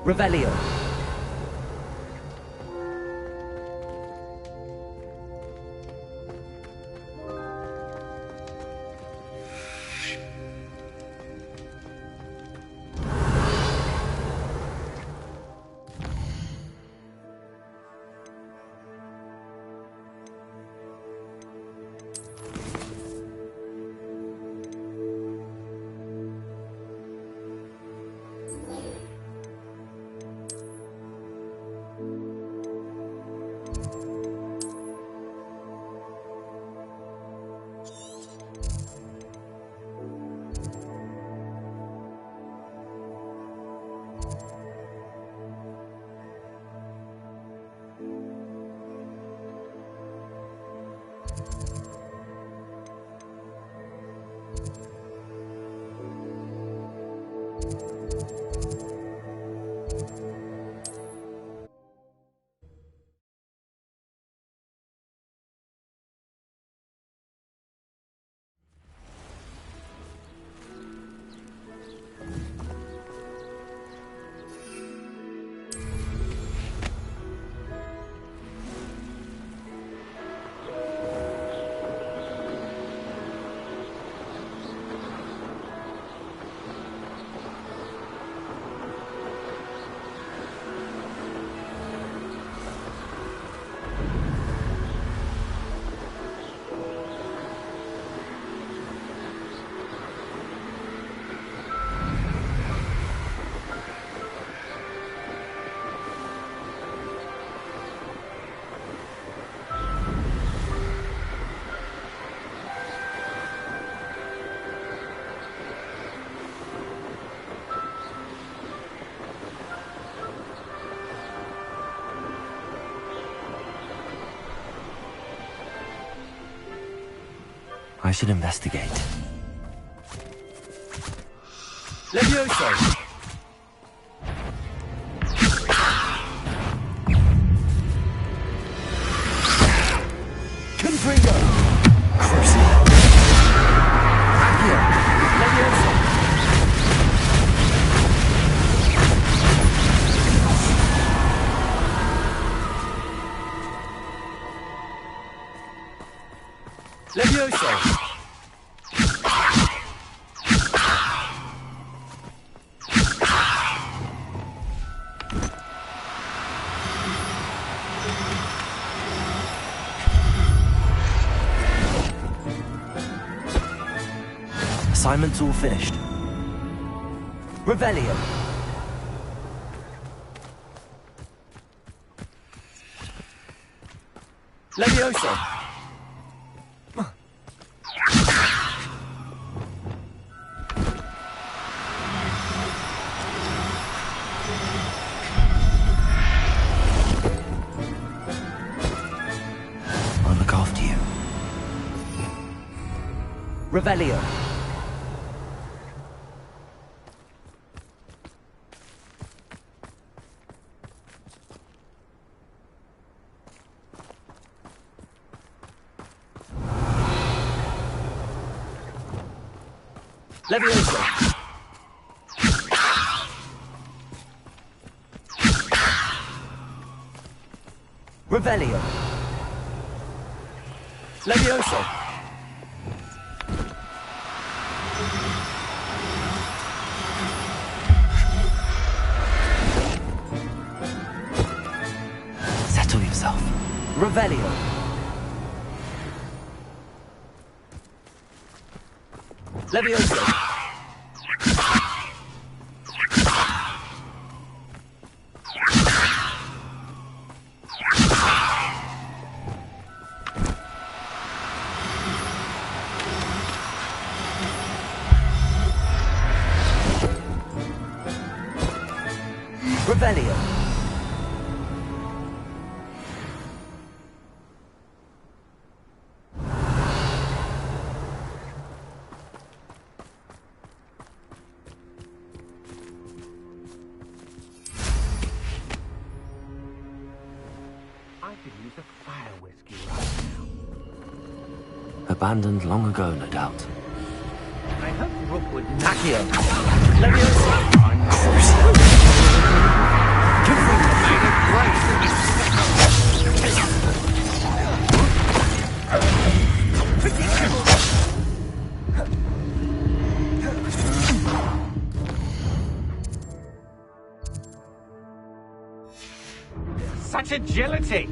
Revelio. I should investigate. Levioso! Confringo! Crucio. Accio! Levioso! Levioso! Assignment's all finished. Revelio. Levioso. I'll look after you. Revelio. Levioso. Revelio. Levioso. Settle yourself. Revelio. Levioso. Revelio. I could use a fire whiskey right now. Abandoned long ago, no doubt. I hope Rook would Accio. Levioso. Crucio. Such agility!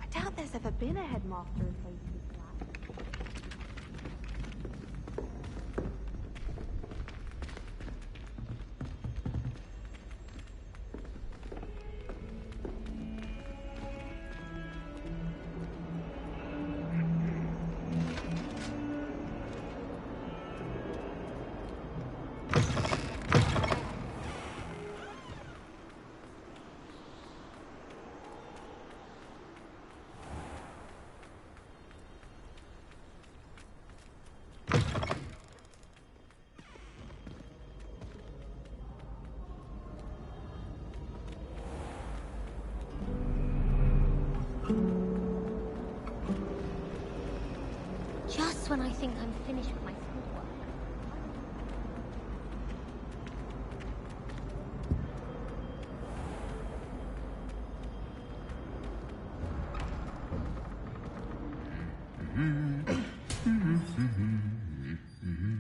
I doubt there's ever been a headmaster in Hastings class. Just when I think I'm finished with my schoolwork.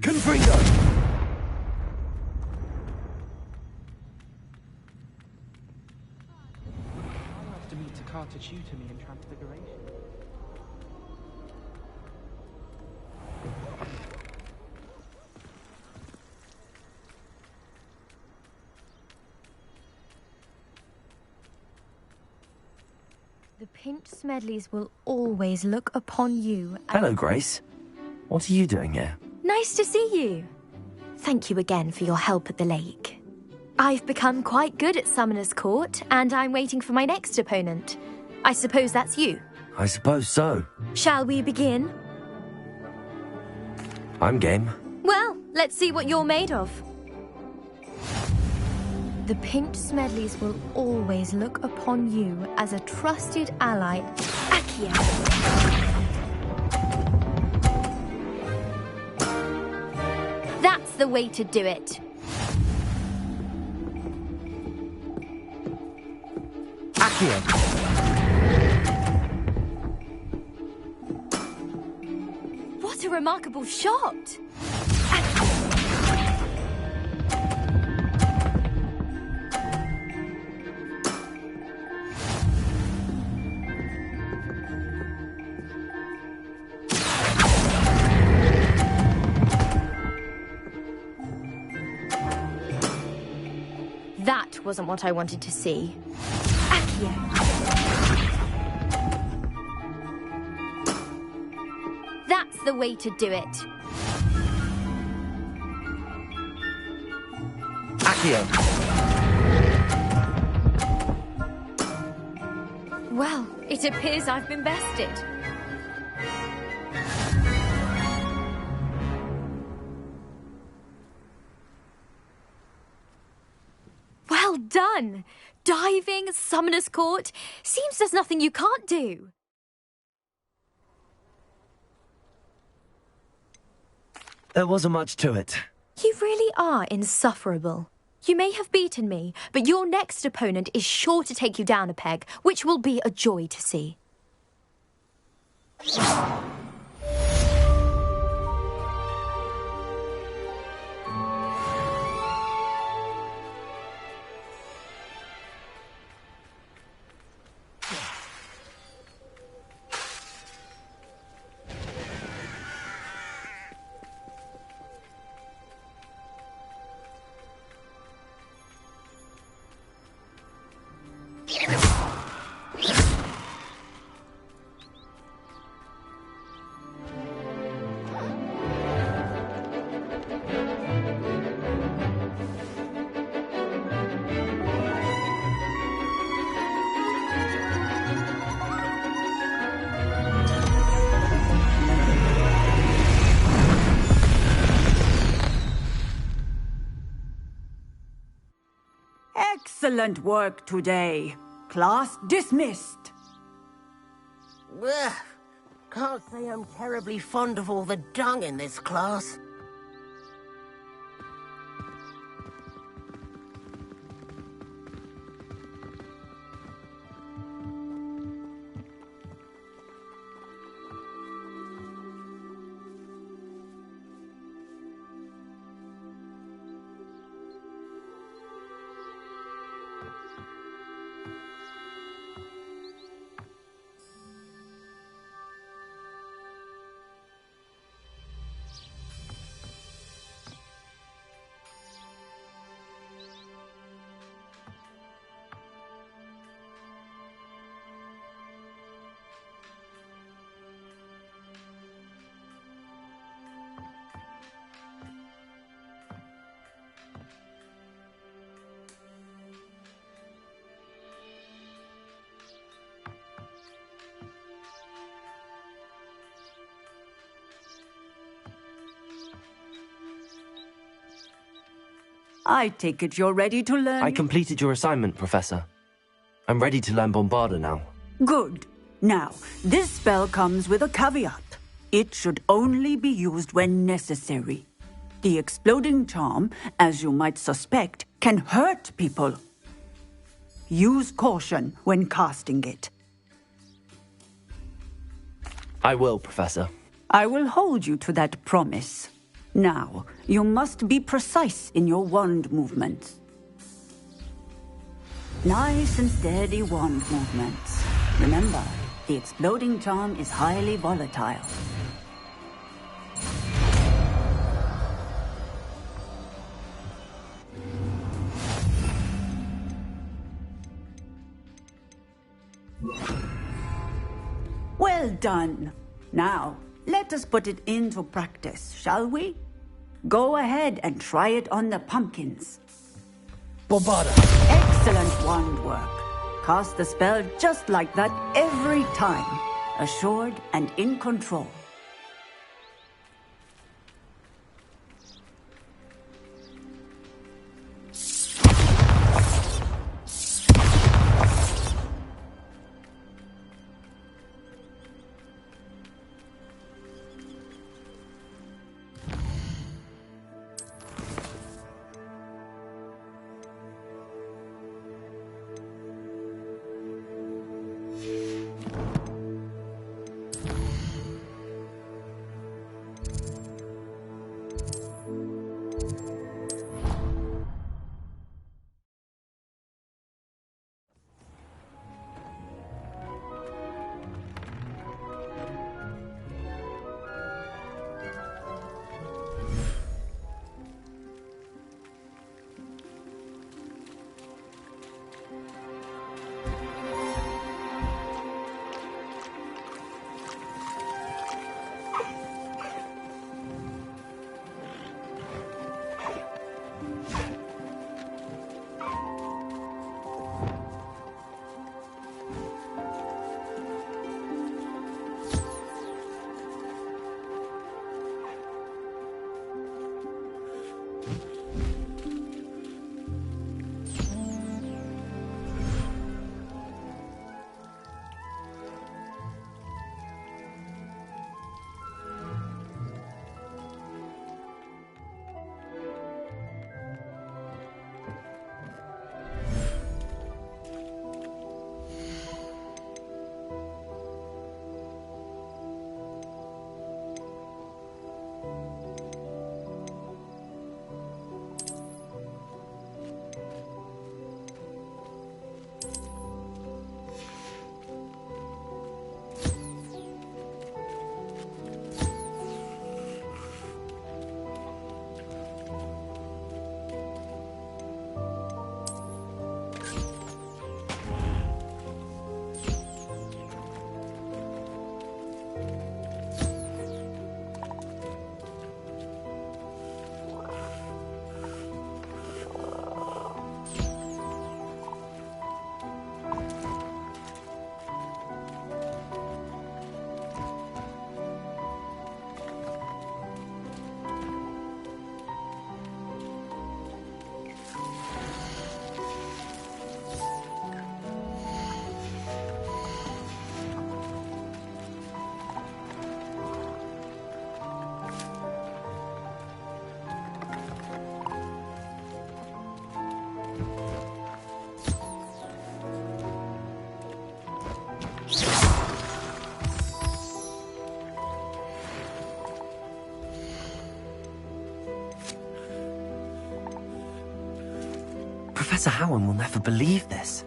Confringo! I'll have to meet Takata tutor me in Transfiguration. The Pinch Smedleys will always look upon you as... Hello, Grace. What are you doing here? Nice to see you. Thank you again for your help at the lake. I've become quite good at Summoner's Court, and I'm waiting for my next opponent. I suppose that's you. I suppose so. Shall we begin? I'm game. Well, let's see what you're made of. The Pinch Smedleys will always look upon you as a trusted ally. Akia. That's the way to do it. Accio. What a remarkable shot. That wasn't what I wanted to see. Accio. That's the way to do it. Accio. Well, it appears I've been bested. Well done! Diving, Summoner's Court. Seems there's nothing you can't do. There wasn't much to it. You really are insufferable. You may have beaten me, but your next opponent is sure to take you down a peg, which will be a joy to see. Excellent work today. Class dismissed. Ugh. Can't say I'm terribly fond of all the dung in this class. I take it you're ready to learn. I completed your assignment, Professor. I'm ready to learn Bombarda now. Good. Now, this spell comes with a caveat. It should only be used when necessary. The exploding charm, as you might suspect, can hurt people. Use caution when casting it. I will, Professor. I will hold you to that promise. Now, you must be precise in your wand movements. Nice and steady wand movements. Remember, the exploding charm is highly volatile. Well done. Now, let us put it into practice, shall we? Go ahead and try it on the pumpkins. Bombarda! Excellent wand work. Cast the spell just like that every time. Assured and in control. Professor Howard will never believe this.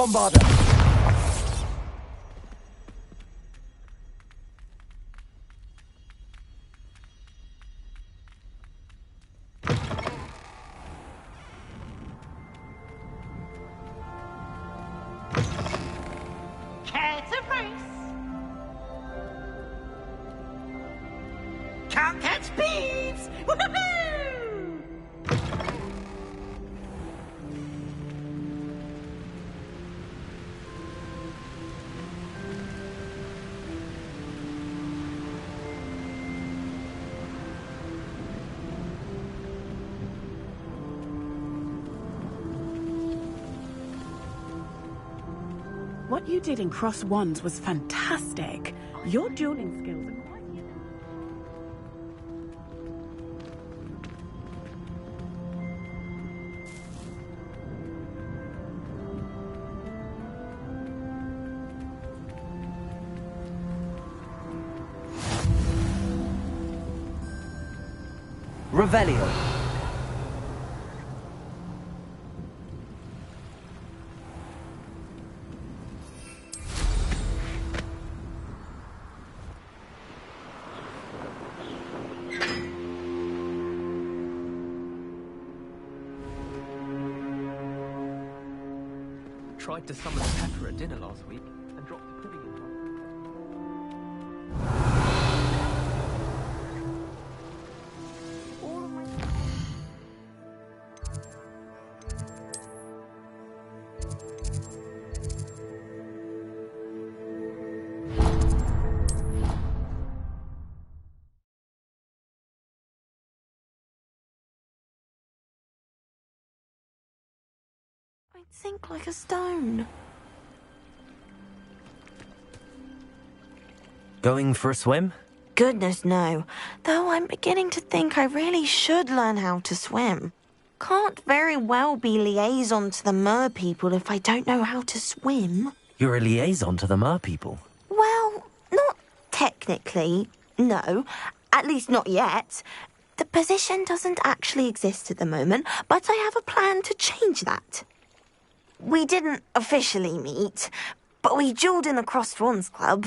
Bombarder! can't catch thieves! Woohoo! What you did in Cross Wands was fantastic. Your dueling skills are quite... Revelio. Tried to summon Pepper at dinner last week and dropped the pudding in front. I'd sink like a stone. Going for a swim? Goodness, no. Though I'm beginning to think I really should learn how to swim. Can't very well be liaison to the mer people if I don't know how to swim. You're a liaison to the mer people. Well, not technically, no. At least not yet. The position doesn't actually exist at the moment, but I have a plan to change that. We didn't officially meet, but we duelled in the Crossed Wands Club.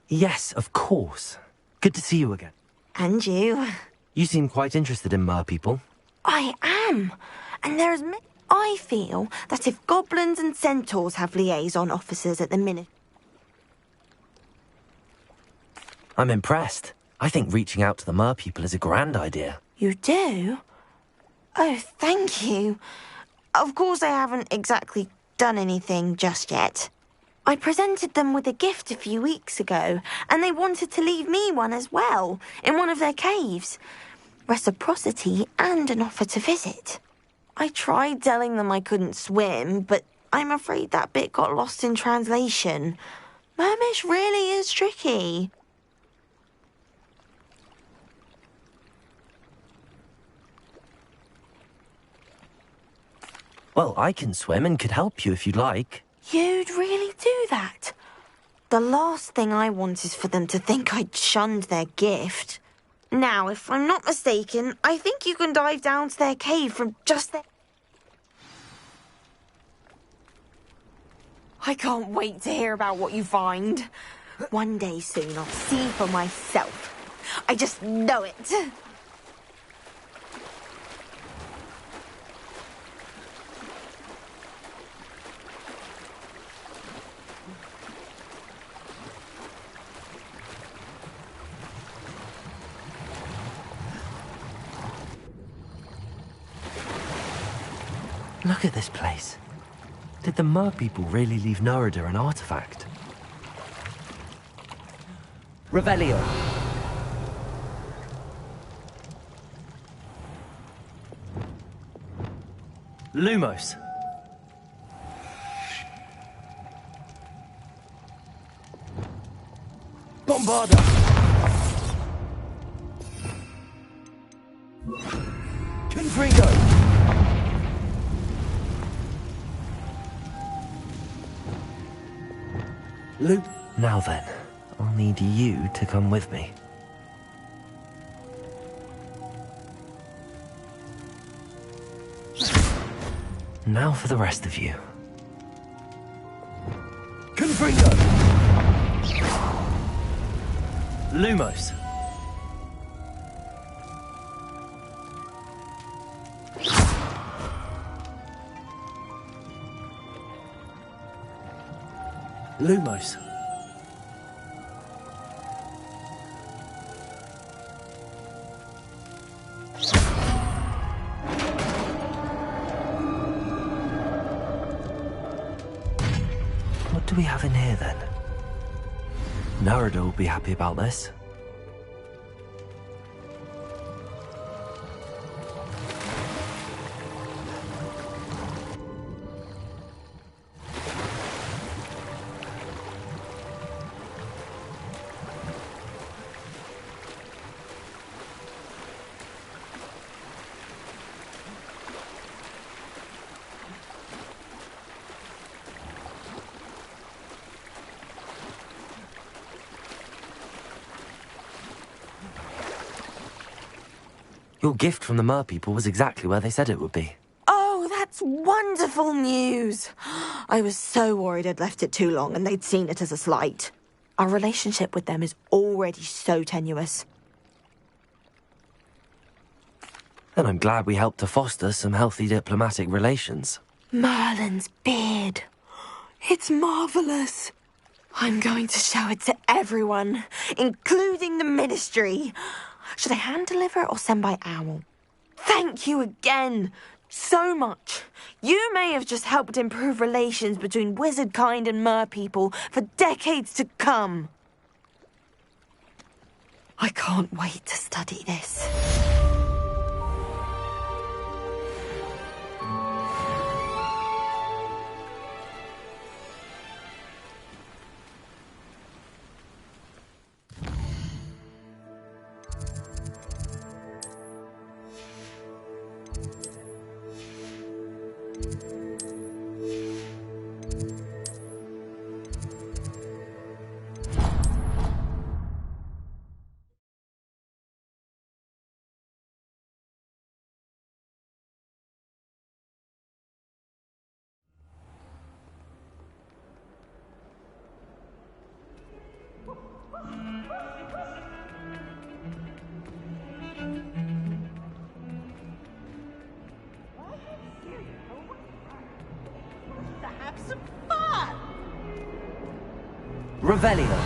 Yes, of course. Good to see you again. And you. You seem quite interested in mer people. I am. And I feel that if goblins and centaurs have liaison officers at the minute... I'm impressed. I think reaching out to the mer people is a grand idea. You do? Oh, thank you. Of course I haven't exactly done anything just yet. I presented them with a gift a few weeks ago, and they wanted to leave me one as well, in one of their caves. Reciprocity and an offer to visit. I tried telling them I couldn't swim, but I'm afraid that bit got lost in translation. Mermish really is tricky. Well, I can swim and could help you if you'd like. You'd really do that? The last thing I want is for them to think I'd shunned their gift. Now, if I'm not mistaken, I think you can dive down to their cave from just there. I can't wait to hear about what you find. One day soon I'll see for myself. I just know it. Look at this place. Did the mer people really leave Nerida an artifact? Revelio. Lumos. Bombarda. Confringo. Luke. Now then, I'll need you to come with me. Now for the rest of you. Confringo! Lumos. Lumos. do we have in here, then? Narada will be happy about this. Your gift from the Mer people was exactly where they said it would be. Oh, that's wonderful news. I was so worried I'd left it too long and they'd seen it as a slight. Our relationship with them is already so tenuous. And I'm glad we helped to foster some healthy diplomatic relations. Merlin's beard. It's marvellous. I'm going to show it to everyone, including the Ministry. Should I hand deliver or send by owl? Thank you again. So much. You may have just helped improve relations between wizard kind and mer people for decades to come. I can't wait to study this. Revelio.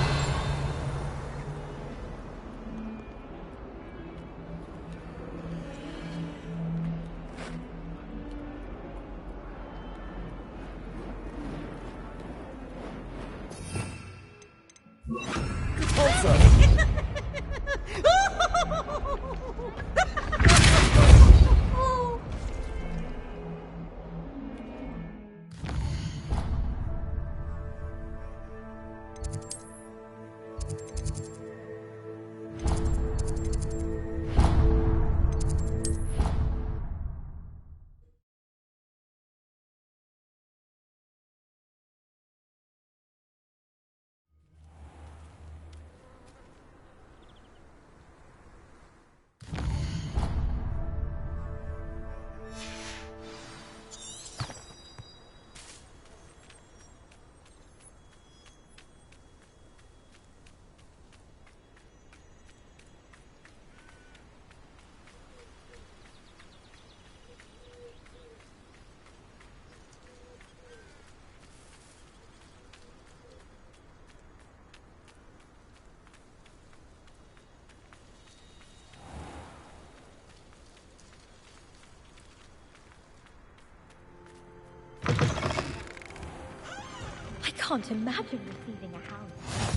I can't imagine receiving a house.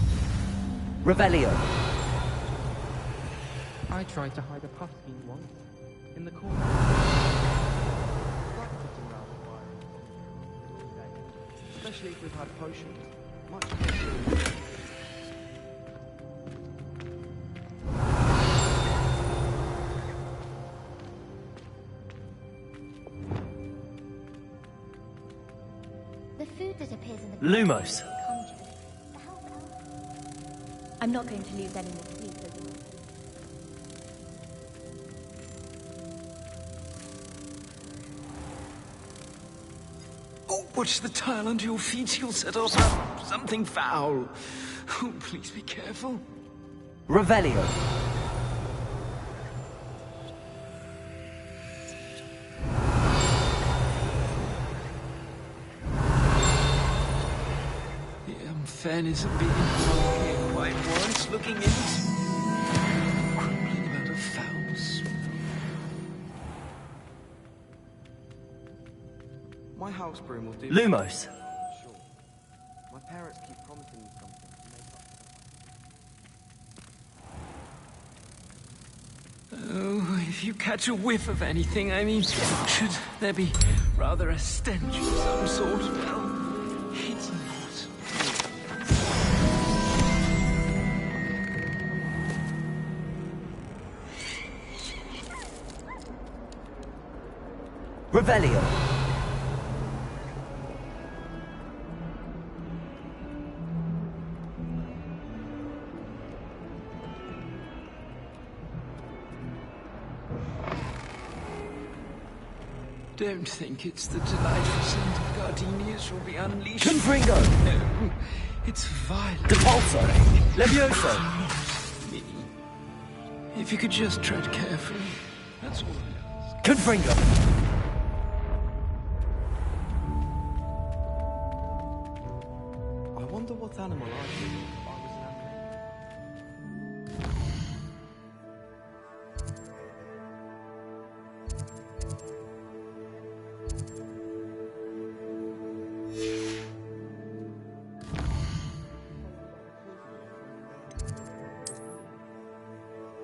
Revelio. I tried to hide a pumpkin once in the corner. Like sitting around the fire all day, especially if we've had potions. Much appreciated. The food that appears in the Lumos. I'm not going to lose any more sleep over this. Oh, watch the tile under your feet. You'll set us up something foul. Oh, please be careful. Revelio. Fairness of being here quite once looking in. Crumbling about a foul smell. My house broom will do. Lumos. Sure. My parents keep promising me something to make up for the Oh, if you catch a whiff of anything, I mean, should there be rather a stench of some sort? Well, it's not. Revelio. Don't think it's the delightful scent of gardenias will be unleashed. Confringo. No, it's violet. Depulso. Levioso. Me. If you could just tread carefully, that's all I ask. Confringo. I wonder what animal I'd be if I was an animal.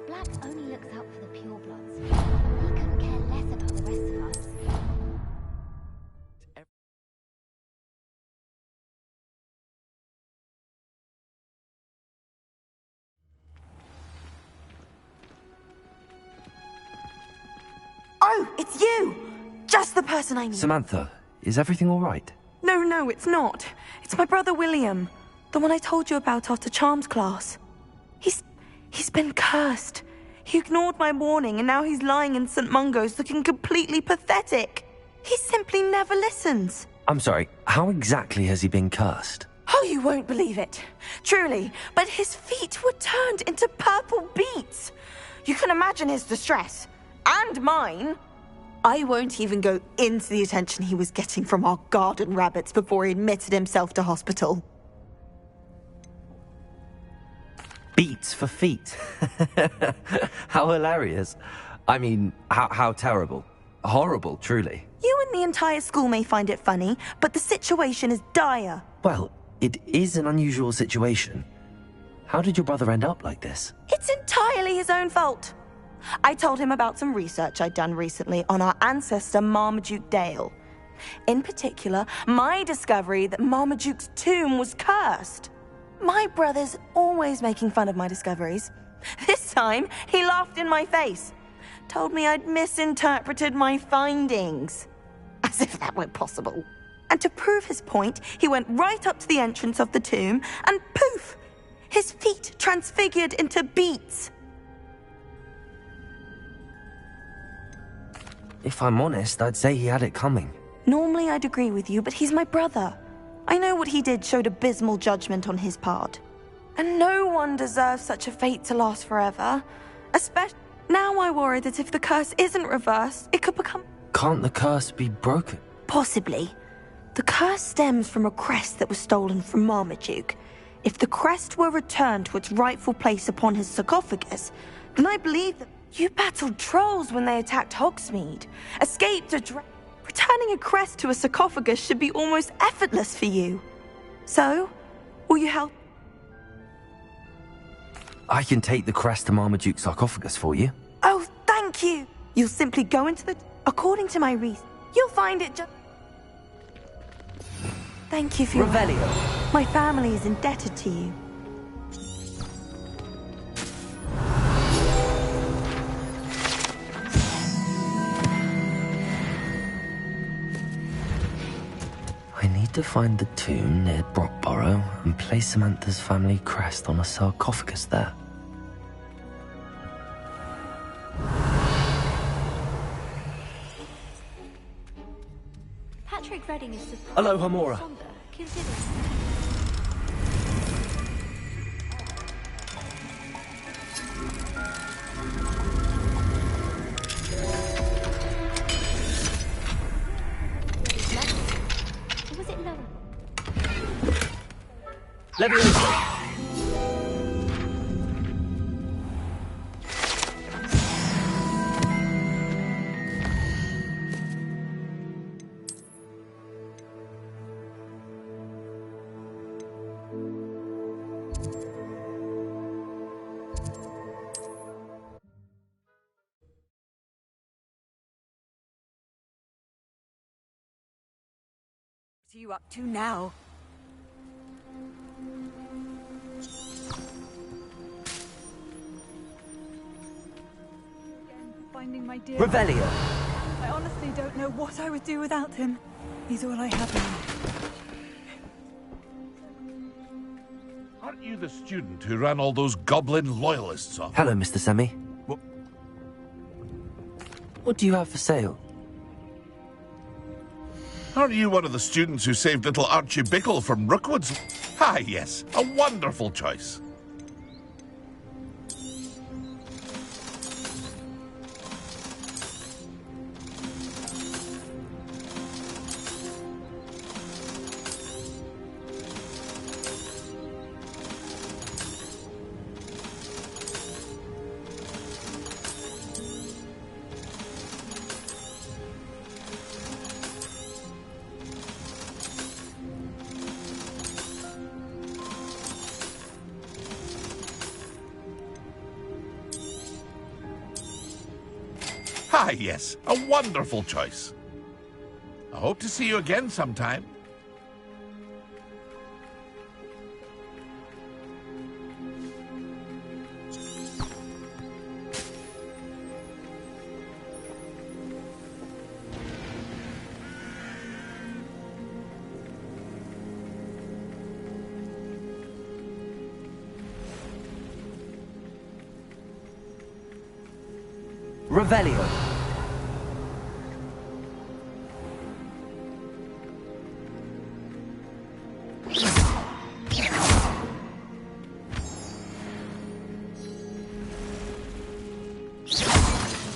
Black only looks out for the purebloods. He couldn't care less about the rest of us. Oh, it's you! Just the person I need. Samantha, is everything all right? No, it's not. It's my brother William. The one I told you about after Charms class. He's been cursed. He ignored my warning and now he's lying in St. Mungo's looking completely pathetic. He simply never listens. I'm sorry, how exactly has he been cursed? Oh, you won't believe it. Truly, but his feet were turned into purple beets. You can imagine his distress. And mine. I won't even go into the attention he was getting from our garden rabbits before he admitted himself to hospital. Beats for feet. How hilarious. I mean, how terrible. Horrible, truly. You and the entire school may find it funny, but the situation is dire. Well, it is an unusual situation. How did your brother end up like this? It's entirely his own fault. I told him about some research I'd done recently on our ancestor Marmaduke Dale. In particular, my discovery that Marmaduke's tomb was cursed. My brother's always making fun of my discoveries. This time, he laughed in my face. Told me I'd misinterpreted my findings. As if that were possible. And to prove his point, he went right up to the entrance of the tomb and poof! His feet transfigured into beets. If I'm honest, I'd say he had it coming. Normally I'd agree with you, but he's my brother. I know what he did showed abysmal judgment on his part. And no one deserves such a fate to last forever. Especially now I worry that if the curse isn't reversed, it could become... Can't the curse be broken? Possibly. The curse stems from a crest that was stolen from Marmaduke. If the crest were returned to its rightful place upon his sarcophagus, then I believe that you battled trolls when they attacked Hogsmeade, escaped a returning a crest to a sarcophagus should be almost effortless for you. So, will you help? I can take the crest to Marmaduke's sarcophagus for you. Oh, thank you! You'll simply go into the... According to my reason, you'll find it just... Thank you for your... Revelio. My family is indebted to you. I need to find the tomb near Brockborough and place Samantha's family crest on a sarcophagus there. Patrick Redding is... Aloha, Mora. Consider... Was it lower? Levioso. What's you up to now? Finding my dear. Revelio. I honestly don't know what I would do without him. He's all I have now. Aren't you the student who ran all those goblin loyalists off? Hello, Mr. Semi. What? What do you have for sale? Aren't you one of the students who saved little Archie Bickle from Rookwood's? Ah, yes, a wonderful choice. Ah, yes, a wonderful choice. I hope to see you again sometime. Revelio.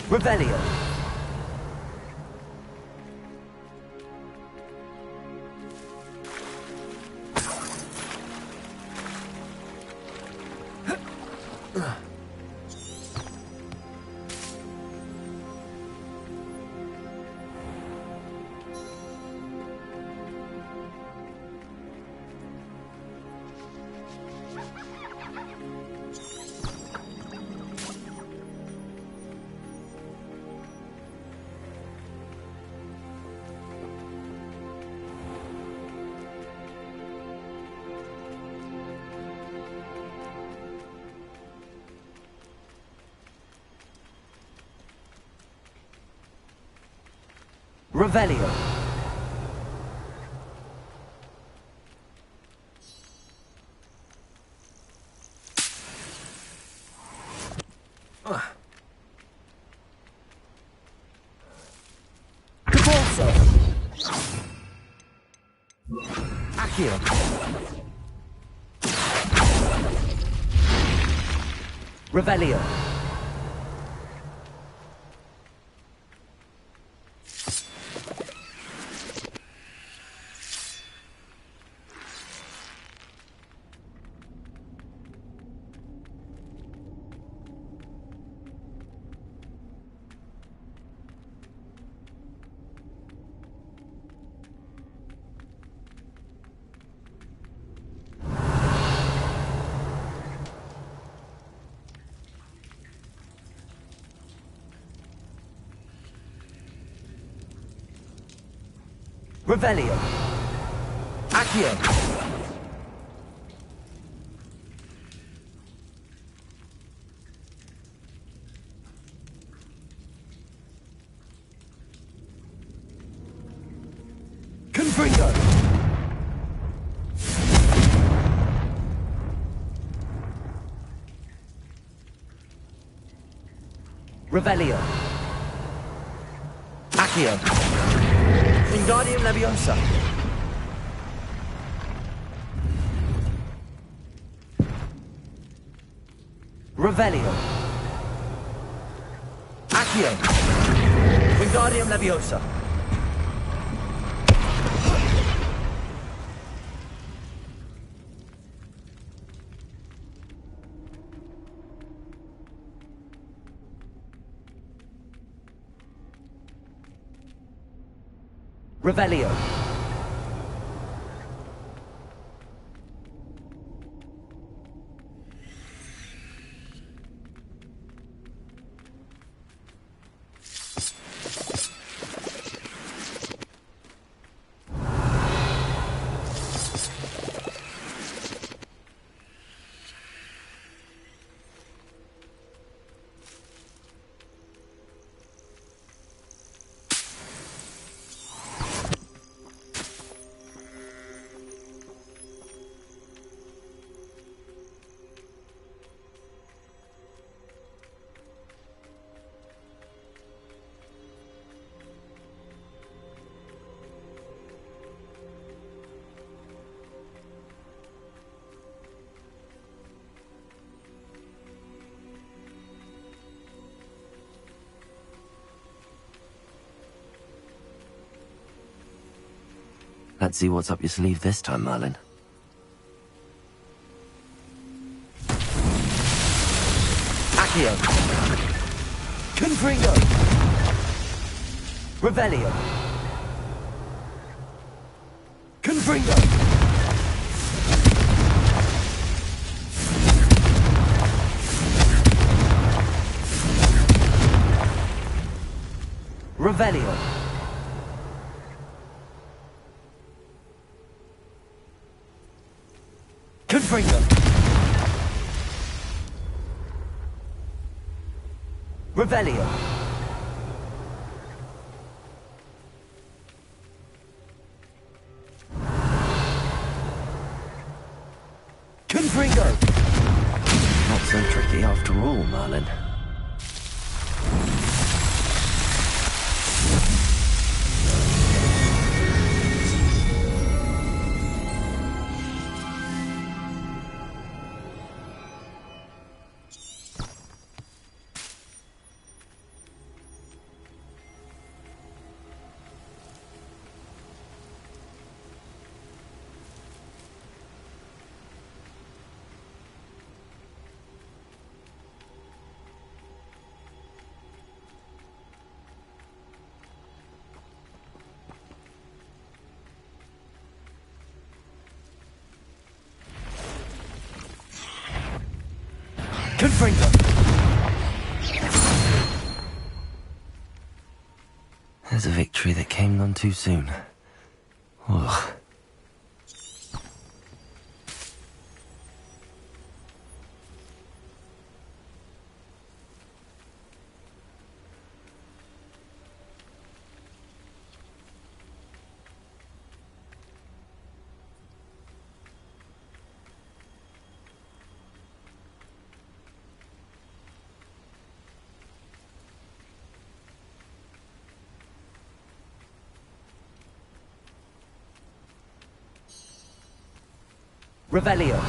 Revelio. Revelio. Cabalso. Accio. Revelio. Revelio. Accio. Confringo. Revelio. Accio. Wingardium Leviosa. Revelio. Accio. Wingardium Leviosa. Revelio. Let's see what's up your sleeve this time, Merlin. Accio. Confringo. Revelio. Confringo. Revelio. Confringo. Revelio. Confringo. Not so tricky after all, Merlin. Confringo. There's a victory that came none too soon. Ugh. Revelio.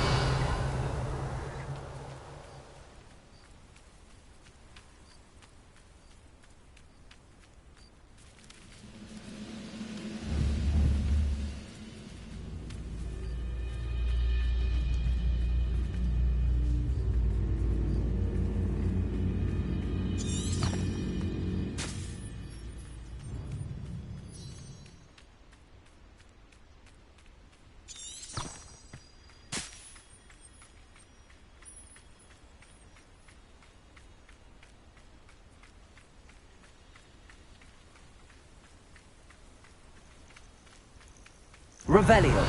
Revelio.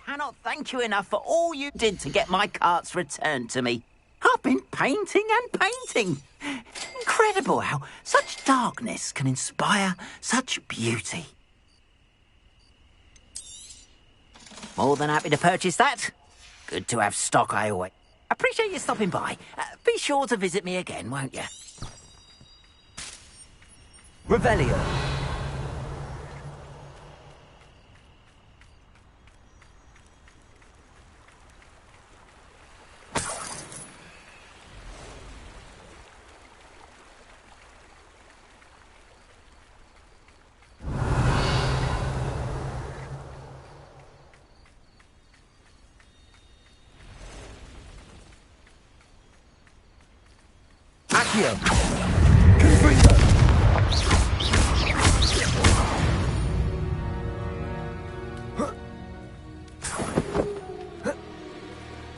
Cannot thank you enough for all you did to get my carts returned to me. I've been painting and painting. Incredible how such darkness can inspire such beauty. More than happy to purchase that. Good to have stock, I always. Appreciate you stopping by. Be sure to visit me again, won't you? Revelio. Accio. Confringo.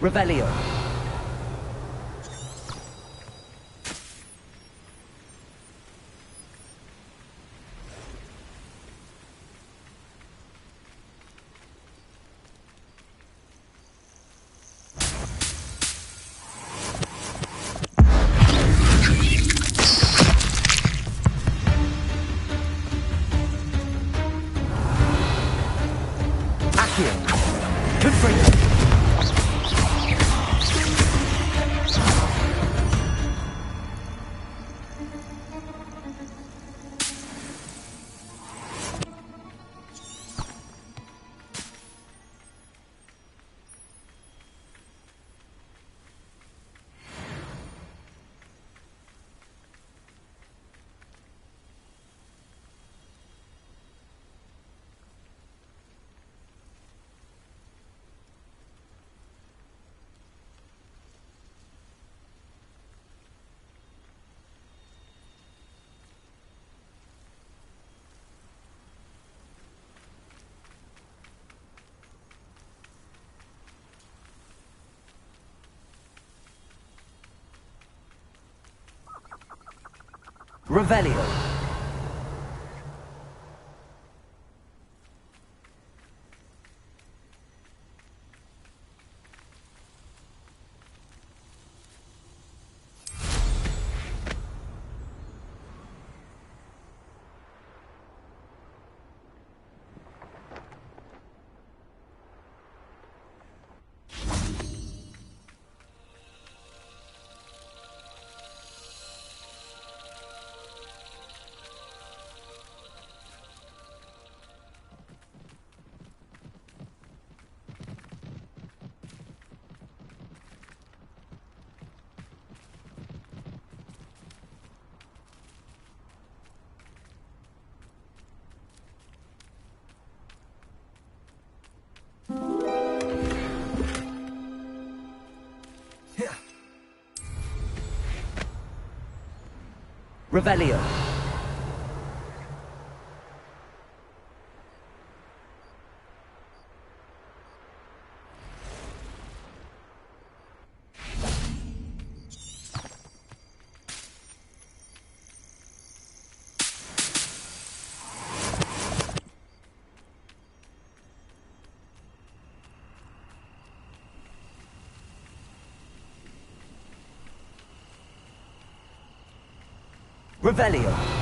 Revelio. Revelio. Revelio. Revelio.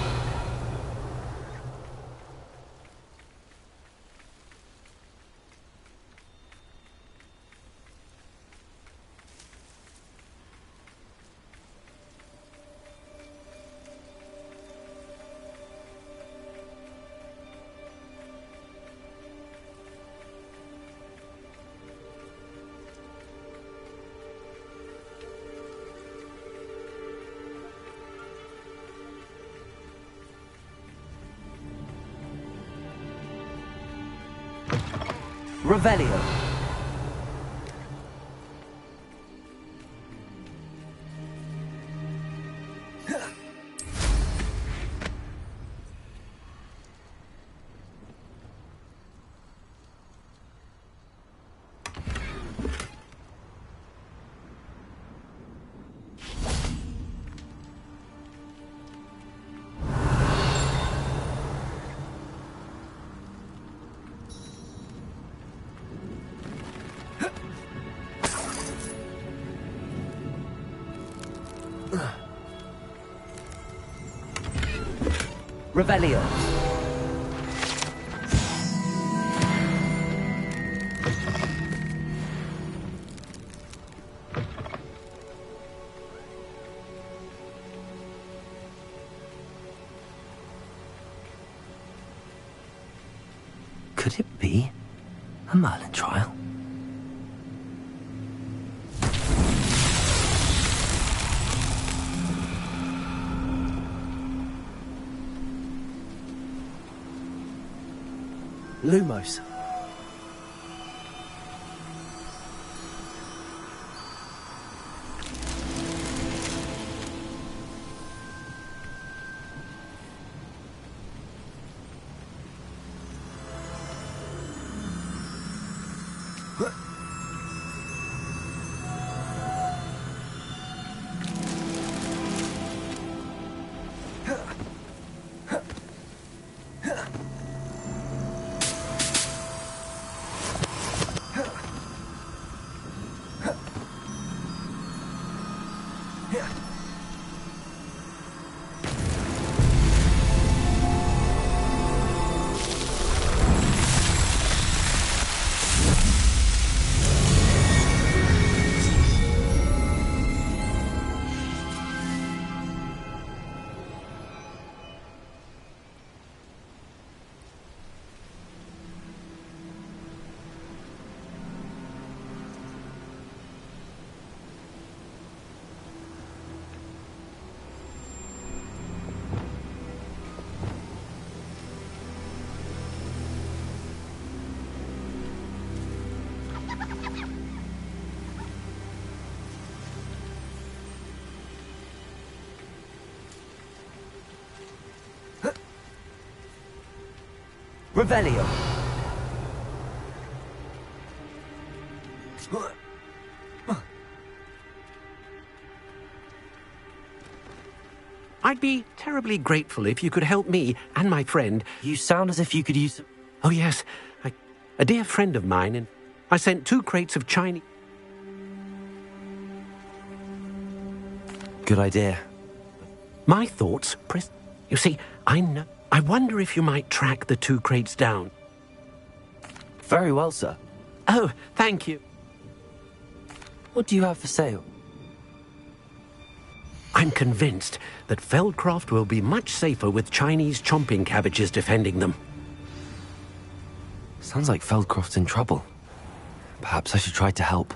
Revelio. Revelio. Could it be a Merlin trial? Lumos. Revelio. I'd be terribly grateful if you could help me and my friend. You sound as if you could use... Oh, yes. A dear friend of mine, and I sent 2 crates of Chinese... Good idea. My thoughts, You see, I wonder if you might track the 2 crates down. Very well, sir. Oh, thank you. What do you have for sale? I'm convinced that Feldcroft will be much safer with Chinese chomping cabbages defending them. Sounds like Feldcroft's in trouble. Perhaps I should try to help.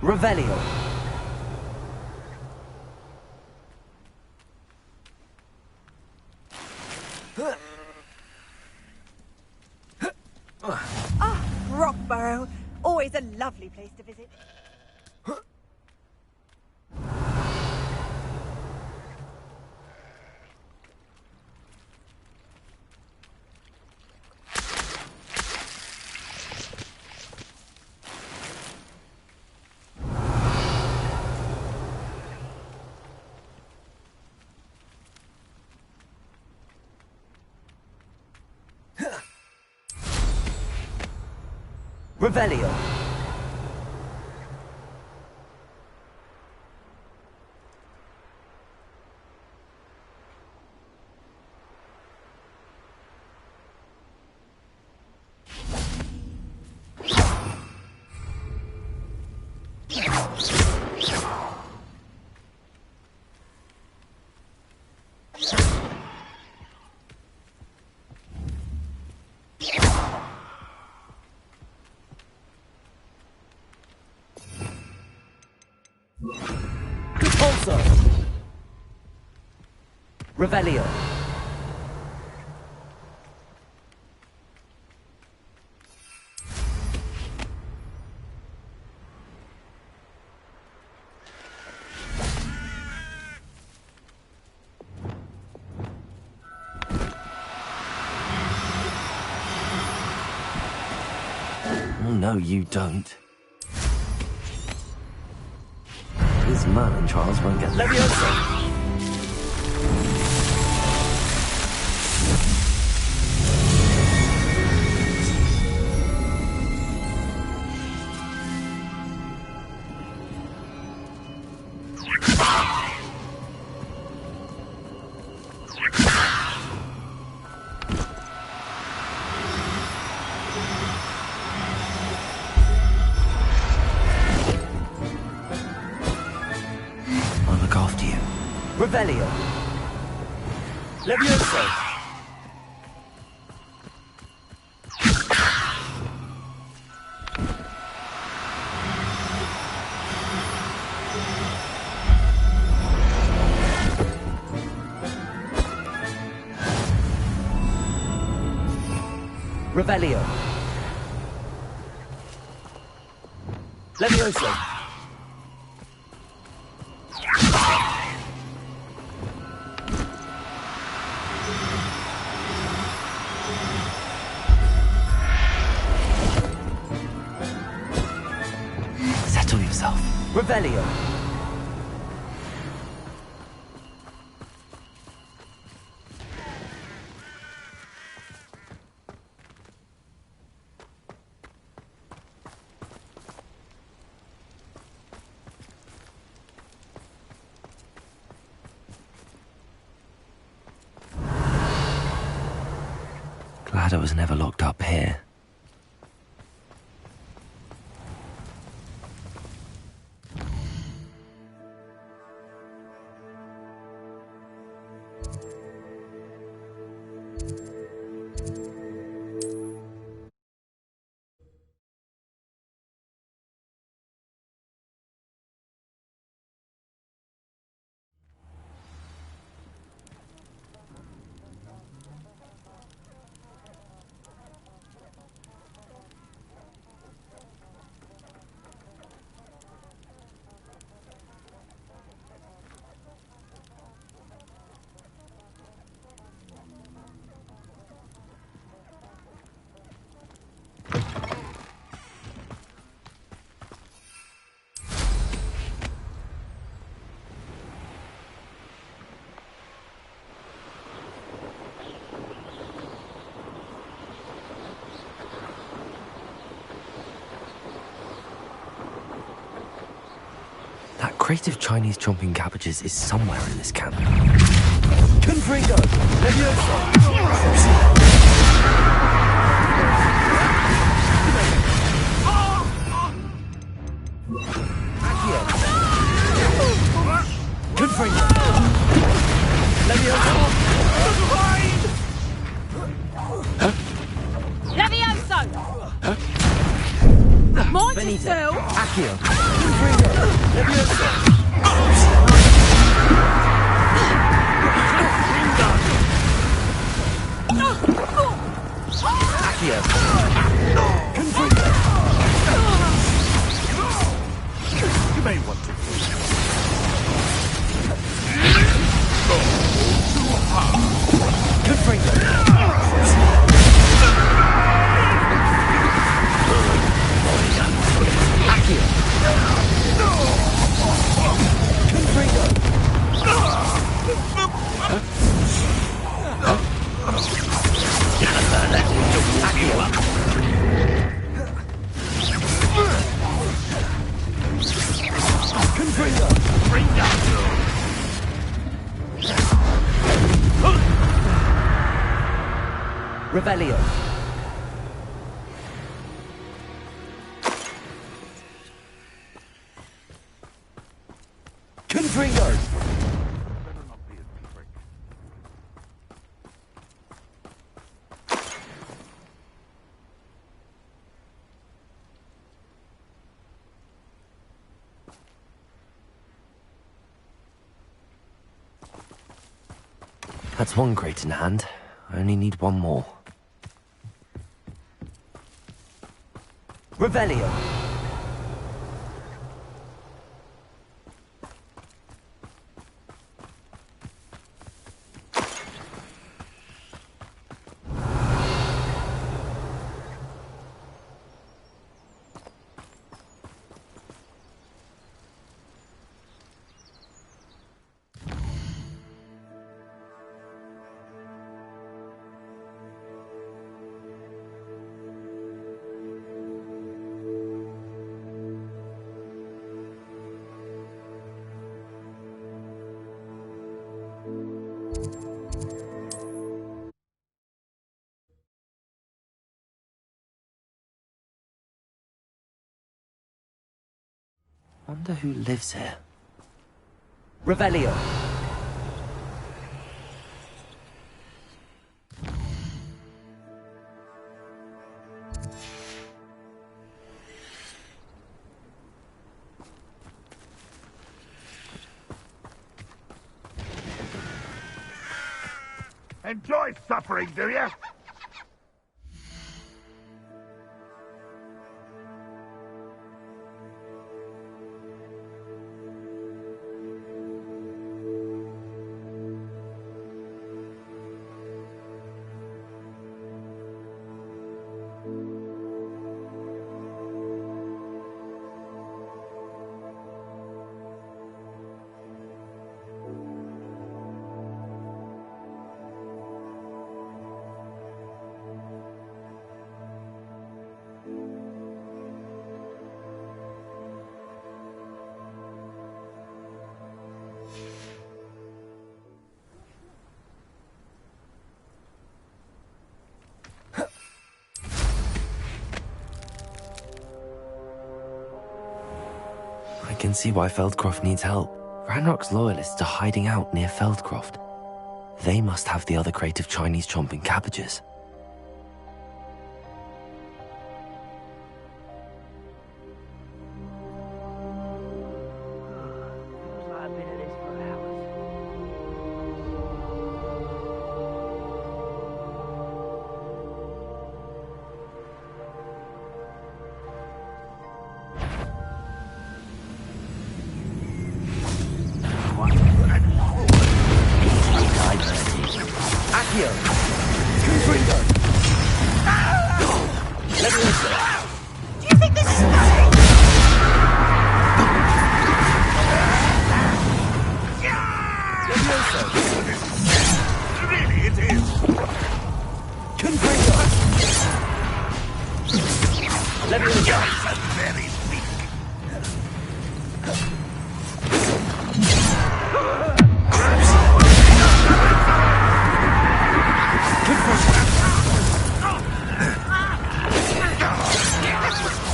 Revelio. Ah, Rockburrow. Always a lovely place to visit. Revelio. Repulsor. Revelio. Oh, no, you don't. These Merlin trials won't get Leviosa! Revelio. Leviosa. Revelio. Leviosa. Revelio. Glad I was never locked up here. crate of Chinese chomping cabbages is somewhere in this camp. Confringo! Levioso! Confringo! Levioso! Levioso! More to sell! Accio! Confringo! Levioso! Accio! Confringo! You may want to. Confringo! Accio! Confringo! Confringo! Revelio! Confringo! That's one crate in hand. I only need one more. Revelio! Wonder who lives here. Revelio! Enjoy suffering, do you? I can see why Feldcroft needs help. Ranrock's loyalists are hiding out near Feldcroft. They must have the other crate of Chinese chomping cabbages. Accio! Confringo! Levioso! Do you think this is funny? Levioso! Really, it is. Confringo! Levioso! Very weak.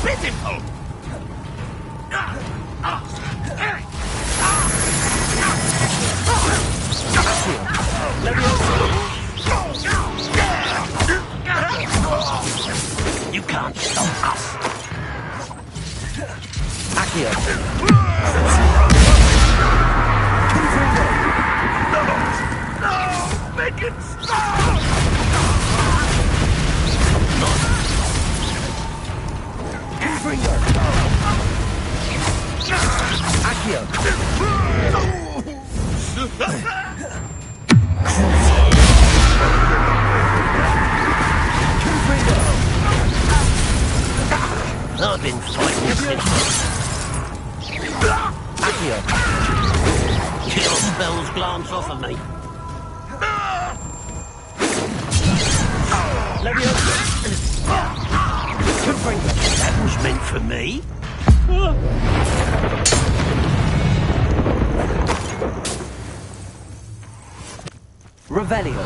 Pitiful! You can't stop us. Accio. No! Make it stop! Accio. I've been fighting since. Accio. Kill spells glance off of me. That was meant for me. Revelio.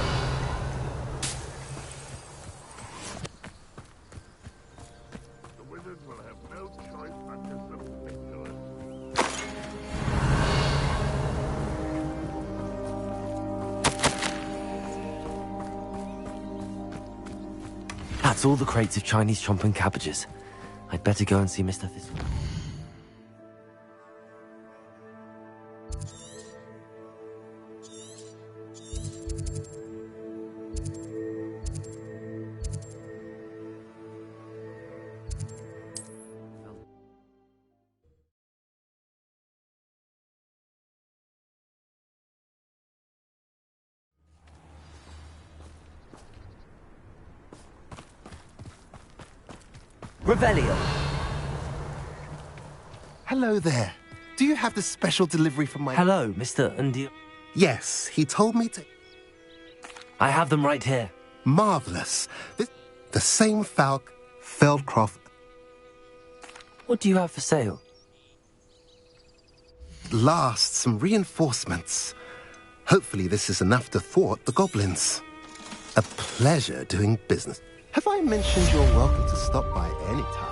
The wizard will have no choice but to submit to it. That's all the crates of Chinese chomp and cabbages. I'd better go and see Mr. Thistle. Revelio. Hello there. Do you have the special delivery from my... Hello, Mr. Undio. Yes, he told me to... I have them right here. Marvellous. The same Feldcroft... What do you have for sale? Last, some reinforcements. Hopefully this is enough to thwart the goblins. A pleasure doing business. Have I mentioned you're welcome to stop by any time?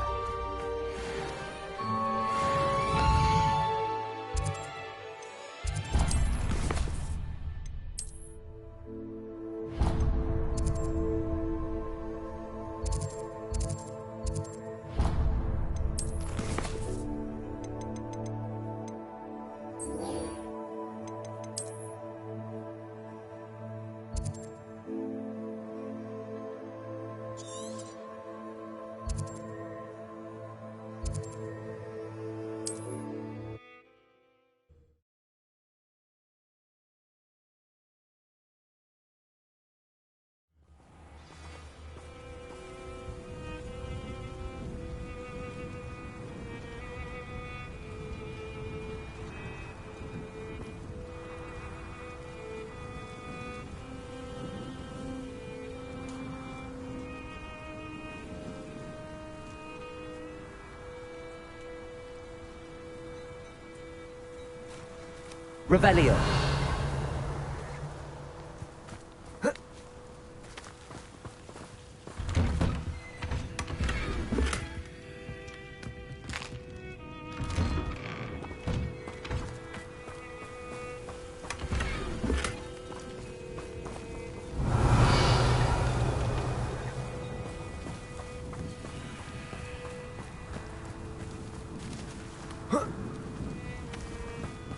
Revelio.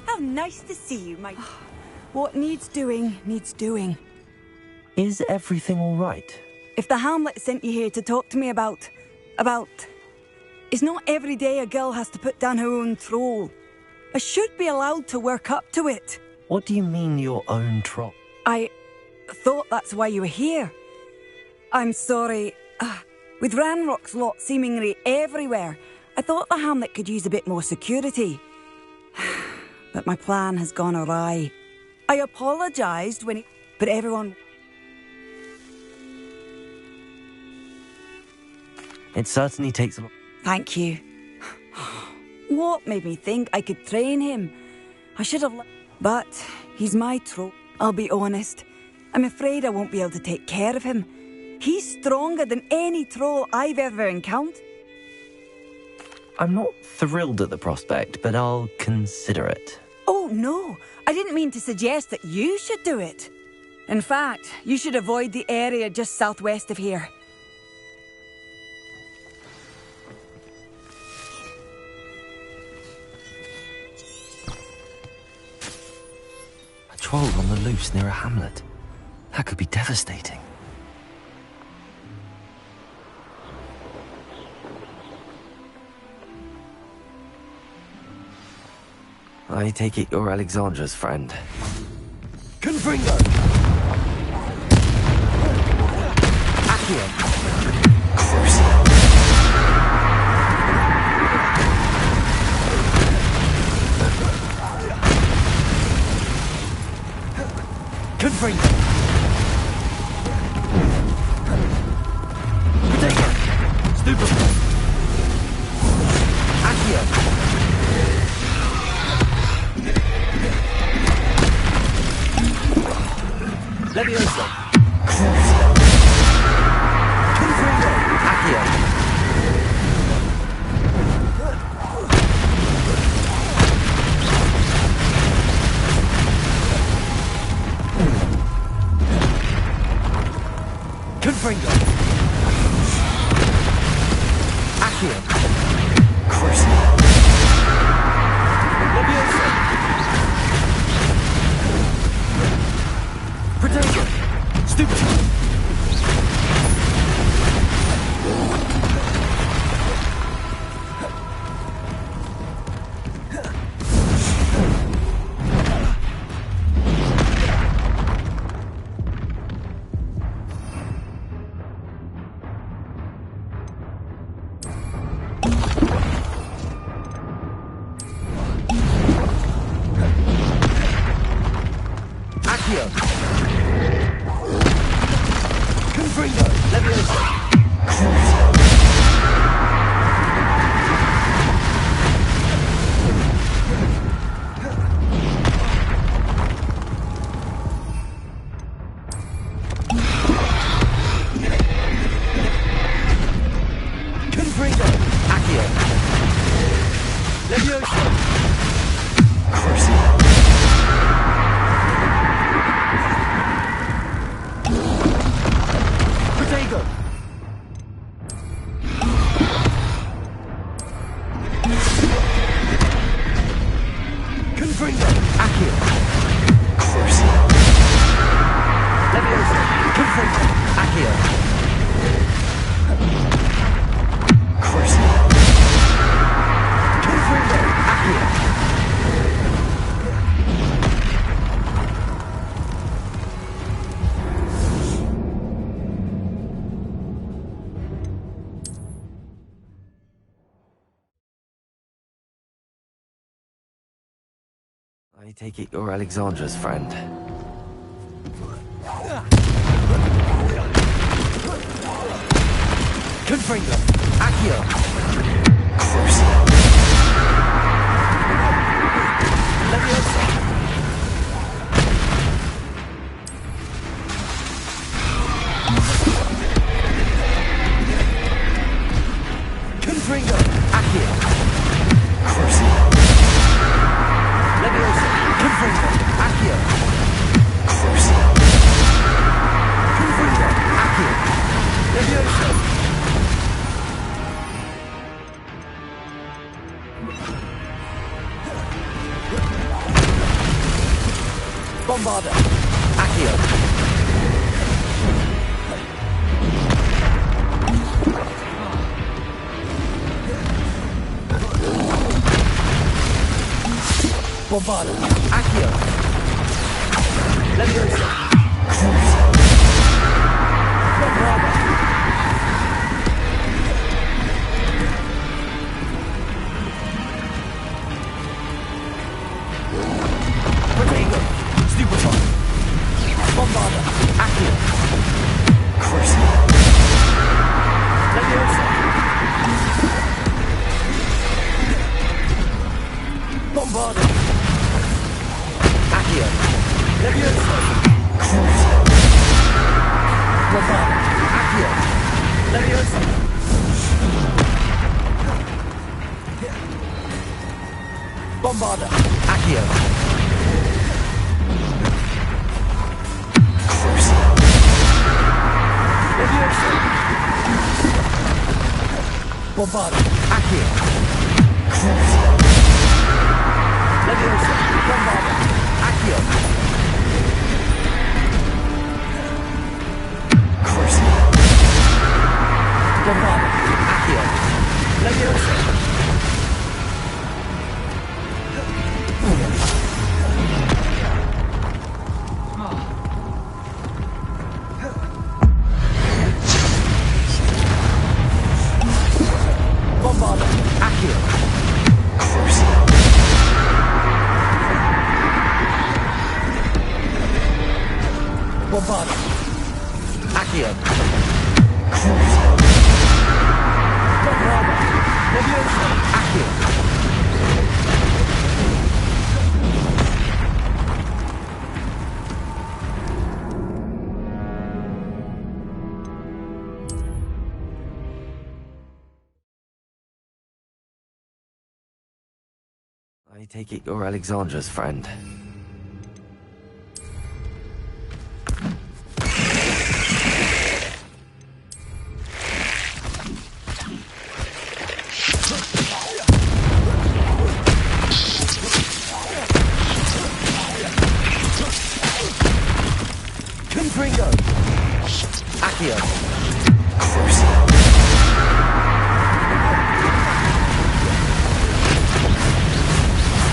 How nice to see you, my... What needs doing, needs doing. Is everything all right? If the Hamlet sent you here to talk to me about... It's not every day a girl has to put down her own troll. I should be allowed to work up to it. What do you mean, your own troll? I thought that's why you were here. I'm sorry. With Ranrock's lot seemingly everywhere, I thought the Hamlet could use a bit more security. But my plan has gone awry. I apologised when but everyone... It certainly takes a lot. Thank you. What made me think I could train him? I should have... But he's my troll. I'll be honest. I'm afraid I won't be able to take care of him. He's stronger than any troll I've ever encountered. I'm not thrilled at the prospect, but I'll consider it. Oh, no. I didn't mean to suggest that you should do it. In fact, you should avoid the area just southwest of here. A troll on the loose near a hamlet. That could be devastating. I take it you're Alexandra's friend. Confringo! Accio! Confringo! Potato! Stupid! Accio! Levioso! Confringo! Accio! Confringo! Accio! Crucible! Levioso! Protego! Stupid! Accio! Confringo! Levioso! Confringo! Accio! Levioso! Crucible! Protego! Confringo! Accio! Crucible! Levioso! Confringo! Accio! Crucible! Confringo! Accio! I take it you're Alexandra's friend. Confringo! Accio! Crucible! Levioso! Confringo! Accio! Crucible! Levioso! Confringo! Accio! Crucible! Confringo! Accio! Levioso! Bombarda! Accio! Bombarda! Accio! Levioso! Bombarda! Protego! Stupefy! Bombarda! Accio! Crucible! Levioso! Bombarda! Accio! Levioso! Crucible! Bombarda. Accio. Bombarda. Accio. Leviosa. Bombarda. Accio. Bombarda. Accio. Leviosa. Bombarda. Accio. Bombarda. Accio. Bombarda. Leviosa. Accio. I take it you're Alexandra's friend. Confringo. Accio.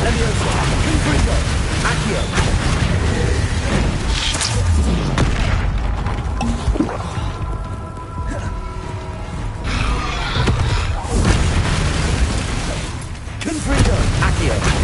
Leviosa. Confringo. Accio. Confringo. Accio.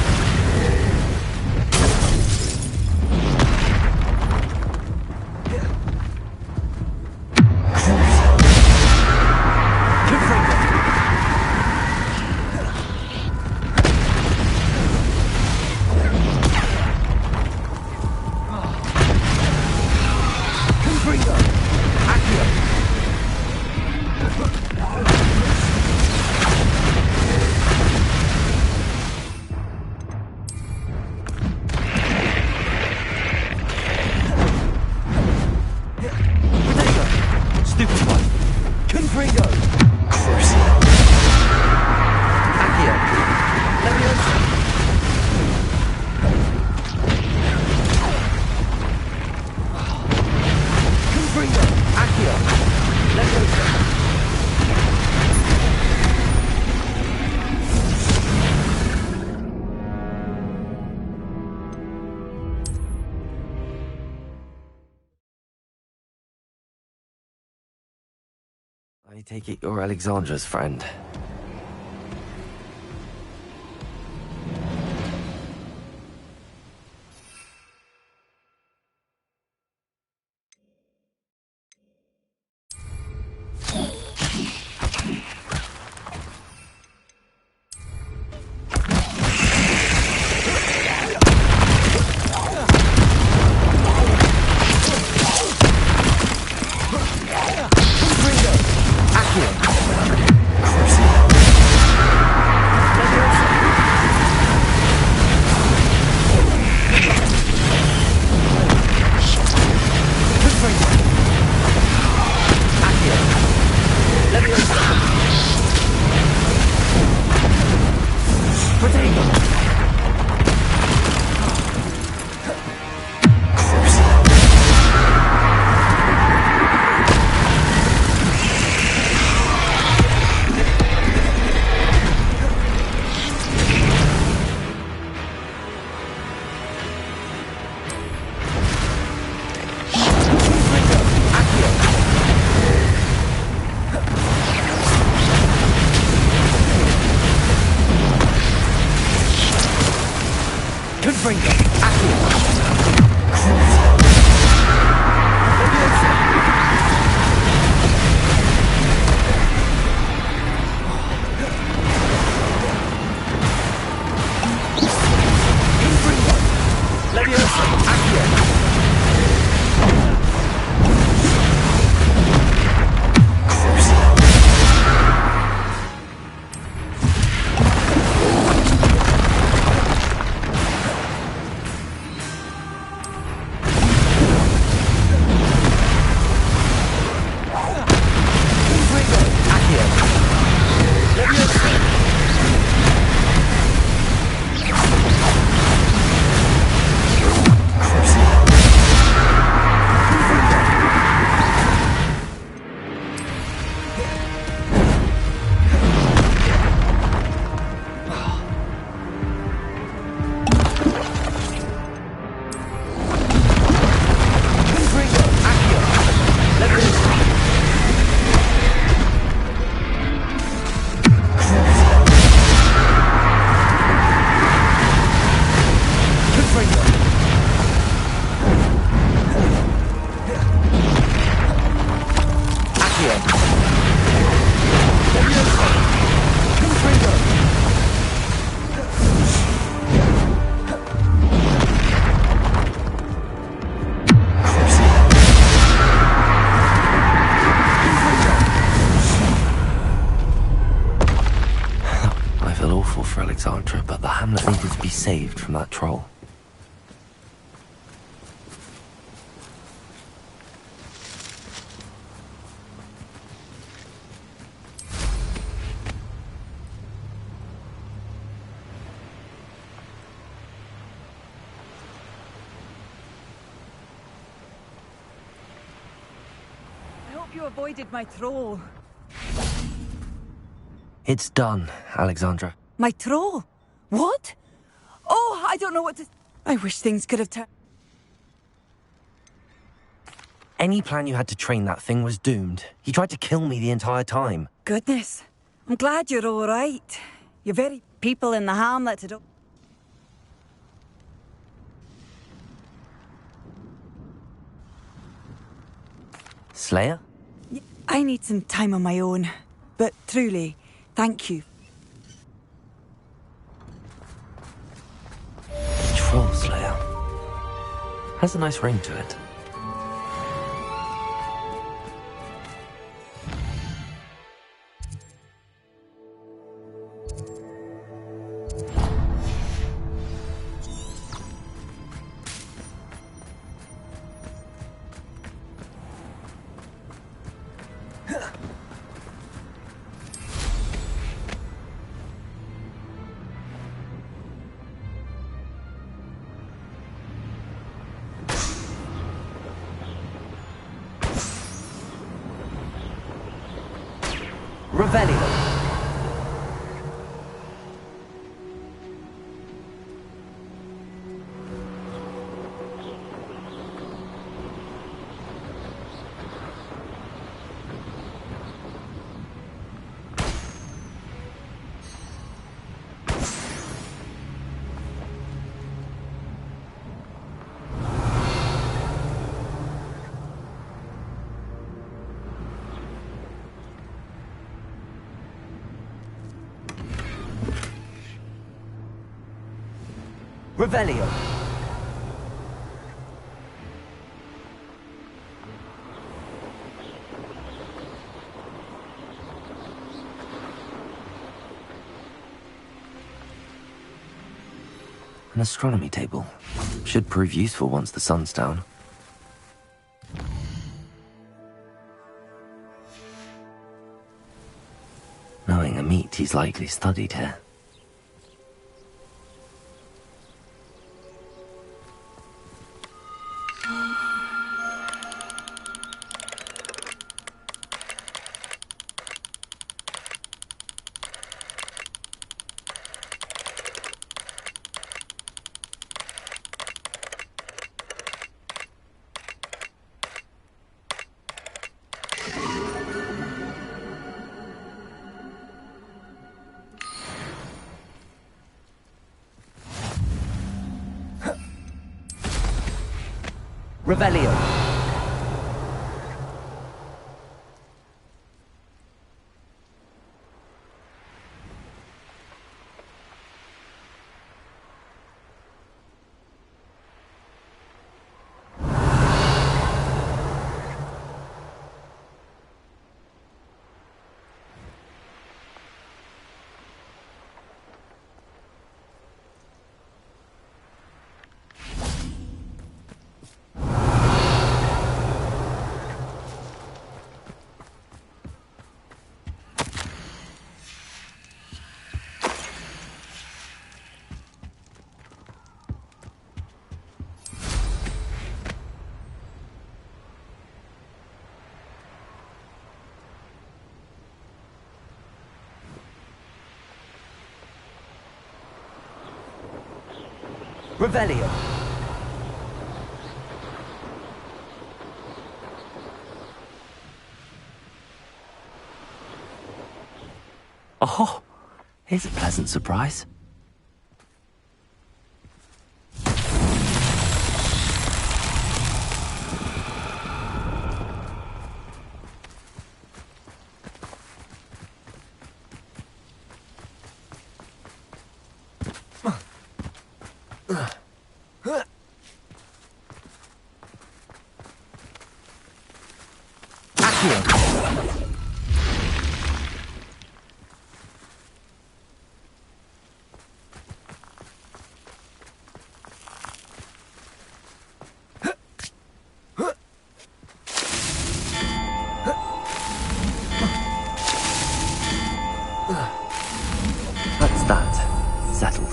I take it you're Alexandra's friend. awful for Alexandra, but the hamlet needed to be saved from that troll. I hope you avoided my troll. It's done, Alexandra. My troll? What? Oh, I don't know what to... I wish things could have turned... Any plan you had to train that thing was doomed. He tried to kill me the entire time. Goodness. I'm glad you're all right. You're very... People in the hamlet had... Slayer? I need some time on my own. But truly, thank you. Troll Slayer. Has a nice ring to it. Revelio. Revelio. An astronomy table. Should prove useful once the sun's down. Knowing a meat he's likely studied here. Revelio. Revelio. Oh, here's a pleasant surprise. That's that. Settled.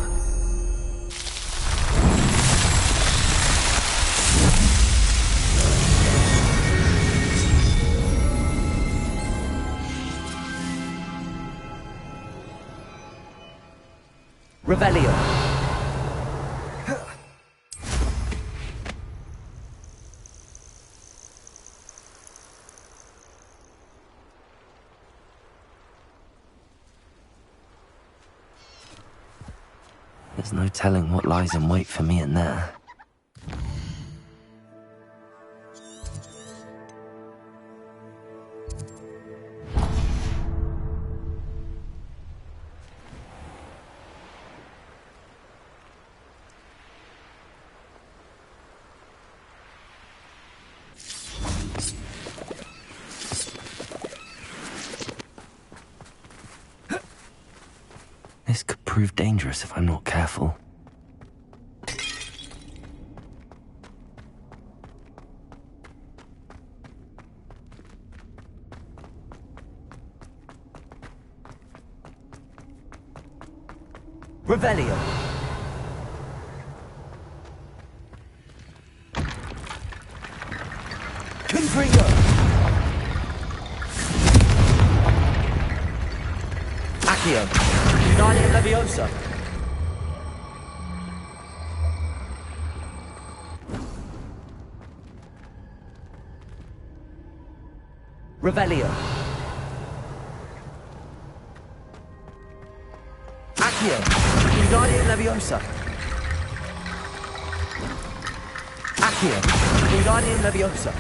Revelio. There's no telling what lies in wait for me in there. This could prove dangerous if I'm not careful. Revelio. Confringo. Accio. Guardian Leviosa. Revelio. Accio. Guardian Leviosa. Accio. Guardian Leviosa.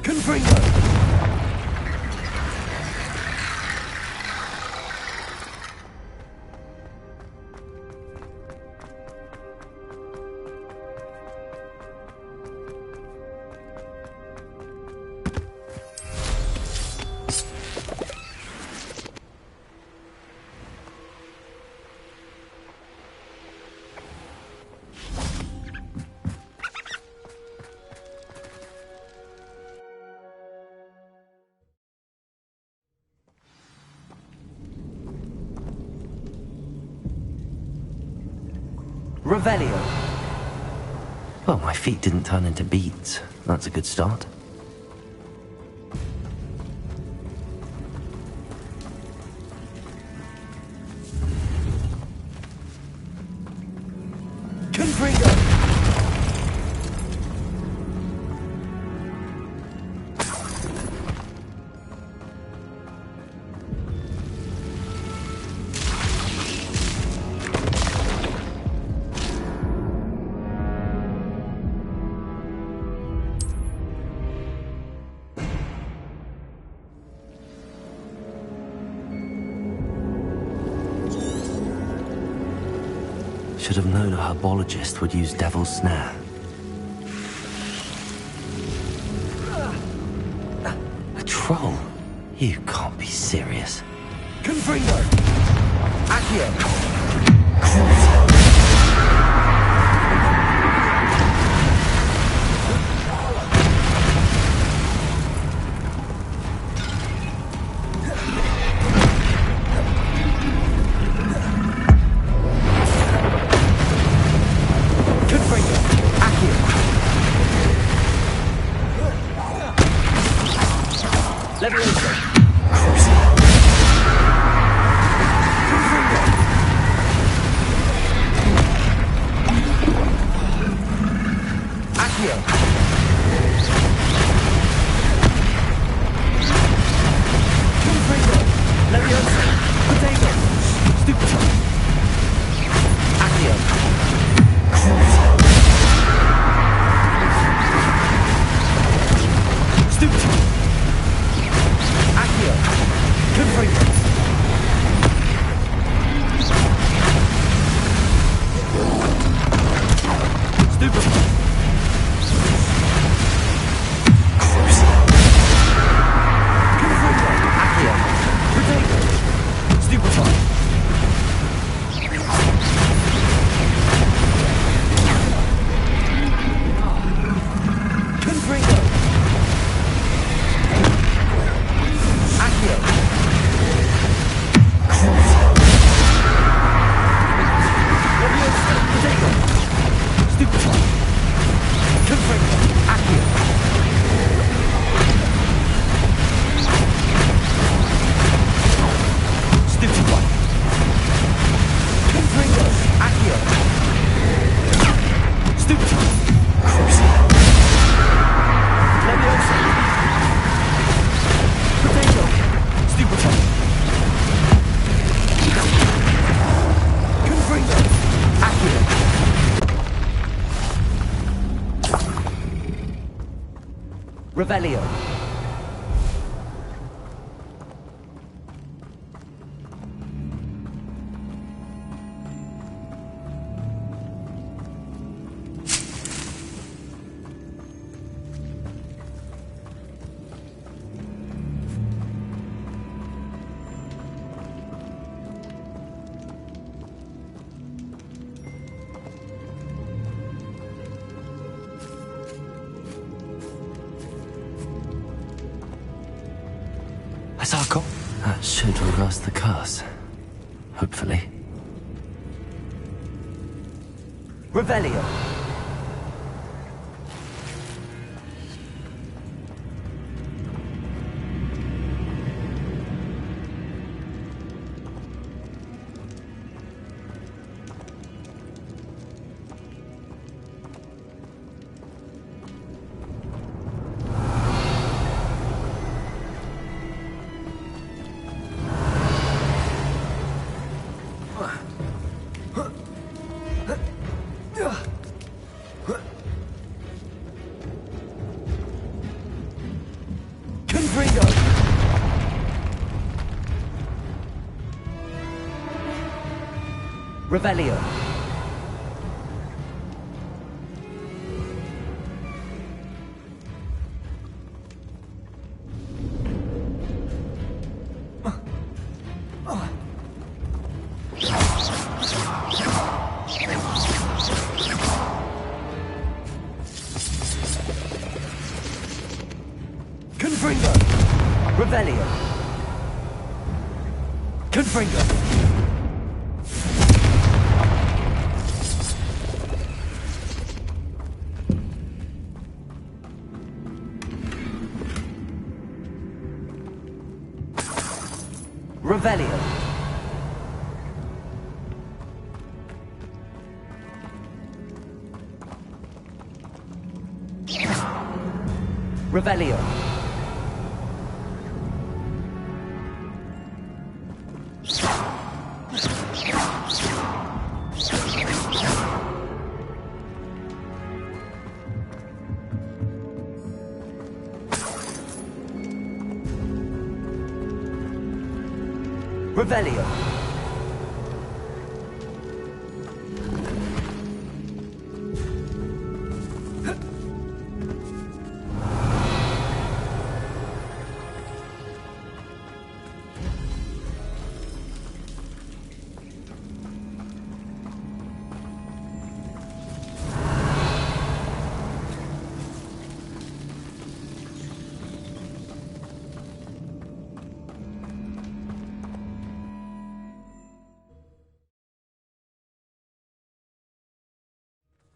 Confringo. Revelio. Well, my feet didn't turn into beads. That's a good start. Confringo. Should have known a herbologist would use Devil's Snare. A troll? You can't be serious. Confringo. Accio. Revelio. Asako? That should reverse the curse. Hopefully. Revelio. Revelio. Confringo. Revelio. Confringo. Revelio. Revelio. Revelio.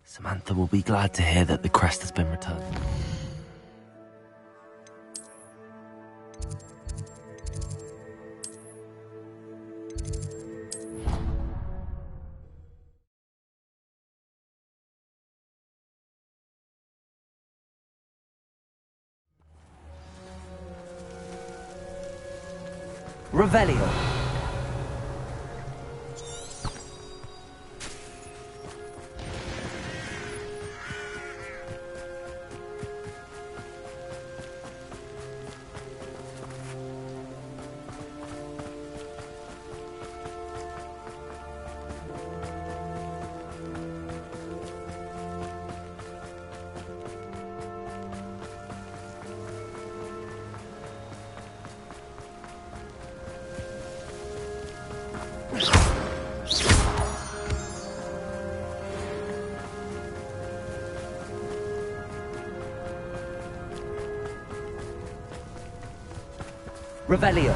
Samantha will be glad to hear that the crest has been returned. Revelio. Revelio.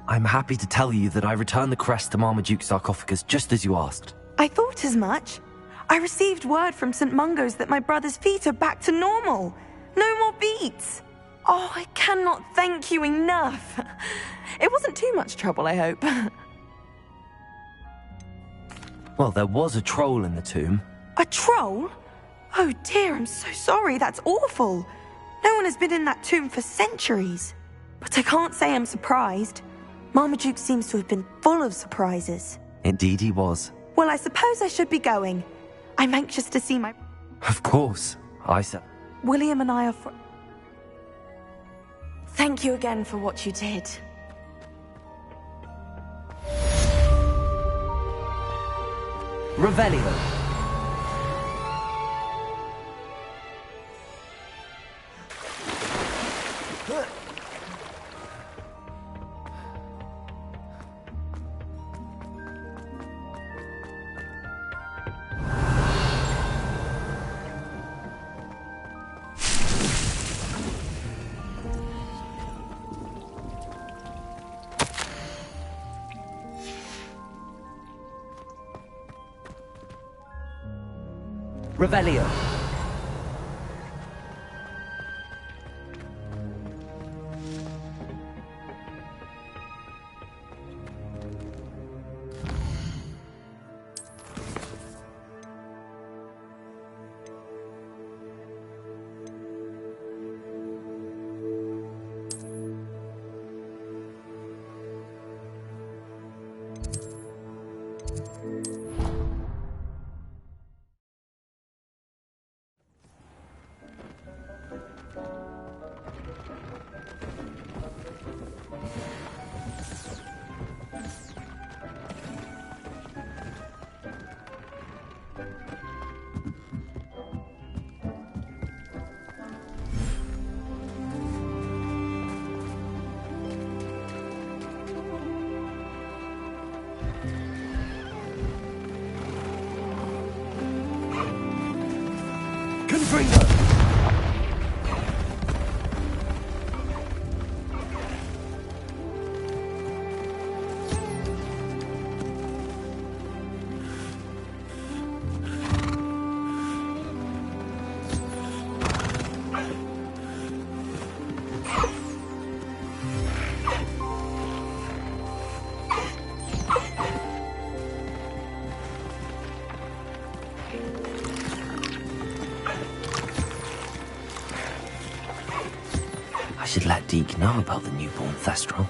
I'm happy to tell you that I returned the crest to Marmaduke's sarcophagus just as you asked. I thought as much. I received word from St. Mungo's that my brother's feet are back to normal. No more beats. Oh, I cannot thank you enough. It wasn't too much trouble, I hope. Well, there was a troll in the tomb. A troll? Oh dear, I'm so sorry. That's awful. No one has been in that tomb for centuries. But I can't say I'm surprised. Marmaduke seems to have been full of surprises. Indeed he was. Well, I suppose I should be going. I'm anxious to see my... Of course, I said. William and I are... Thank you again for what you did. Revelio. Revelio. I should let Deke know about the newborn Thestral.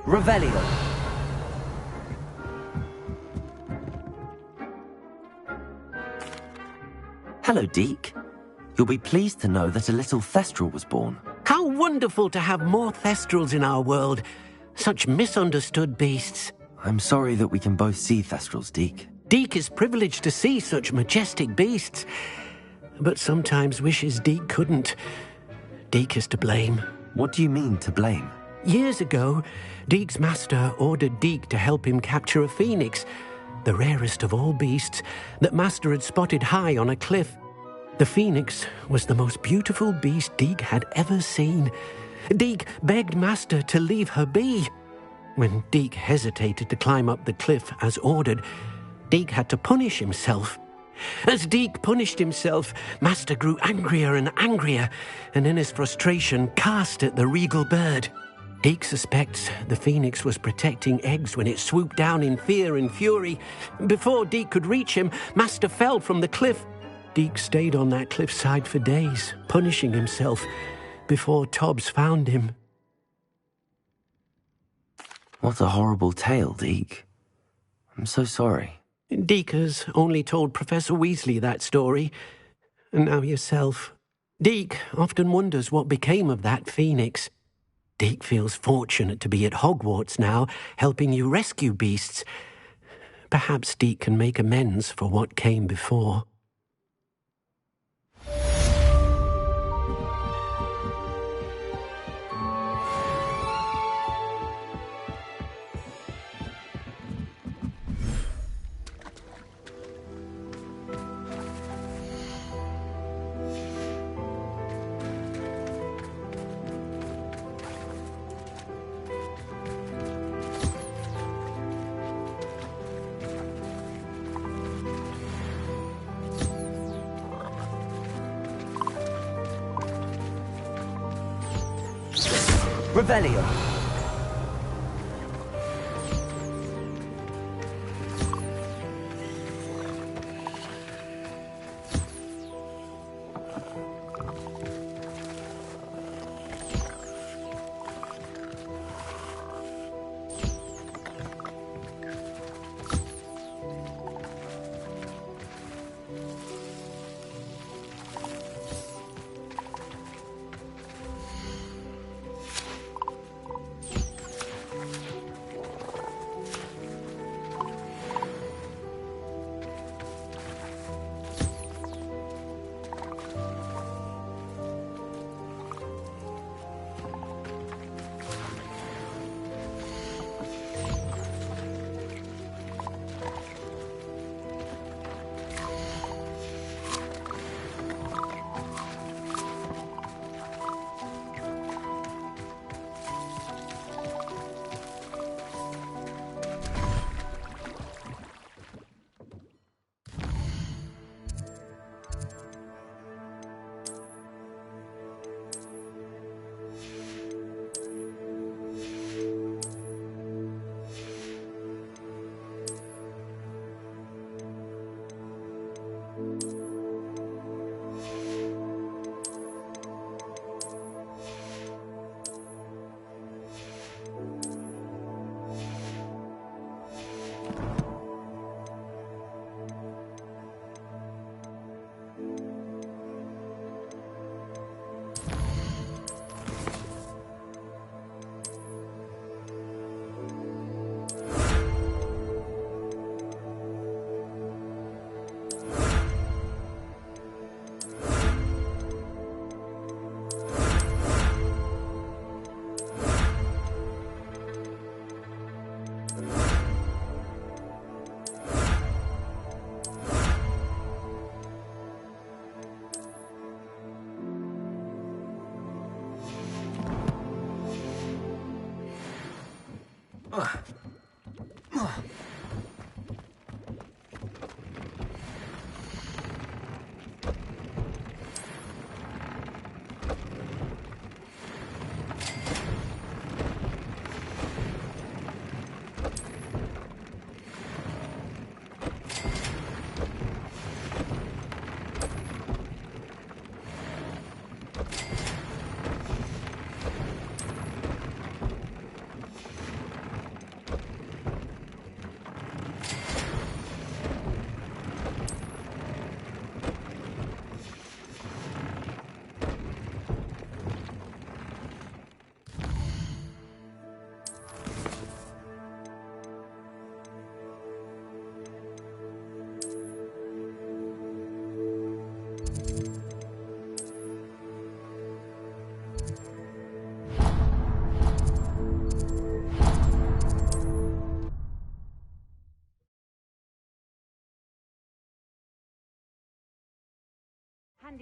Revelio. Hello, Deke. You'll be pleased to know that a little Thestral was born. How wonderful to have more Thestrals in our world. Such misunderstood beasts. I'm sorry that we can both see Thestrals, Deke. Deke is privileged to see such majestic beasts, but sometimes wishes Deke couldn't. Deke is to blame. What do you mean, to blame? Years ago, Deke's master ordered Deke to help him capture a phoenix, the rarest of all beasts, that master had spotted high on a cliff. The phoenix was the most beautiful beast Deke had ever seen. Deke begged master to leave her be. When Deke hesitated to climb up the cliff as ordered, Deke had to punish himself. As Deke punished himself, master grew angrier and angrier, and in his frustration cast at the regal bird. Deke suspects the phoenix was protecting eggs when it swooped down in fear and fury. Before Deke could reach him, master fell from the cliff. Deke stayed on that cliffside for days, punishing himself, before Tobbs found him. What a horrible tale, Deke. I'm so sorry. Deke has only told Professor Weasley that story, and now yourself. Deke often wonders what became of that phoenix. Deke feels fortunate to be at Hogwarts now, helping you rescue beasts. Perhaps Deke can make amends for what came before. Revelio.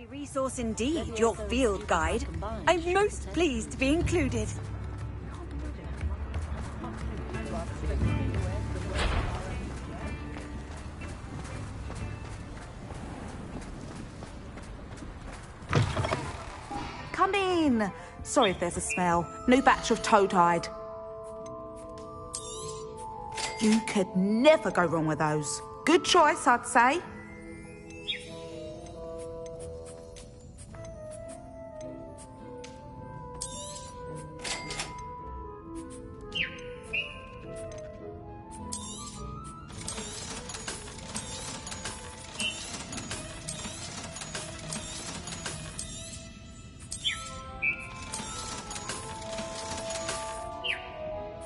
handy resource indeed, your field guide. I'm most pleased to be included. Come in. Sorry if there's a smell. New batch of toad-hide. You could never go wrong with those. Good choice, I'd say.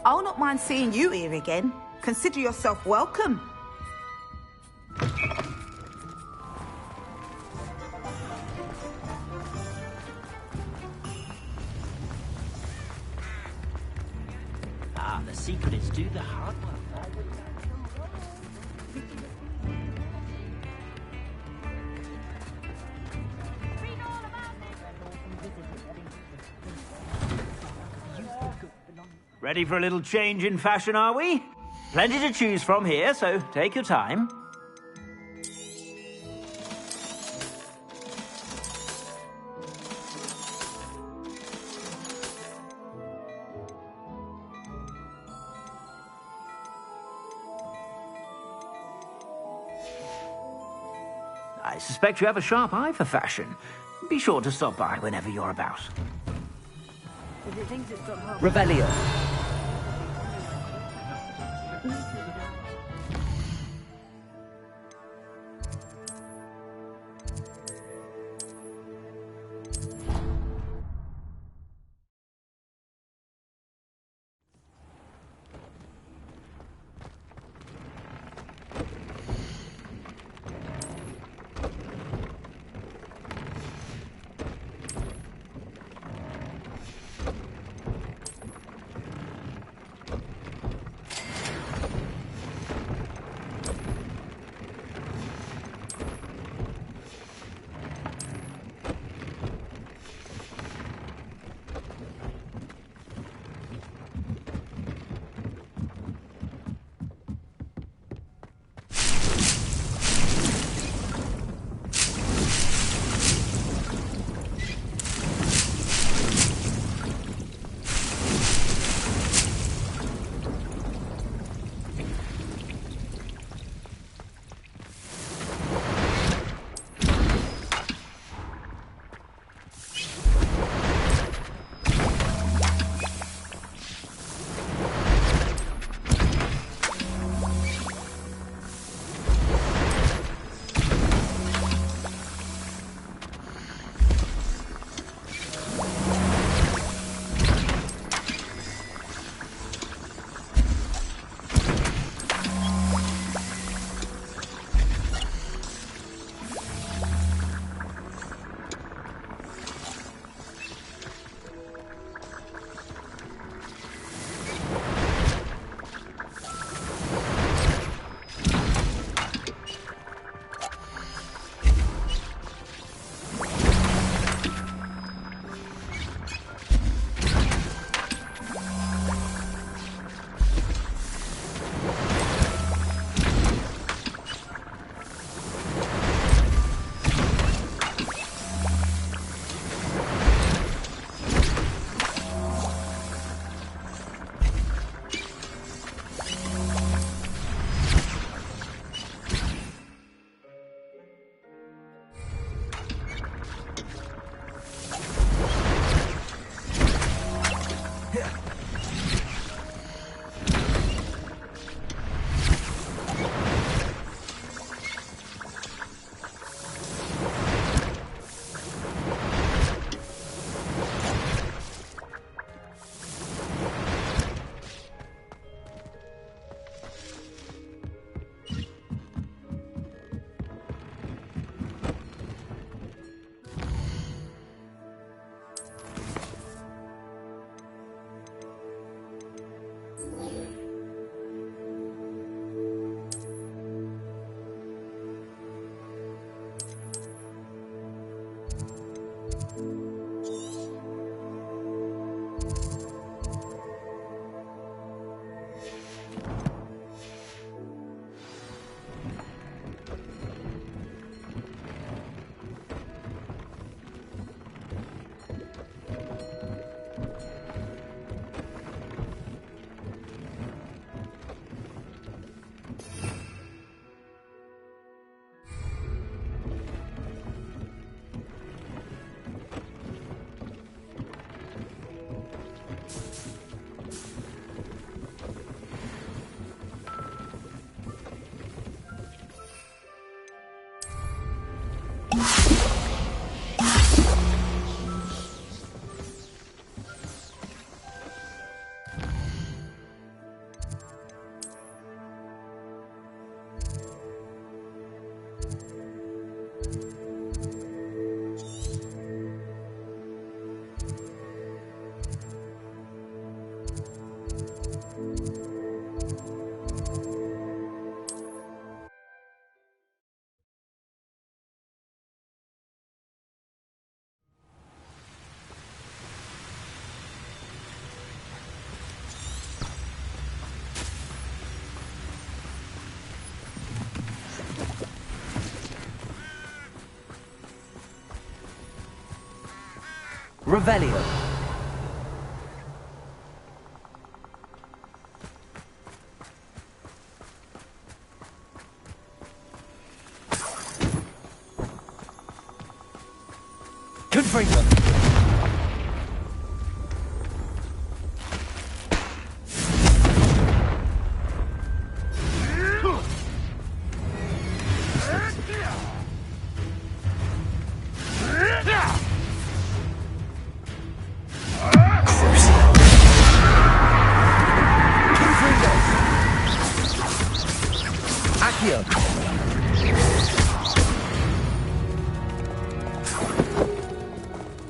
I'll not mind seeing you here again. Consider yourself welcome. Ah, the secret is do the hard work. Ready for a little change in fashion, are we? Plenty to choose from here, so take your time. I suspect you have a sharp eye for fashion. Be sure to stop by whenever you're about. Revelio. Revelio. Confringo.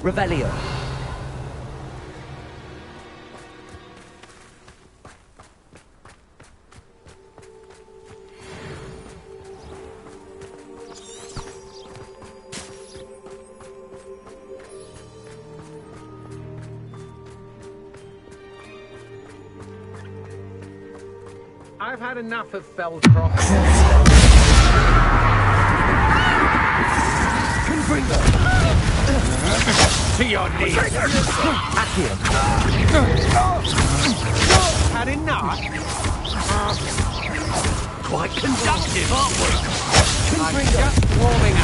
Revelio. I've had enough of Feldcroft. To your knees. Accio. Had enough? Quite conductive, aren't we? I'm just warming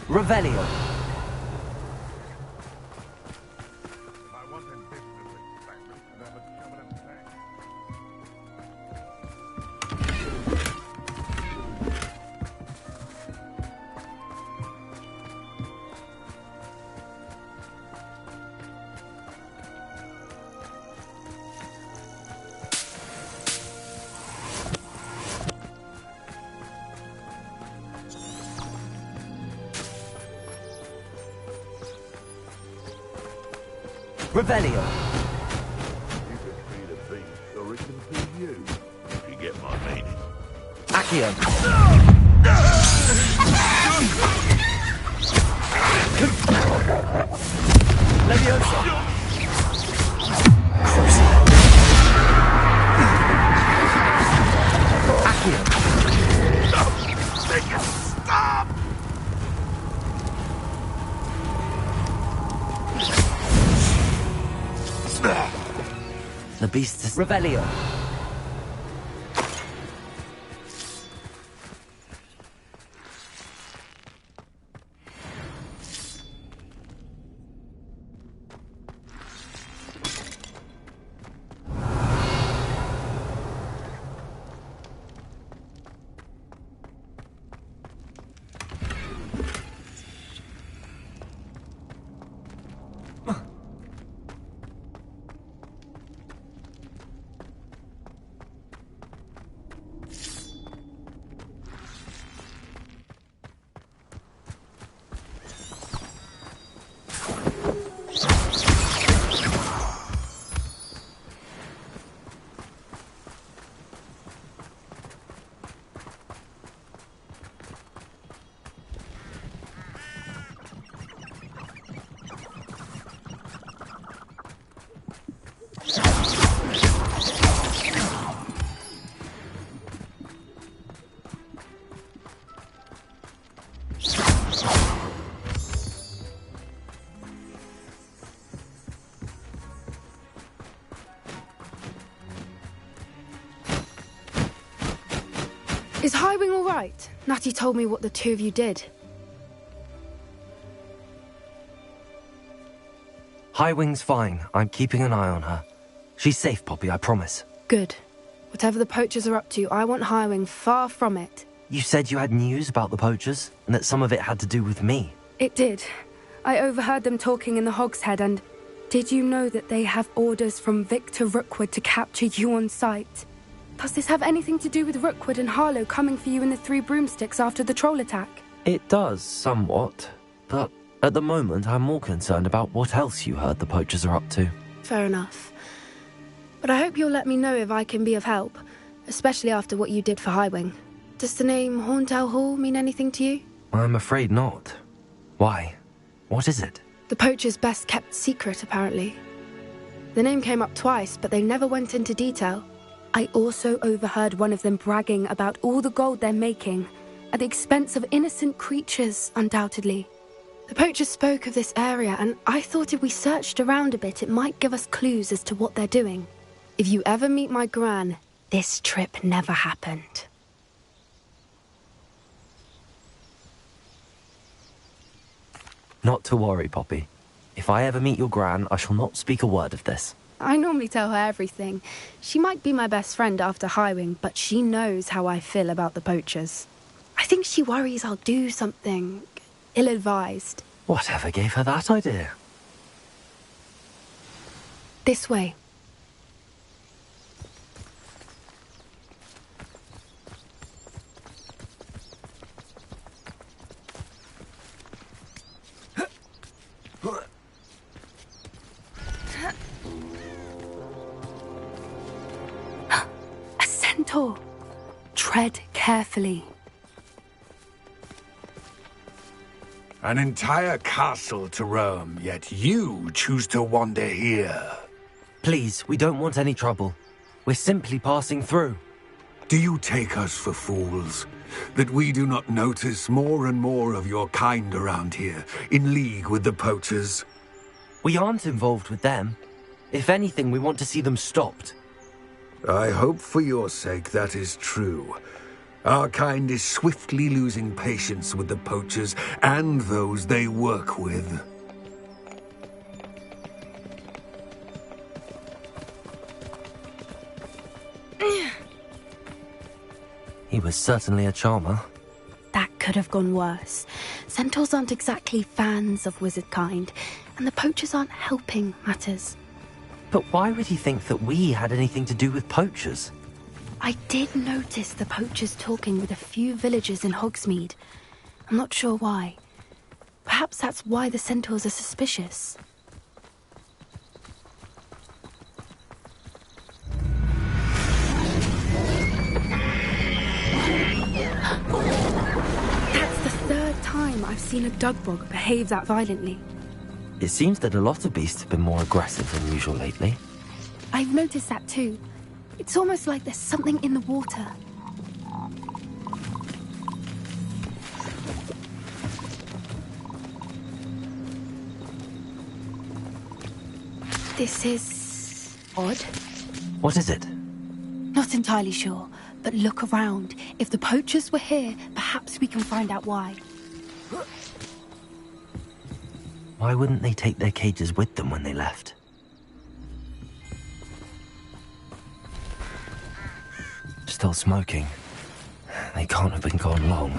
Revelio. Revelio. You can feed a beast, or it can feed you. If you get my meaning. Accio. Leviosa. Accio. Stop! The beast is Revelio. Is Highwing all right? Natty told me what the two of you did. Highwing's fine. I'm keeping an eye on her. She's safe, Poppy, I promise. Good. Whatever the poachers are up to, I want Highwing far from it. You said you had news about the poachers, and that some of it had to do with me. It did. I overheard them talking in the Hogshead, and did you know that they have orders from Victor Rookwood to capture you on sight? Does this have anything to do with Rookwood and Harlow coming for you in the Three Broomsticks after the troll attack? It does, somewhat. But At the moment, I'm more concerned about what else you heard the poachers are up to. Fair enough. But I hope you'll let me know if I can be of help, especially after what you did for Highwing. Does the name Horntail Hall mean anything to you? I'm afraid not. Why? What is it? The poachers' best kept secret, apparently. The name came up twice, but they never went into detail. I also overheard one of them bragging about all the gold they're making, at the expense of innocent creatures, undoubtedly. The poachers spoke of this area, and I thought if we searched around a bit, it might give us clues as to what they're doing. If you ever meet my gran, this trip never happened. Not to worry, Poppy. If I ever meet your gran, I shall not speak a word of this. I normally tell her everything. She might be my best friend after Highwing, but she knows how I feel about the poachers. I think she worries I'll do something ill-advised. Whatever gave her that idea? This way. A centaur. Tread carefully. An entire castle to roam, yet you choose to wander here. Please, we don't want any trouble. We're simply passing through. Do you take us for fools? That we do not notice more and more of your kind around here, in league with the poachers? We aren't involved with them. If anything, we want to see them stopped. I hope for your sake that is true. Our kind is swiftly losing patience with the poachers and those they work with. He was certainly a charmer. That could have gone worse. Centaurs aren't exactly fans of wizard kind, and the poachers aren't helping matters. But why would he think that we had anything to do with poachers? I did notice the poachers talking with a few villagers in Hogsmeade. I'm not sure why. Perhaps that's why the centaurs are suspicious. That's the third time I've seen a dugbog behave that violently. It seems that a lot of beasts have been more aggressive than usual lately. I've noticed that too. It's almost like there's something in the water. This is odd. What is it? Not entirely sure, but look around. If the poachers were here, perhaps we can find out why. Why wouldn't they take their cages with them when they left? Still smoking. They can't have been gone long.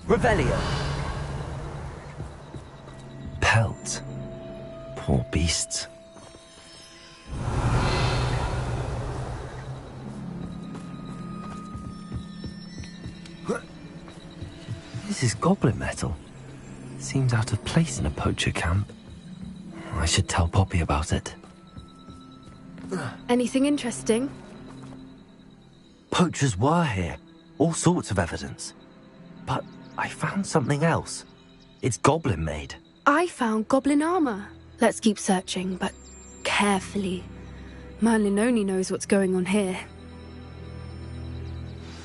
Revelio! Pelt. Poor beasts. This is goblin metal. Seems out of place in a poacher camp. I should tell Poppy about it. Anything interesting? Poachers were here. All sorts of evidence. But I found something else. It's goblin made. I found goblin armor. Let's keep searching, but carefully. Merlin only knows what's going on here.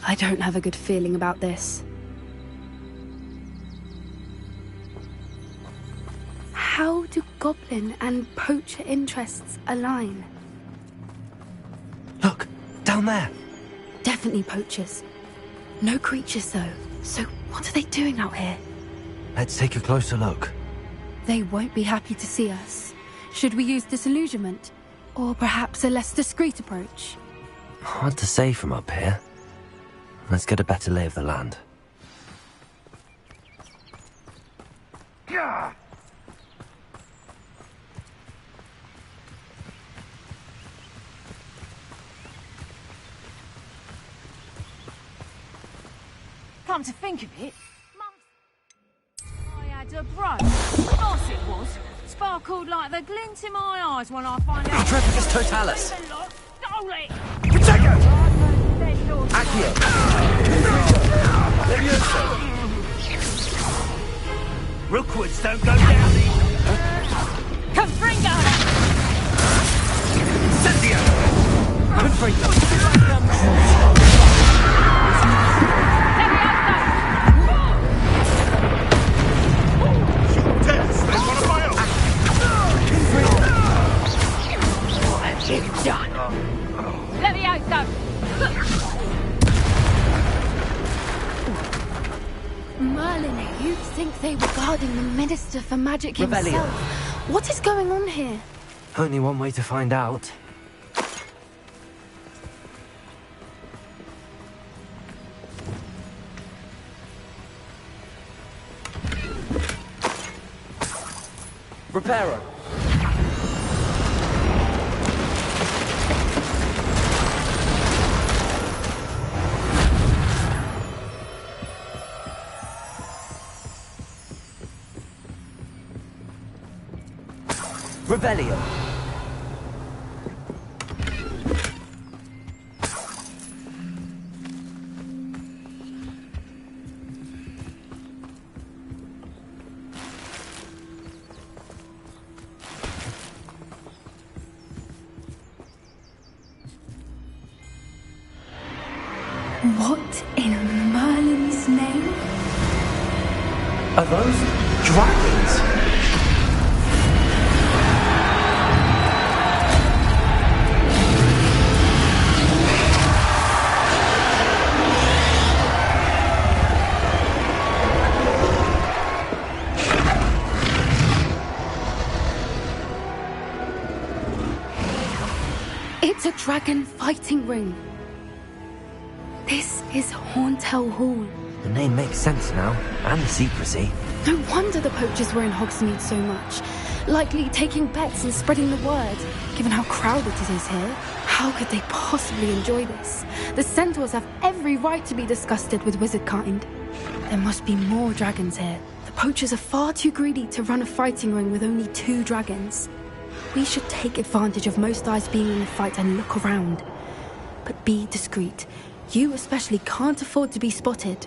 I don't have a good feeling about this. How do goblin and poacher interests align? Look, down there. Definitely poachers. No creatures, though. So what are they doing out here? Let's take a closer look. They won't be happy to see us. Should we use disillusionment? Or perhaps a less discreet approach? Hard to say from up here. Let's get a better lay of the land. Come to think of it, I had a bro. Of course it was. Sparkled like the glint in my eyes when I find out. Trepidus totalis. Stole it. Protego! Accio! Levioso! Rookwoods don't go down. Confringo! Incendio! What have you done? Levioso! Merlin, you'd think they were guarding the Minister for Magic Revelio. himself. What is going on here? Only one way to find out. Reparo. Revelio. What in Merlin's name? Are those dragons? It's a dragon fighting ring. This is Horntail Hall. The name makes sense now, and the secrecy. No wonder the poachers were in Hogsmeade so much. Likely taking bets and spreading the word, given how crowded it is here. How could they possibly enjoy this? The centaurs have every right to be disgusted with wizard kind. There must be more dragons here. The poachers are far too greedy to run a fighting ring with only 2 dragons. We should take advantage of most eyes being in the fight and look around. But be discreet. You especially can't afford to be spotted.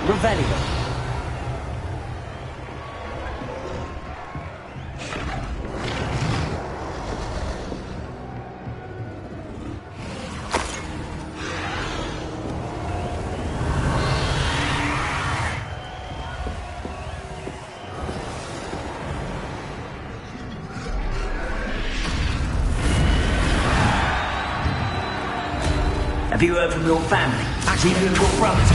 Revelio. Have you heard from your family? Actually, you and your brothers.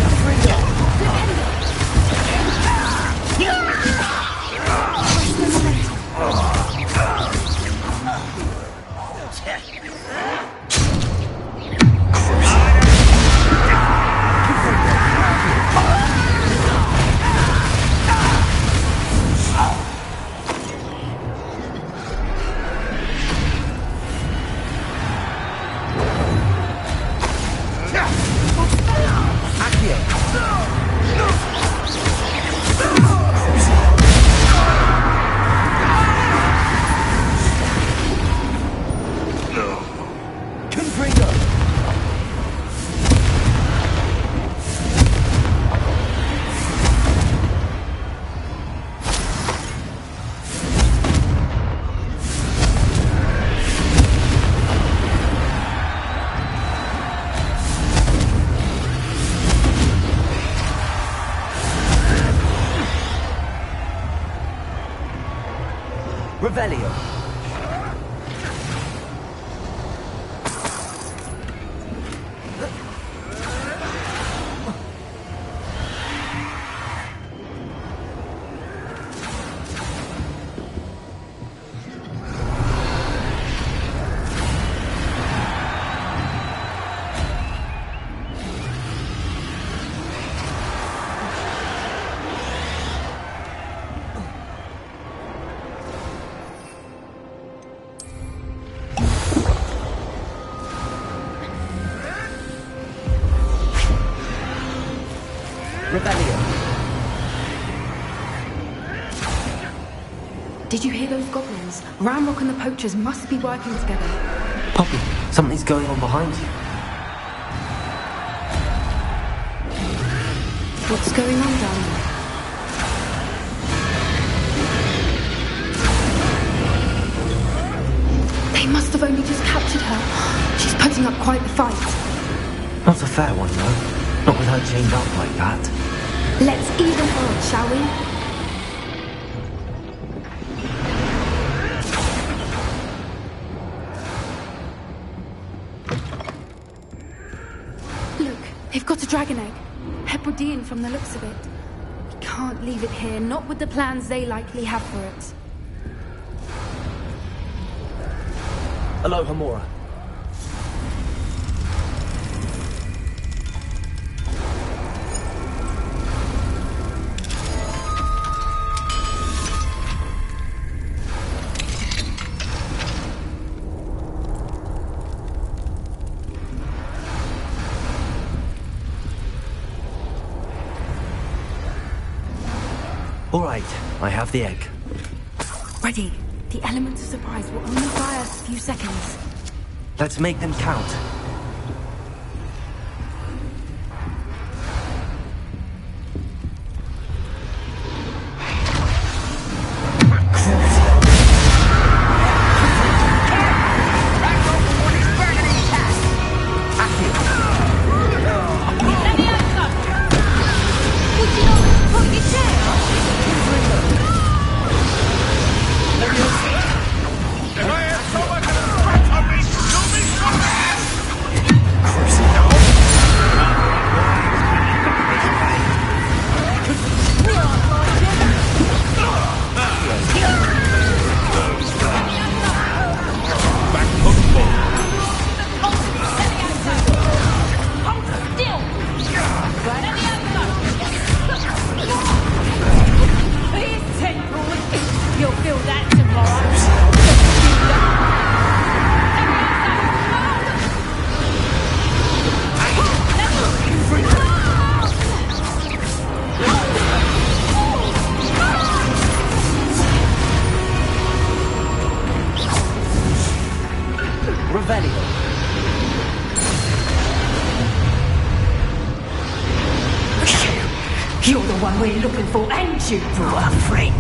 Revelio. Did you hear those goblins? Ramrock and the poachers must be working together. Poppy, something's going on behind you. What's going on down there? They must have only just captured her. She's putting up quite the fight. Not a fair one, though. Not with her chained up like that. Let's even odds, shall we? Look, they've got a dragon egg. Hebridean from the looks of it. We can't leave it here, not with the plans they likely have for it. Hello, Hamora. All right, I have the egg. Ready. The element of surprise will only buy us a few seconds. Let's make them count. You're the one we're looking for, and you brought a friend.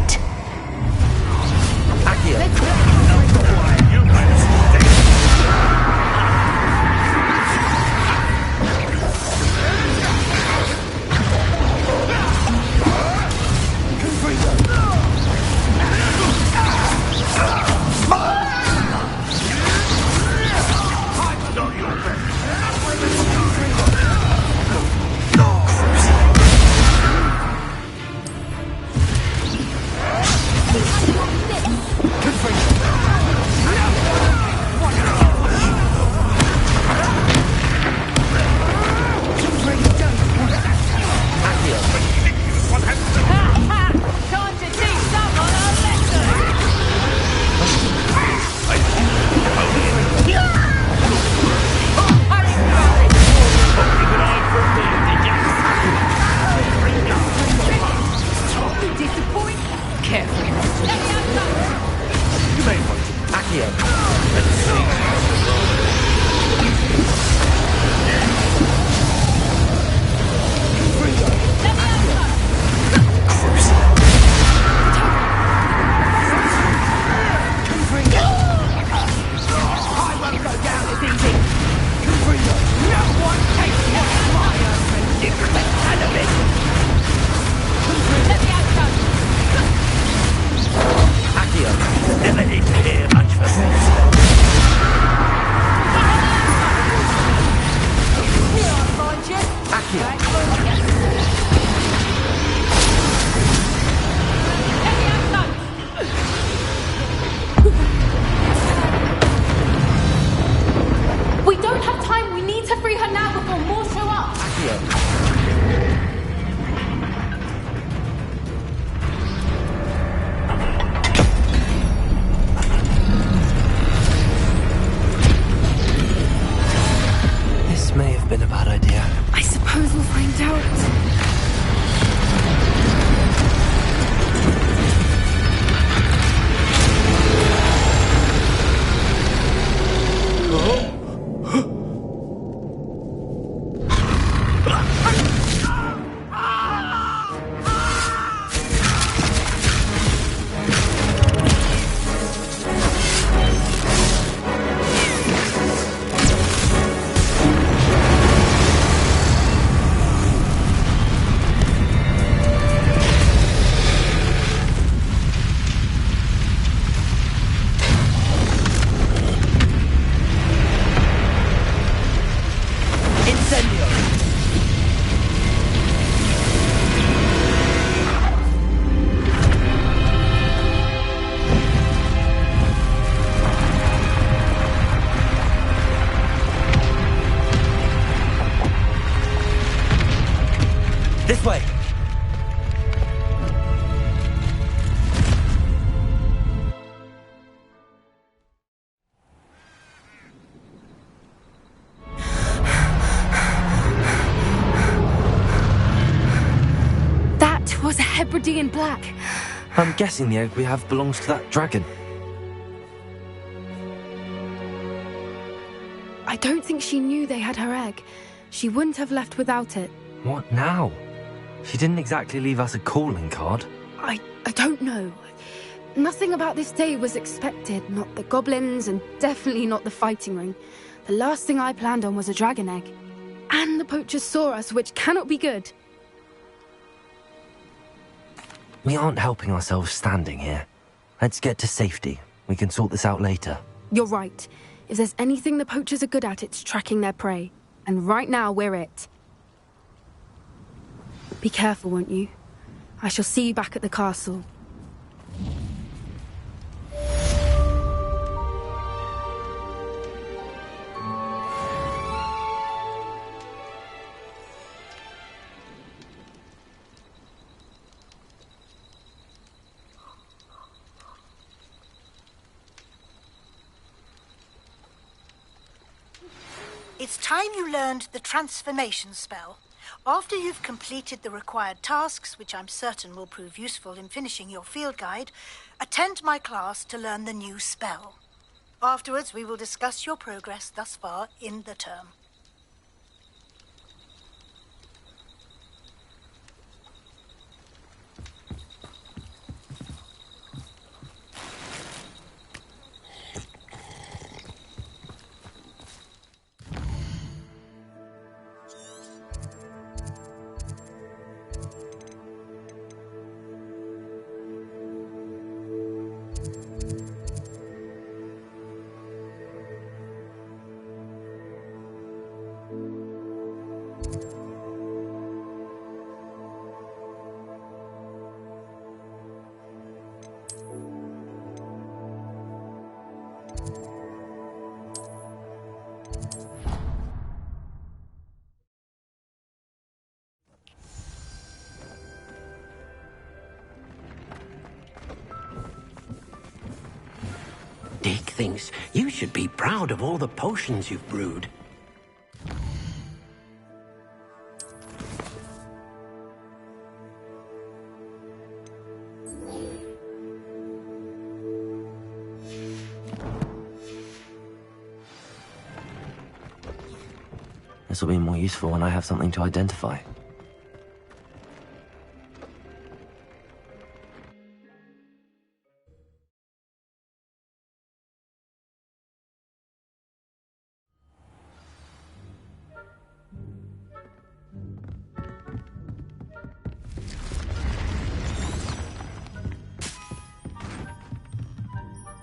Hebridean black. I'm guessing the egg we have belongs to that dragon. I don't think she knew they had her egg. She wouldn't have left without it. What now? She didn't exactly leave us a calling card. I don't know. Nothing about this day was expected. Not the goblins, and definitely not the fighting ring. The last thing I planned on was a dragon egg. And the poachers saw us, which cannot be good. We aren't helping ourselves standing here. Let's get to safety. We can sort this out later. You're right. If there's anything the poachers are good at, it's tracking their prey. And right now, we're it. Be careful, won't you? I shall see you back at the castle. It's time you learned the transformation spell. After you've completed the required tasks, which I'm certain will prove useful in finishing your field guide, attend my class to learn the new spell. Afterwards, we will discuss your progress thus far in the term. Dick thinks you should be proud of all the potions you've brewed. This will be more useful when I have something to identify.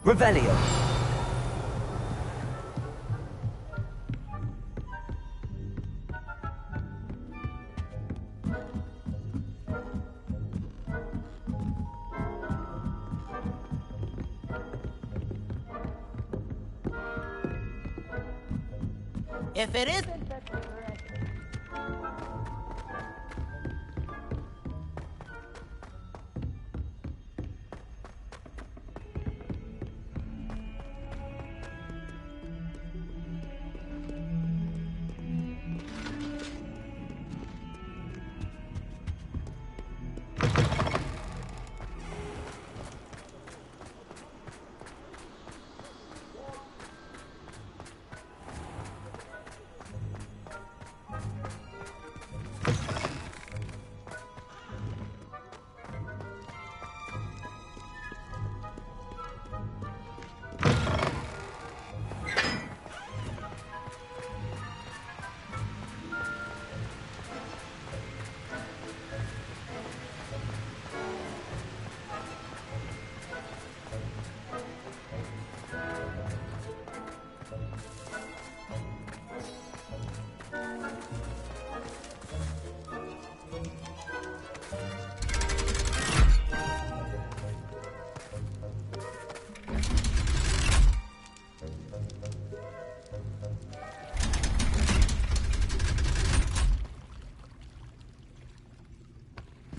Revelio. If it isn't...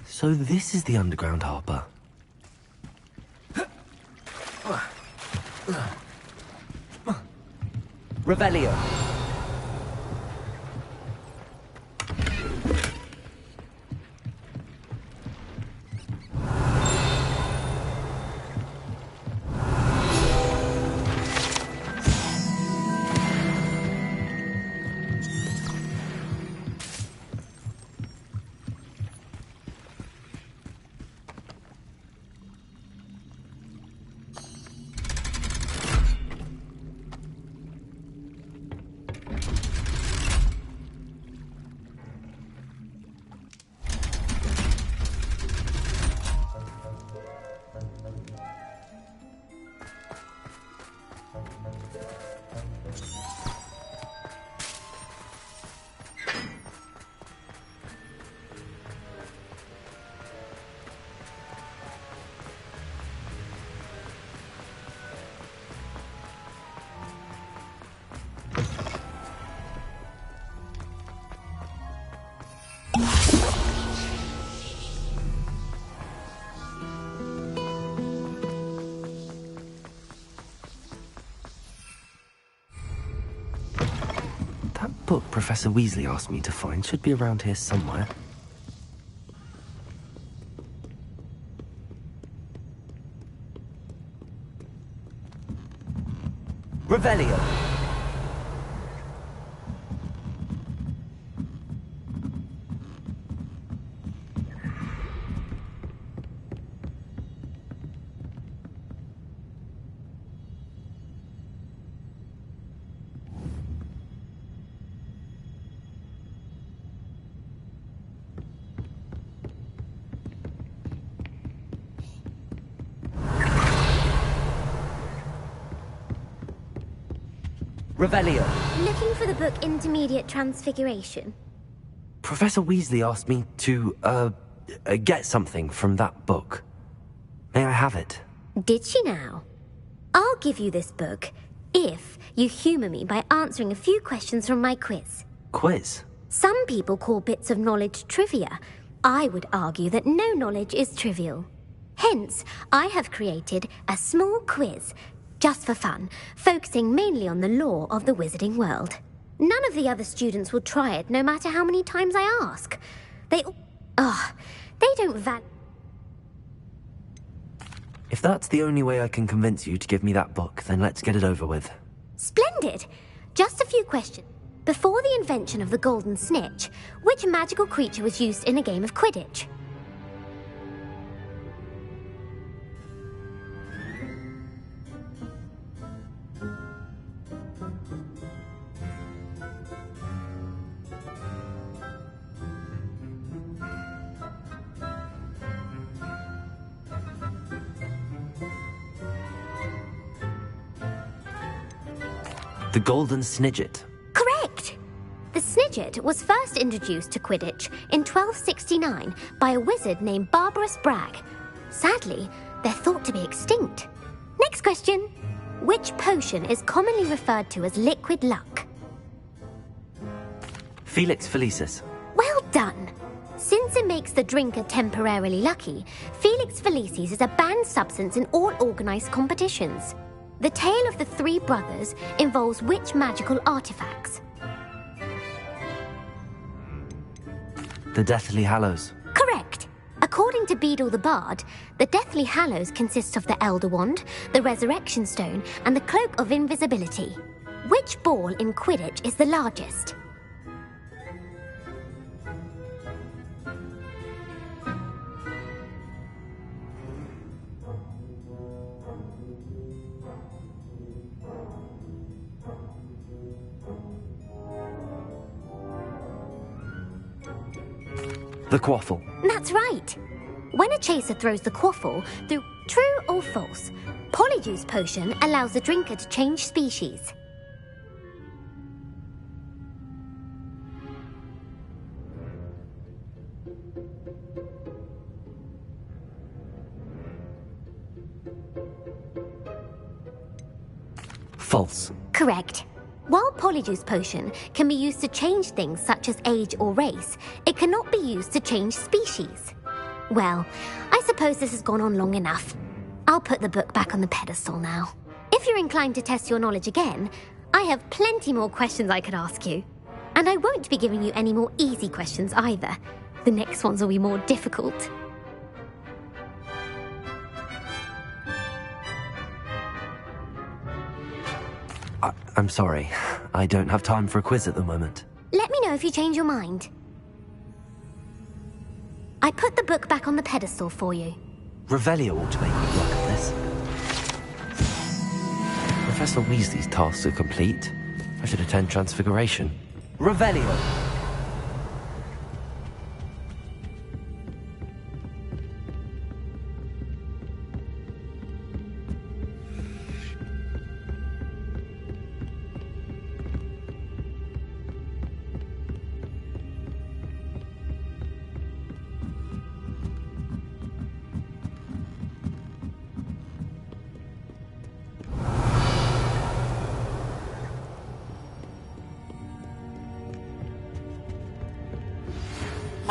So this is the underground harbour. Revelio. book Professor Weasley asked me to find should be around here somewhere. Revelio. Revelio. Looking for the book Intermediate Transfiguration? Professor Weasley asked me to, get something from that book. May I have it? Did she now? I'll give you this book if you humour me by answering a few questions from my quiz. Quiz? Some people call bits of knowledge trivia. I would argue that no knowledge is trivial. Hence, I have created a small quiz, just for fun, focusing mainly on the lore of the wizarding world. None of the other students will try it, no matter how many times I ask. They don't value... If that's the only way I can convince you to give me that book, then let's get it over with. Splendid! Just a few questions. Before the invention of the golden snitch, which magical creature was used in a game of Quidditch? The Golden Snidget. Correct! The Snidget was first introduced to Quidditch in 1269 by a wizard named Barbarous Bragg. Sadly, they're thought to be extinct. Next question. Which potion is commonly referred to as liquid luck? Felix Felicis. Well done! Since it makes the drinker temporarily lucky, Felix Felicis is a banned substance in all organised competitions. The tale of the three brothers involves which magical artifacts? The Deathly Hallows. Correct. According to Beedle the Bard, the Deathly Hallows consists of the Elder Wand, the Resurrection Stone, and the Cloak of Invisibility. Which ball in Quidditch is the largest? The Quaffle. That's right. When a chaser throws the quaffle through true or false, Polyjuice Potion allows the drinker to change species. False. Correct. While Polyjuice Potion can be used to change things such as age or race, it cannot be used to change species. Well, I suppose this has gone on long enough. I'll put the book back on the pedestal now. If you're inclined to test your knowledge again, I have plenty more questions I could ask you. And I won't be giving you any more easy questions either. The next ones will be more difficult. I'm sorry. I don't have time for a quiz at the moment. Let me know if you change your mind. I put the book back on the pedestal for you. Revelio ought to make quick work of this. Professor Weasley's tasks are complete. I should attend Transfiguration. Revelio.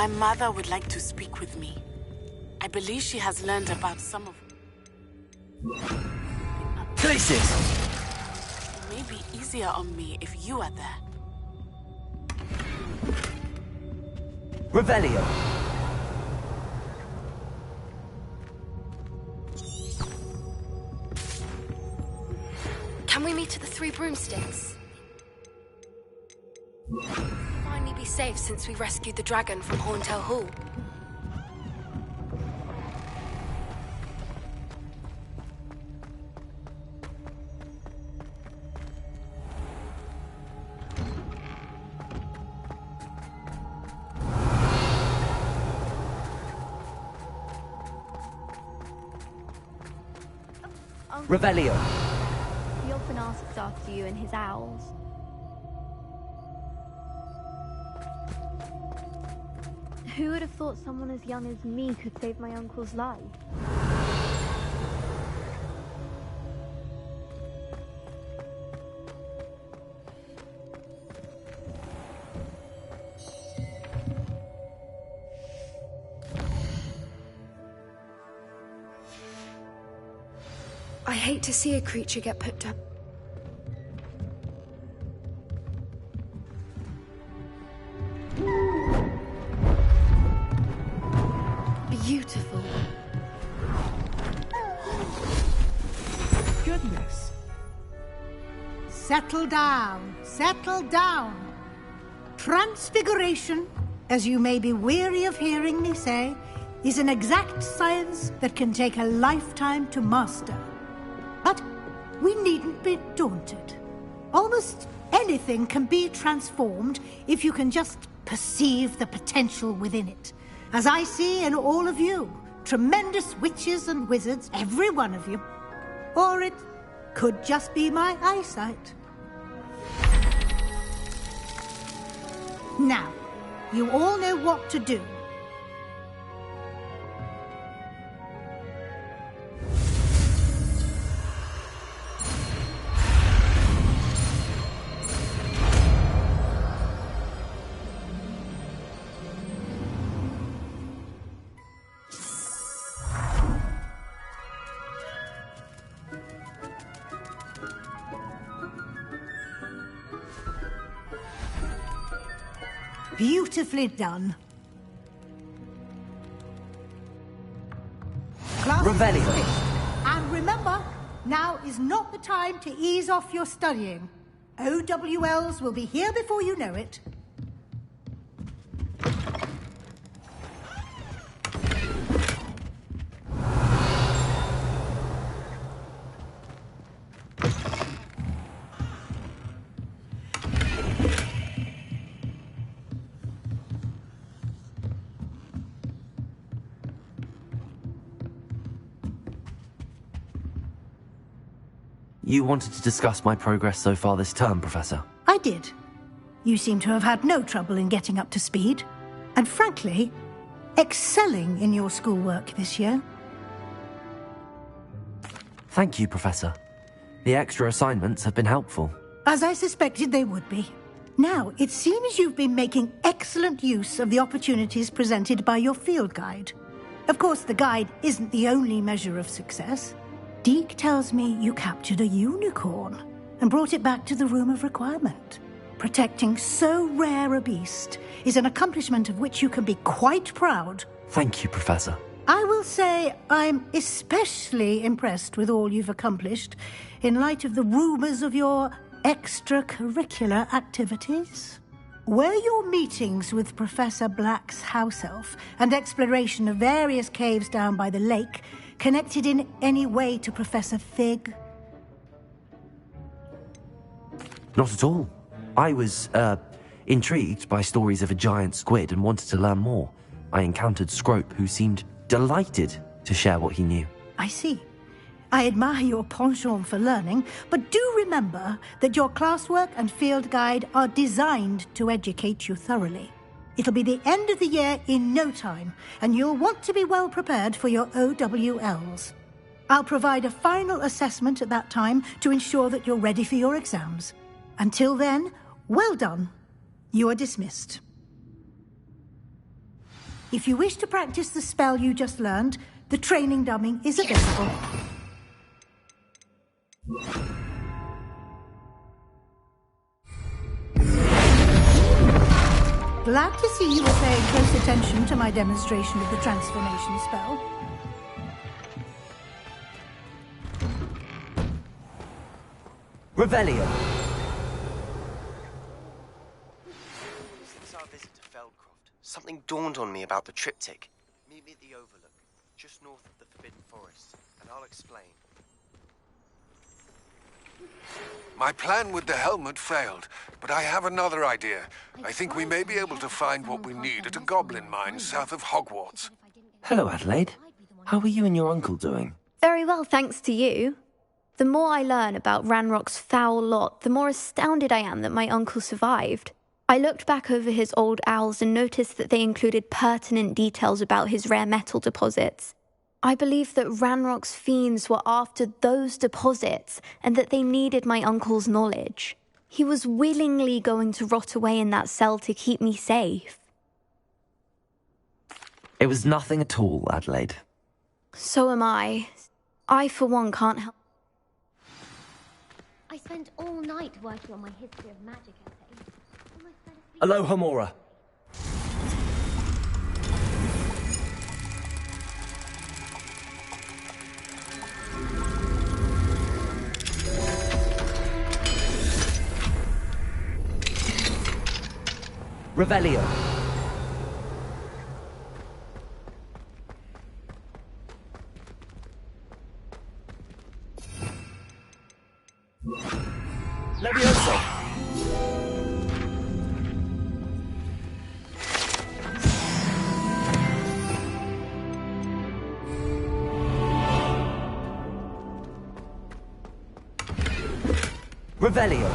My mother would like to speak with me. I believe she has learned about some of... Places! It may be easier on me if you are there. Revelio. Can we meet at the Three Broomsticks? Finally be safe since we rescued the dragon from Horntail Hall. Revelio. He often asks after you and his owls. Who would have thought someone as young as me could save my uncle's life? I hate to see a creature get put down. Beautiful. Goodness. Settle down. Settle down. Transfiguration, as you may be weary of hearing me say, is an exact science that can take a lifetime to master. But we needn't be daunted. Almost anything can be transformed if you can just perceive the potential within it. As I see in all of you, tremendous witches and wizards, every one of you. Or it could just be my eyesight. Now, you all know what to do. Beautifully done. Class Revelio. dismissed. And remember, now is not the time to ease off your studying. OWLs will be here before you know it. You wanted to discuss my progress so far this term, Professor? I did. You seem to have had no trouble in getting up to speed. And frankly, excelling in your schoolwork this year. Thank you, Professor. The extra assignments have been helpful. As I suspected they would be. Now, it seems you've been making excellent use of the opportunities presented by your field guide. Of course, the guide isn't the only measure of success. Deke tells me you captured a unicorn and brought it back to the Room of Requirement. Protecting so rare a beast is an accomplishment of which you can be quite proud. Thank you, Professor. I will say I'm especially impressed with all you've accomplished in light of the rumours of your extracurricular activities. Were your meetings with Professor Black's house elf and exploration of various caves down by the lake connected in any way to Professor Fig? Not at all. I was, intrigued by stories of a giant squid and wanted to learn more. I encountered Scrope, who seemed delighted to share what he knew. I see. I admire your penchant for learning, but do remember that your classwork and field guide are designed to educate you thoroughly. It'll be the end of the year in no time, and you'll want to be well prepared for your OWLs. I'll provide a final assessment at that time to ensure that you're ready for your exams. Until then, well done. You are dismissed. If you wish to practice the spell you just learned, the training dummy is available. Glad to see you were paying close attention to my demonstration of the transformation spell. Revelio. Since our visit to Feldcroft, something dawned on me about the triptych. Meet me at the Overlook, just north of the Forbidden Forest, and I'll explain. My plan with the helmet failed, but I have another idea. I think we may be able to find what we need at a goblin mine south of Hogwarts. Hello, Adelaide. How are you and your uncle doing? Very well, thanks to you. The more I learn about Ranrock's foul lot, the more astounded I am that my uncle survived. I looked back over his old owls and noticed that they included pertinent details about his rare metal deposits. I believe that Ranrock's fiends were after those deposits and that they needed my uncle's knowledge. He was willingly going to rot away in that cell to keep me safe. It was nothing at all, Adelaide. So am I. I, for one, can't help. I spent all night working on my history of magic essay. Almost fell asleep. Aloha, Mora. Revelio. Levioso. Revelio.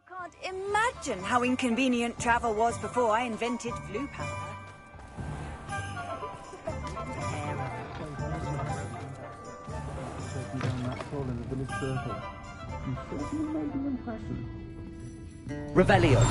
Can't imagine how inconvenient travel was before I invented blue powder. Revelio.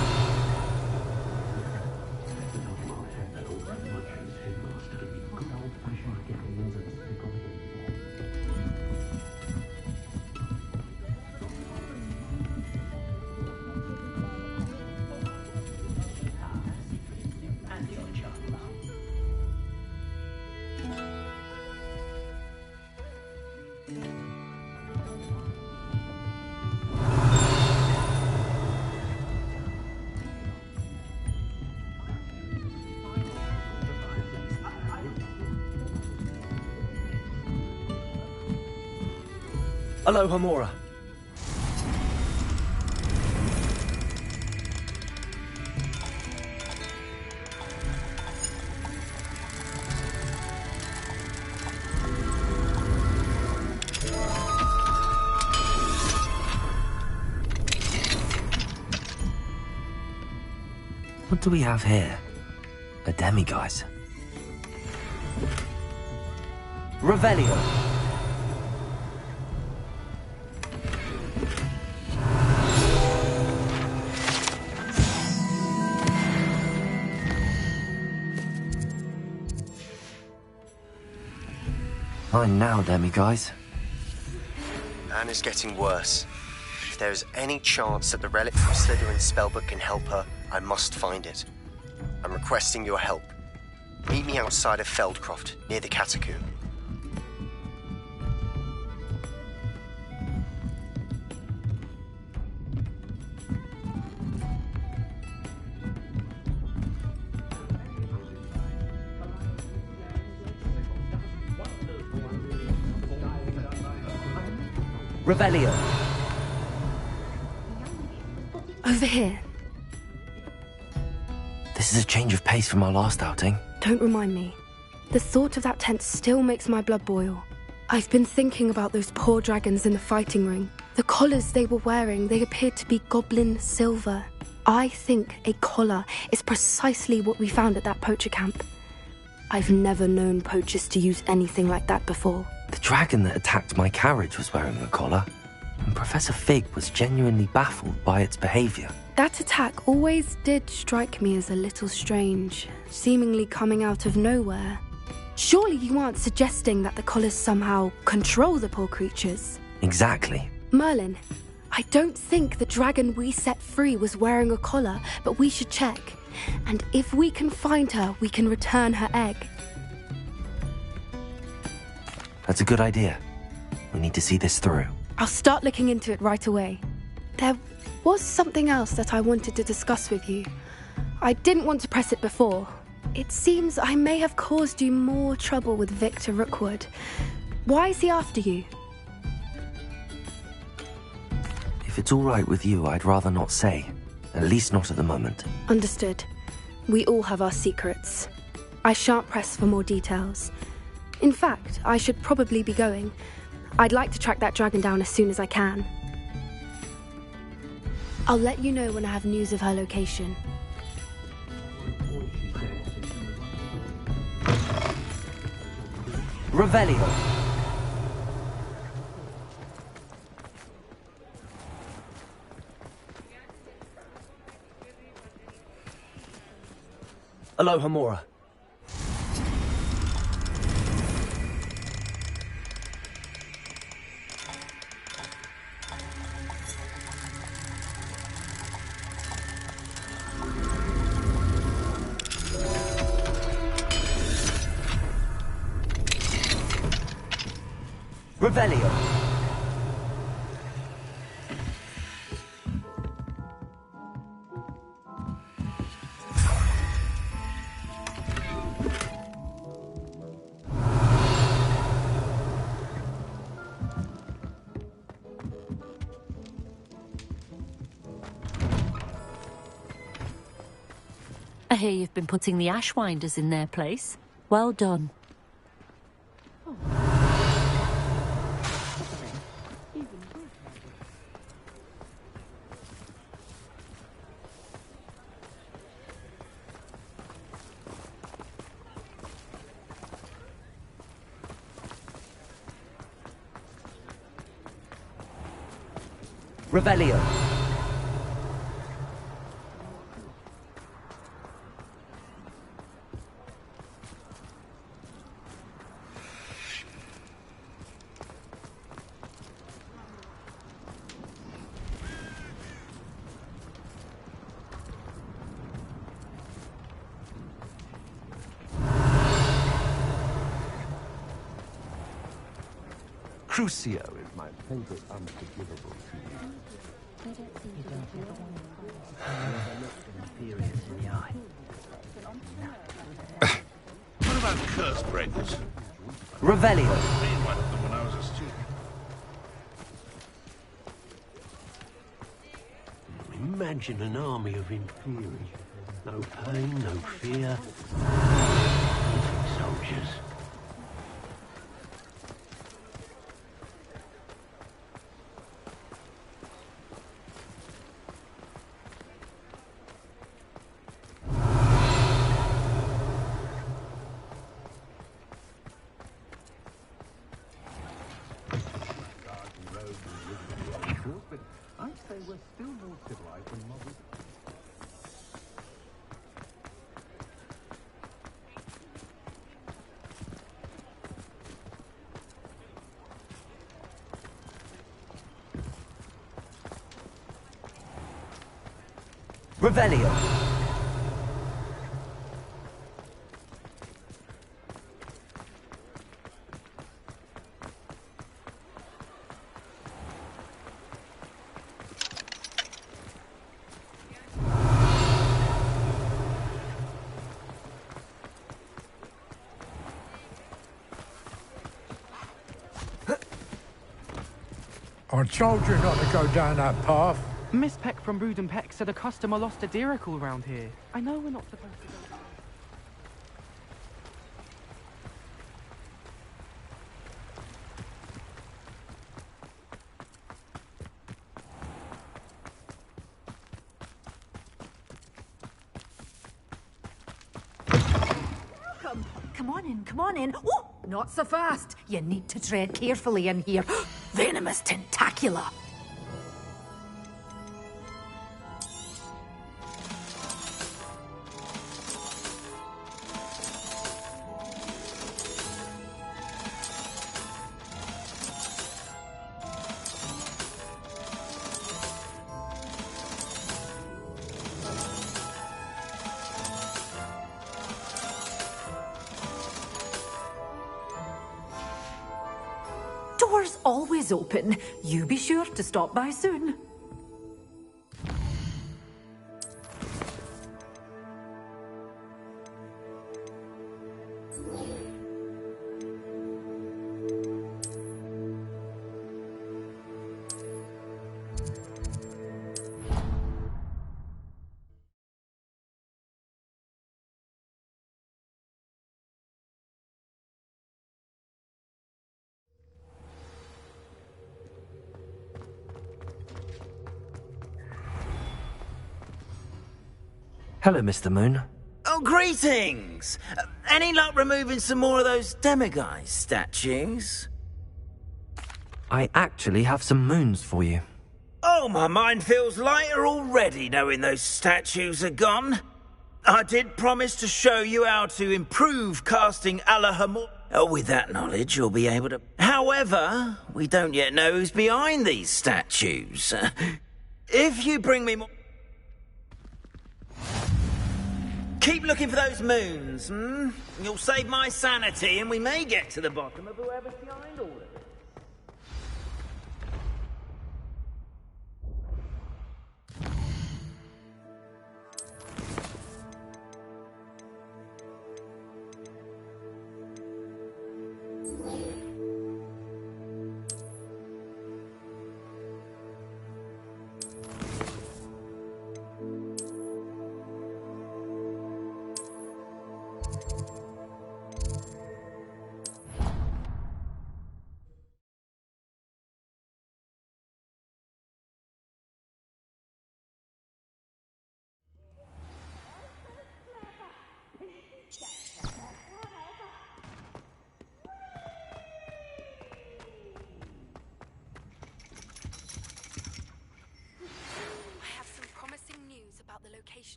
Aloha, Mora. What do we have here? A demiguise. Revelio. Fine now, demiguise. Anne is getting worse. If there is any chance that the relic from Slytherin's spellbook can help her, I must find it. I'm requesting your help. Meet me outside of Feldcroft, near the catacomb. Revelio. Over here. This is a change of pace from our last outing. Don't remind me. The thought of that tent still makes my blood boil. I've been thinking about those poor dragons in the fighting ring. The collars they were wearing, they appeared to be goblin silver. I think a collar is precisely what we found at that poacher camp. I've never known poachers to use anything like that before. The dragon that attacked my carriage was wearing a collar, and Professor Fig was genuinely baffled by its behavior. That attack always did strike me as a little strange, seemingly coming out of nowhere. Surely you aren't suggesting that the collars somehow control the poor creatures? Exactly. Merlin, I don't think the dragon we set free was wearing a collar, but we should check. And if we can find her, we can return her egg. That's a good idea. We need to see this through. I'll start looking into it right away. There was something else that I wanted to discuss with you. I didn't want to press it before. It seems I may have caused you more trouble with Victor Rookwood. Why is he after you? If it's all right with you, I'd rather not say. At least not at the moment. Understood. We all have our secrets. I shan't press for more details. In fact, I should probably be going. I'd like to track that dragon down as soon as I can. I'll let you know when I have news of her location. Revelio. Aloha Mora. Revelio. I hear you've been putting the Ashwinders in their place. Well done. Revelio. Crucio is my favorite unforgivable to you. What about curse breakers? Revelio. I made one of them when I was a student. Imagine an army of inferiors. No pain, no fear. Soldiers. I'd say we're still more civilized than modern. Revelio. I told you not to go down that path. Miss Peck from Brood and Peck said a customer lost a deeracle round here. I know we're not supposed to... Come on in, come on in. Oh, not so fast. You need to tread carefully in here. Venomous tentacula. Door's always open. You be sure to stop by soon. Hello, Mr. Moon. Oh, greetings! Any luck removing some more of those demiguise statues? I actually have some moons for you. Oh, my mind feels lighter already knowing those statues are gone. I did promise to show you how to improve casting Allahamor. Oh, with that knowledge, you'll be able to... However, we don't yet know who's behind these statues. If you bring me more... Keep looking for those moons, hmm? You'll save my sanity, and we may get to the bottom of whoever's behind all of it.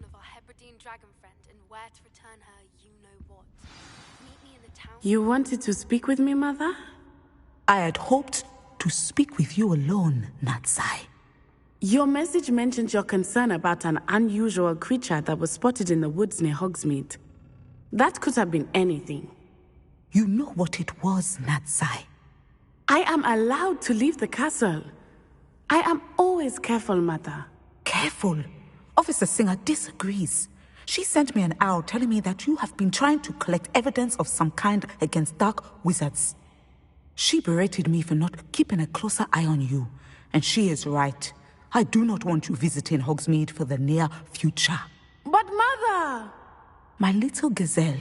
Of our Hebridean dragon friend and where to return her you-know-what. Meet me in the town... You wanted to speak with me, Mother? I had hoped to speak with you alone, Natsai. Your message mentioned your concern about an unusual creature that was spotted in the woods near Hogsmeade. That could have been anything. You know what it was, Natsai. I am allowed to leave the castle. I am always careful, Mother. Careful? Officer Singer disagrees. She sent me an owl telling me that you have been trying to collect evidence of some kind against dark wizards. She berated me for not keeping a closer eye on you, and she is right. I do not want you visiting Hogsmeade for the near future. But Mother! My little gazelle,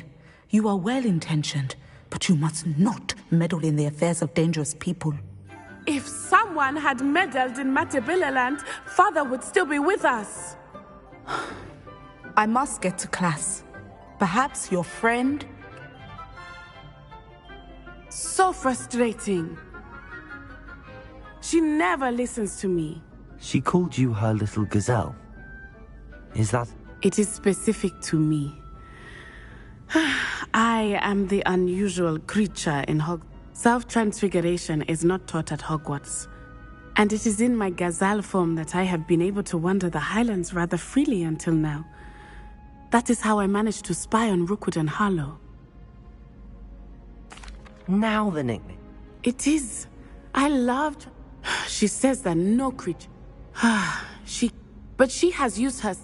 you are well-intentioned, but you must not meddle in the affairs of dangerous people. If someone had meddled in Matabeleland, Father would still be with us. I must get to class. Perhaps your friend... So frustrating. She never listens to me. She called you her little gazelle. Is that... It is specific to me. I am the unusual creature in Hogwarts. Self-transfiguration is not taught at Hogwarts. And it is in my gazelle form that I have been able to wander the Highlands rather freely until now. That is how I managed to spy on Rookwood and Harlow. Now the nickname. It is. I loved... She says that no creature... But she has used her...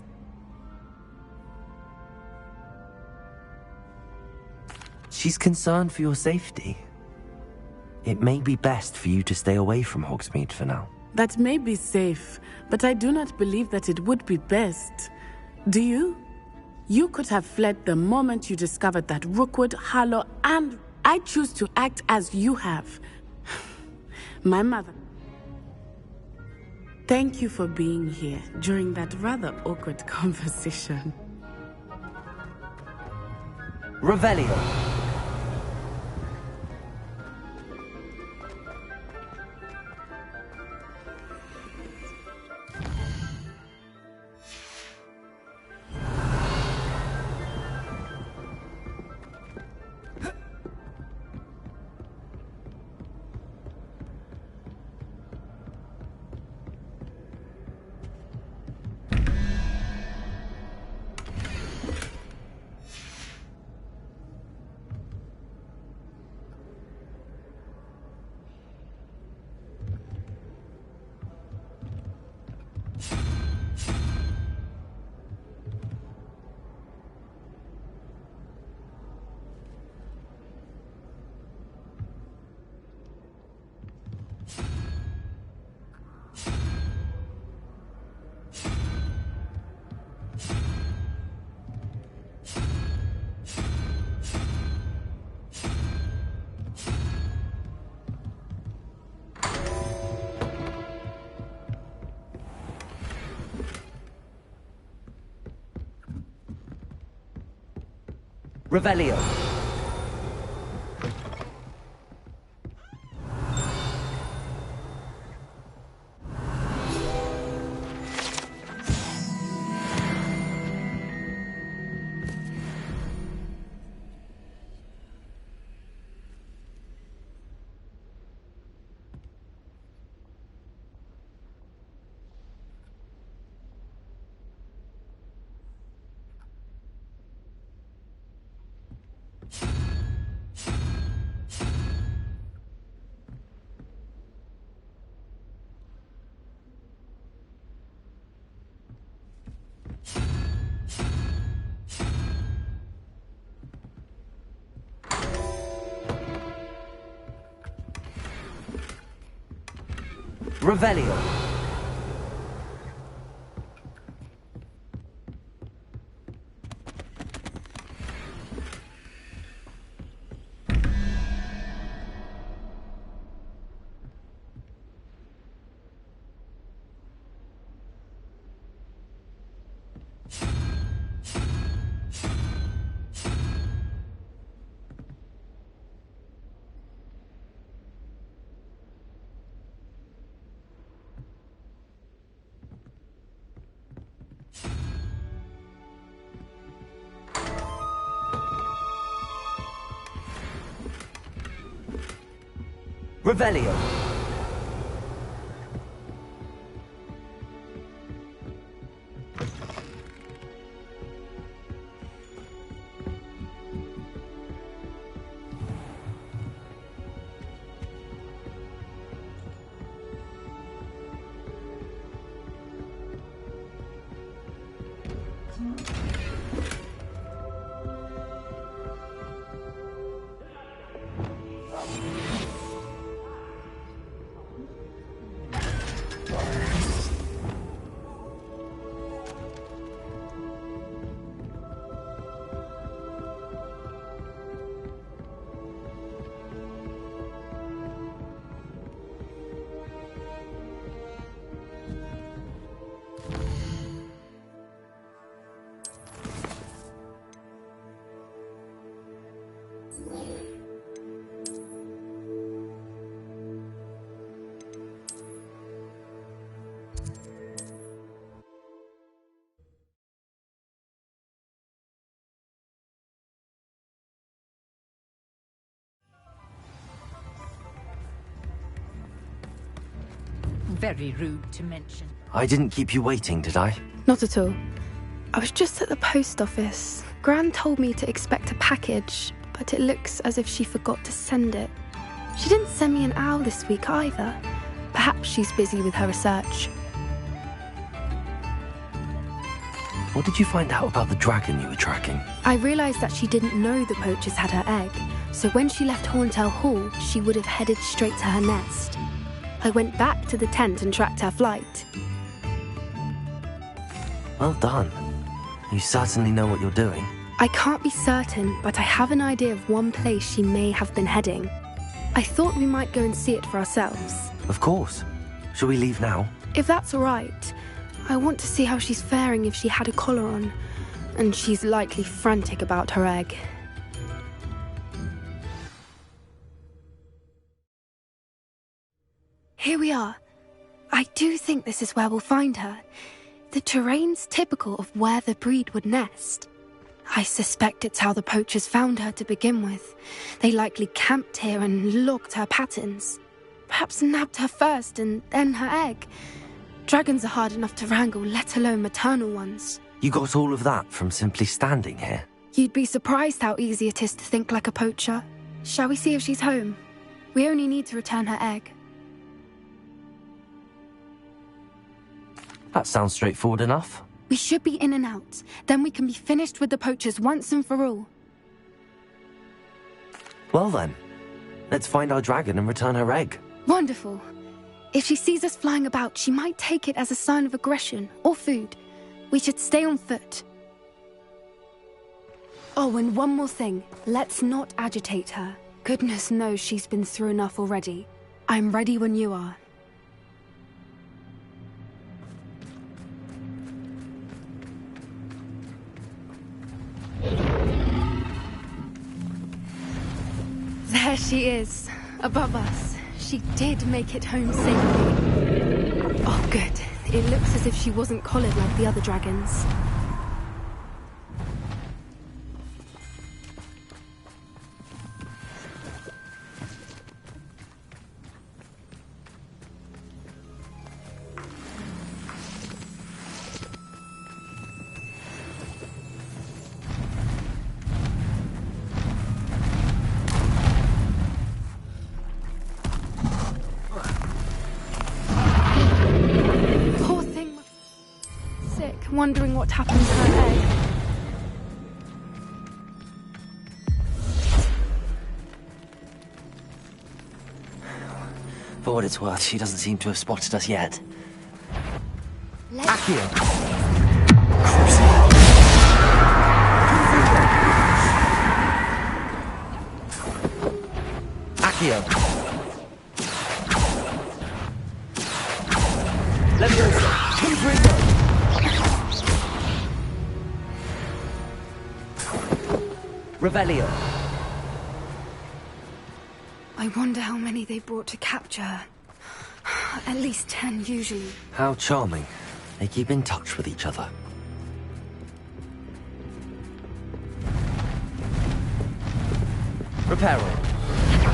She's concerned for your safety. It may be best for you to stay away from Hogsmeade for now. That may be safe, but I do not believe that it would be best. Do you? You could have fled the moment you discovered that Rookwood, Harlow, and... I choose to act as you have. My mother. Thank you for being here during that rather awkward conversation. Revelio. Revelio. Revelio. Revelio. Very rude to mention. I didn't keep you waiting, did I? Not at all. I was just at the post office. Gran told me to expect a package, but it looks as if she forgot to send it. She didn't send me an owl this week either. Perhaps she's busy with her research. What did you find out about the dragon you were tracking? I realised that she didn't know the poachers had her egg, so when she left Horntail Hall, she would have headed straight to her nest. I went back to the tent and tracked her flight. Well done. You certainly know what you're doing. I can't be certain, but I have an idea of one place she may have been heading. I thought we might go and see it for ourselves. Of course. Shall we leave now? If that's all right. I want to see how she's faring if she had a collar on. And she's likely frantic about her egg. Here we are. I do think this is where we'll find her. The terrain's typical of where the breed would nest. I suspect it's how the poachers found her to begin with. They likely camped here and logged her patterns. Perhaps nabbed her first and then her egg. Dragons are hard enough to wrangle, let alone maternal ones. You got all of that from simply standing here? You'd be surprised how easy it is to think like a poacher. Shall we see if she's home? We only need to return her egg. That sounds straightforward enough. We should be in and out. Then we can be finished with the poachers once and for all. Well then, let's find our dragon and return her egg. Wonderful. If she sees us flying about, she might take it as a sign of aggression or food. We should stay on foot. Oh, and one more thing. Let's not agitate her. Goodness knows she's been through enough already. I'm ready when you are. she is, above us. She did make it home safely. Oh, good. It looks as if she wasn't collared like the other dragons. Wondering what happened to her egg. For what it's worth, she doesn't seem to have spotted us yet. Accio! Accio! Leviosa! Confringo! Revelio. I wonder how many they brought to capture her. At least 10 usually. How charming. They keep in touch with each other. Reparo.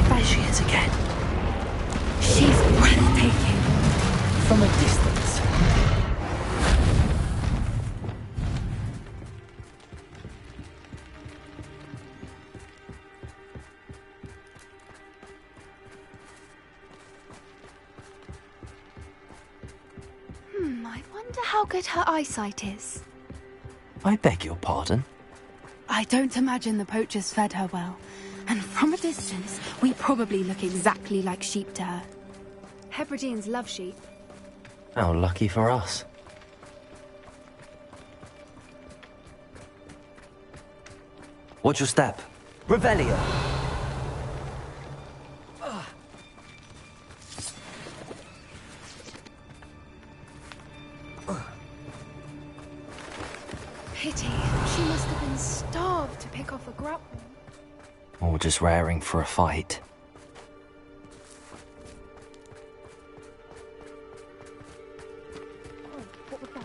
There she is again. She's breathtaking. From a distance. I wonder how good her eyesight is. I beg your pardon? I don't imagine the poachers fed her well. And from a distance, we probably look exactly like sheep to her. Hebrideans love sheep. How lucky for us. Watch your step. Revelio! Pity. She must have been starved to pick off a grapple. Or just raring for a fight. Oh, what was that?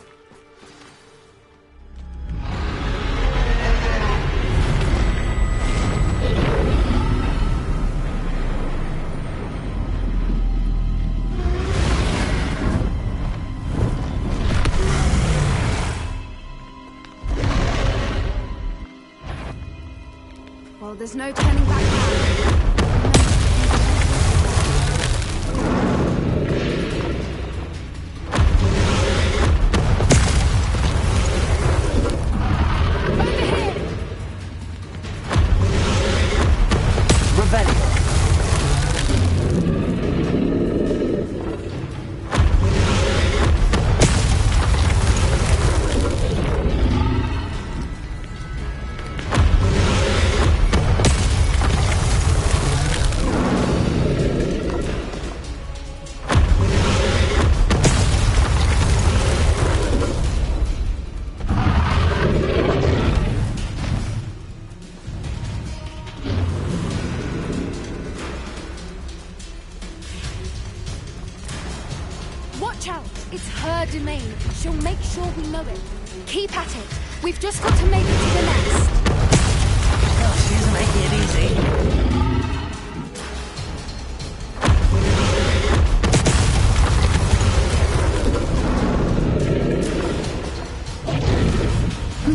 Well, there's no turning back now. Watch out! It's her domain. She'll make sure we know it. Keep at it. We've just got to make it to the nest. Oh, she isn't making it easy.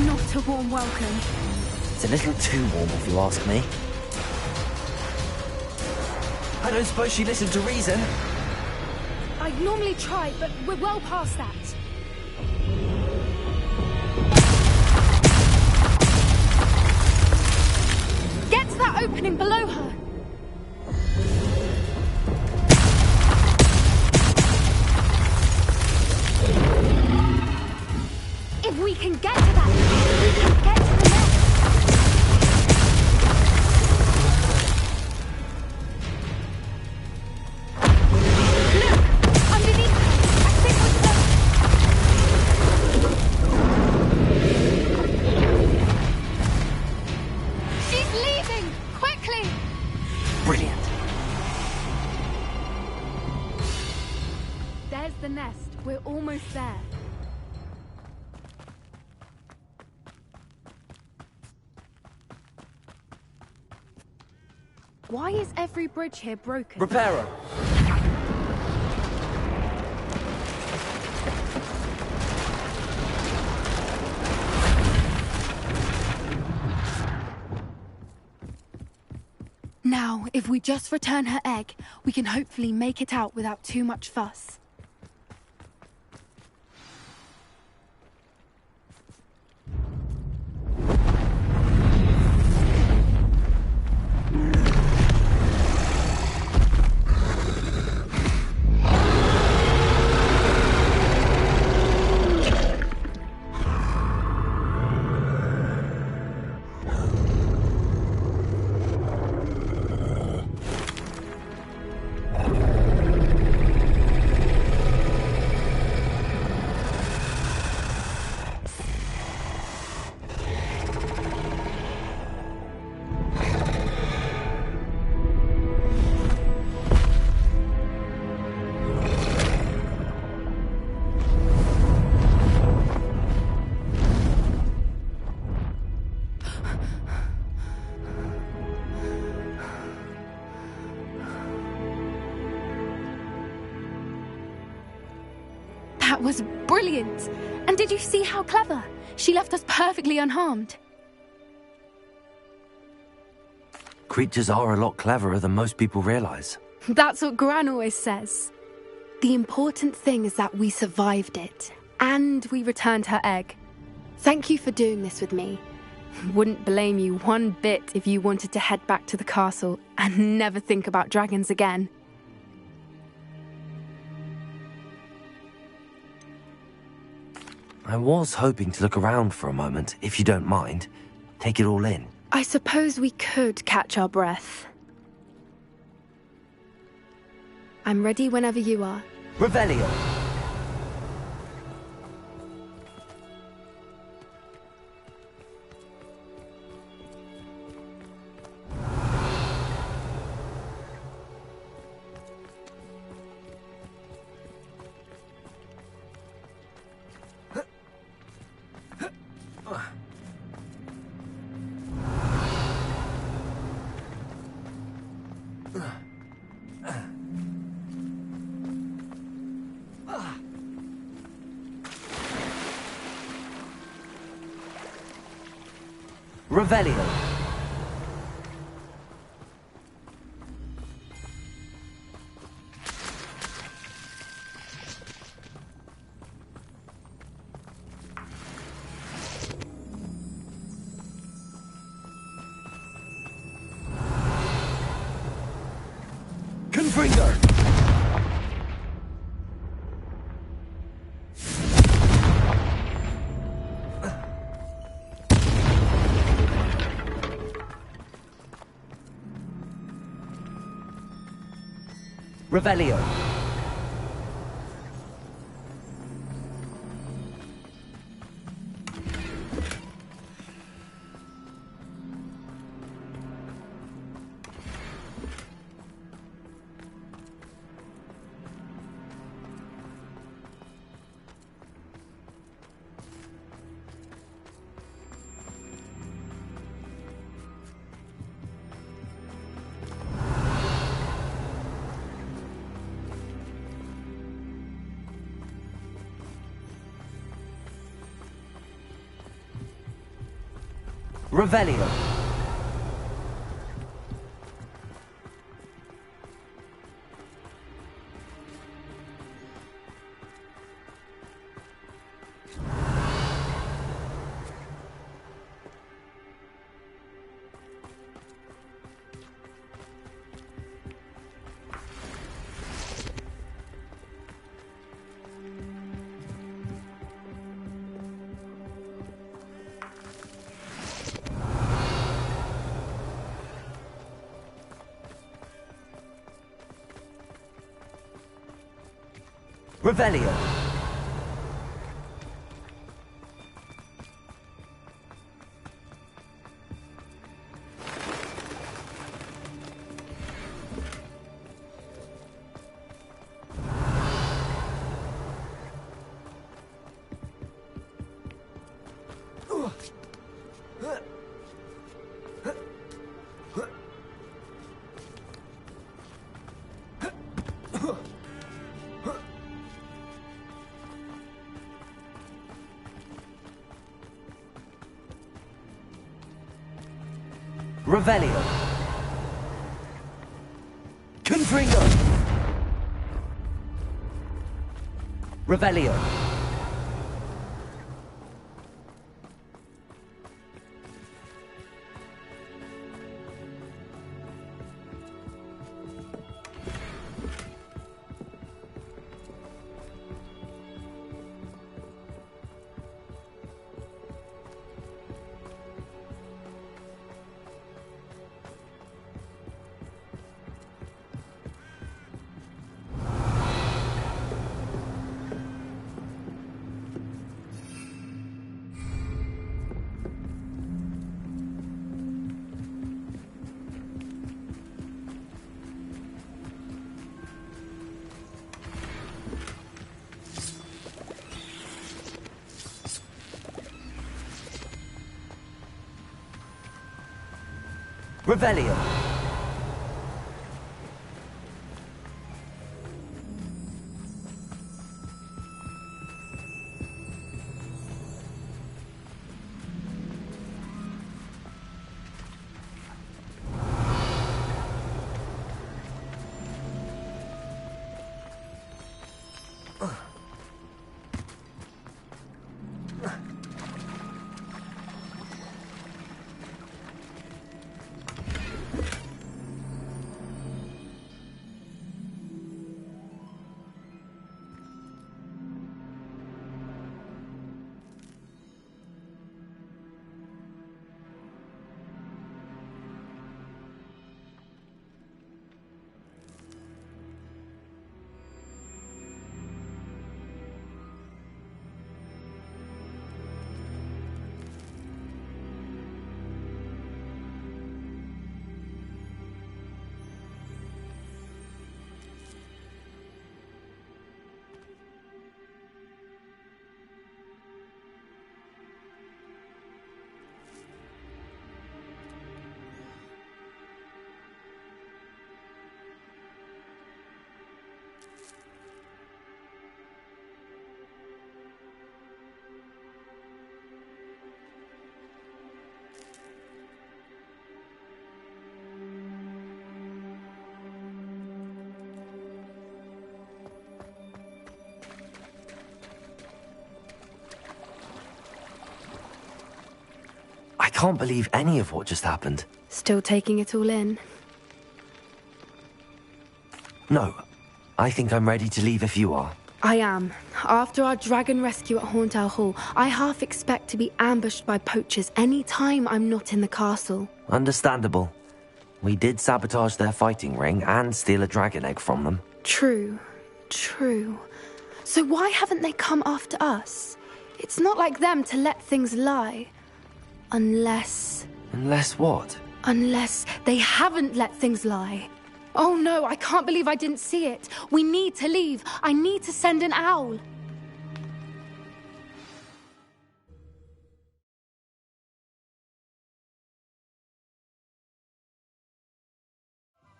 Not a warm welcome. It's a little too warm, if you ask me. I don't suppose she listened to reason. I'd normally try, but we're well past that. Get to that opening below her. If we can get to that, we can get to the nest. Look! Underneath her! I think we're close. She's leaving! Quickly! There's the nest. We're almost there. Why is every bridge here broken? Reparo! Now, if we just return her egg, we can hopefully make it out without too much fuss. That was brilliant! And did you see how clever? She left us perfectly unharmed. Creatures are a lot cleverer than most people realize. That's what Gran always says. The important thing is that we survived it, and we returned her egg. Thank you for doing this with me. Wouldn't blame you one bit if you wanted to head back to the castle and never think about dragons again. I was hoping to look around for a moment, if you don't mind. Take it all in. I suppose we could catch our breath. I'm ready whenever you are. Revelio! Revelio. Confringo. Revelio. Revelio. Revelio. Revelio. Confringo. Revelio. Revelio. I can't believe any of what just happened. Still taking it all in? No. I think I'm ready to leave if you are. I am. After our dragon rescue at Hauntow Hall, I half expect to be ambushed by poachers any time I'm not in the castle. Understandable. We did sabotage their fighting ring and steal a dragon egg from them. True. True. So why haven't they come after us? It's not like them to let things lie. Unless... Unless what? Unless they haven't let things lie. Oh no, I can't believe I didn't see it. We need to leave. I need to send an owl.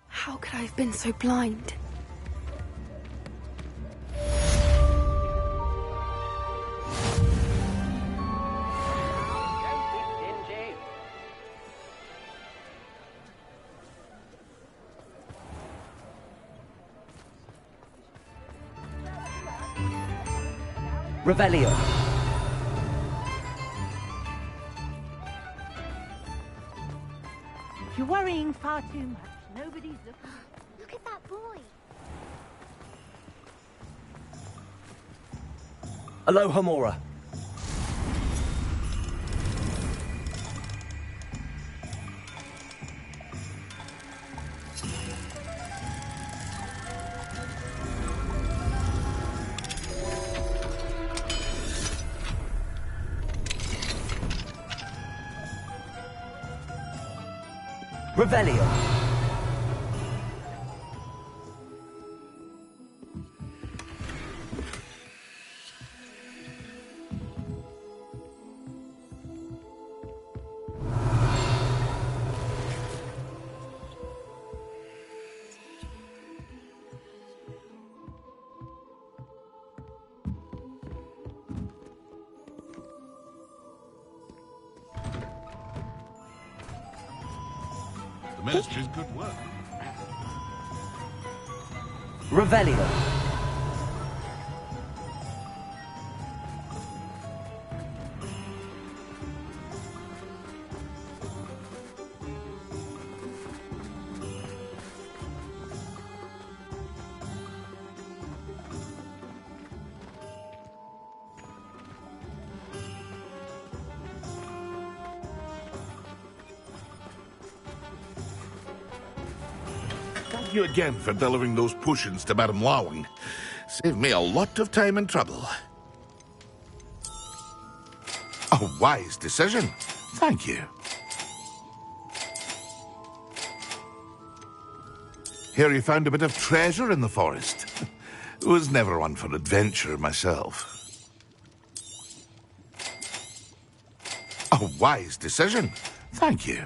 How could I have been so blind? Revelio. You're worrying far too much. Nobody's looking. Look at that boy. Aloha Mora. Revelio. Ministry's good work. Revelio. Thank you again for delivering those potions to Madame Lawing. Saved me a lot of time and trouble. A wise decision. Thank you. Hear you found a bit of treasure in the forest. Was never one for adventure myself. A wise decision. Thank you.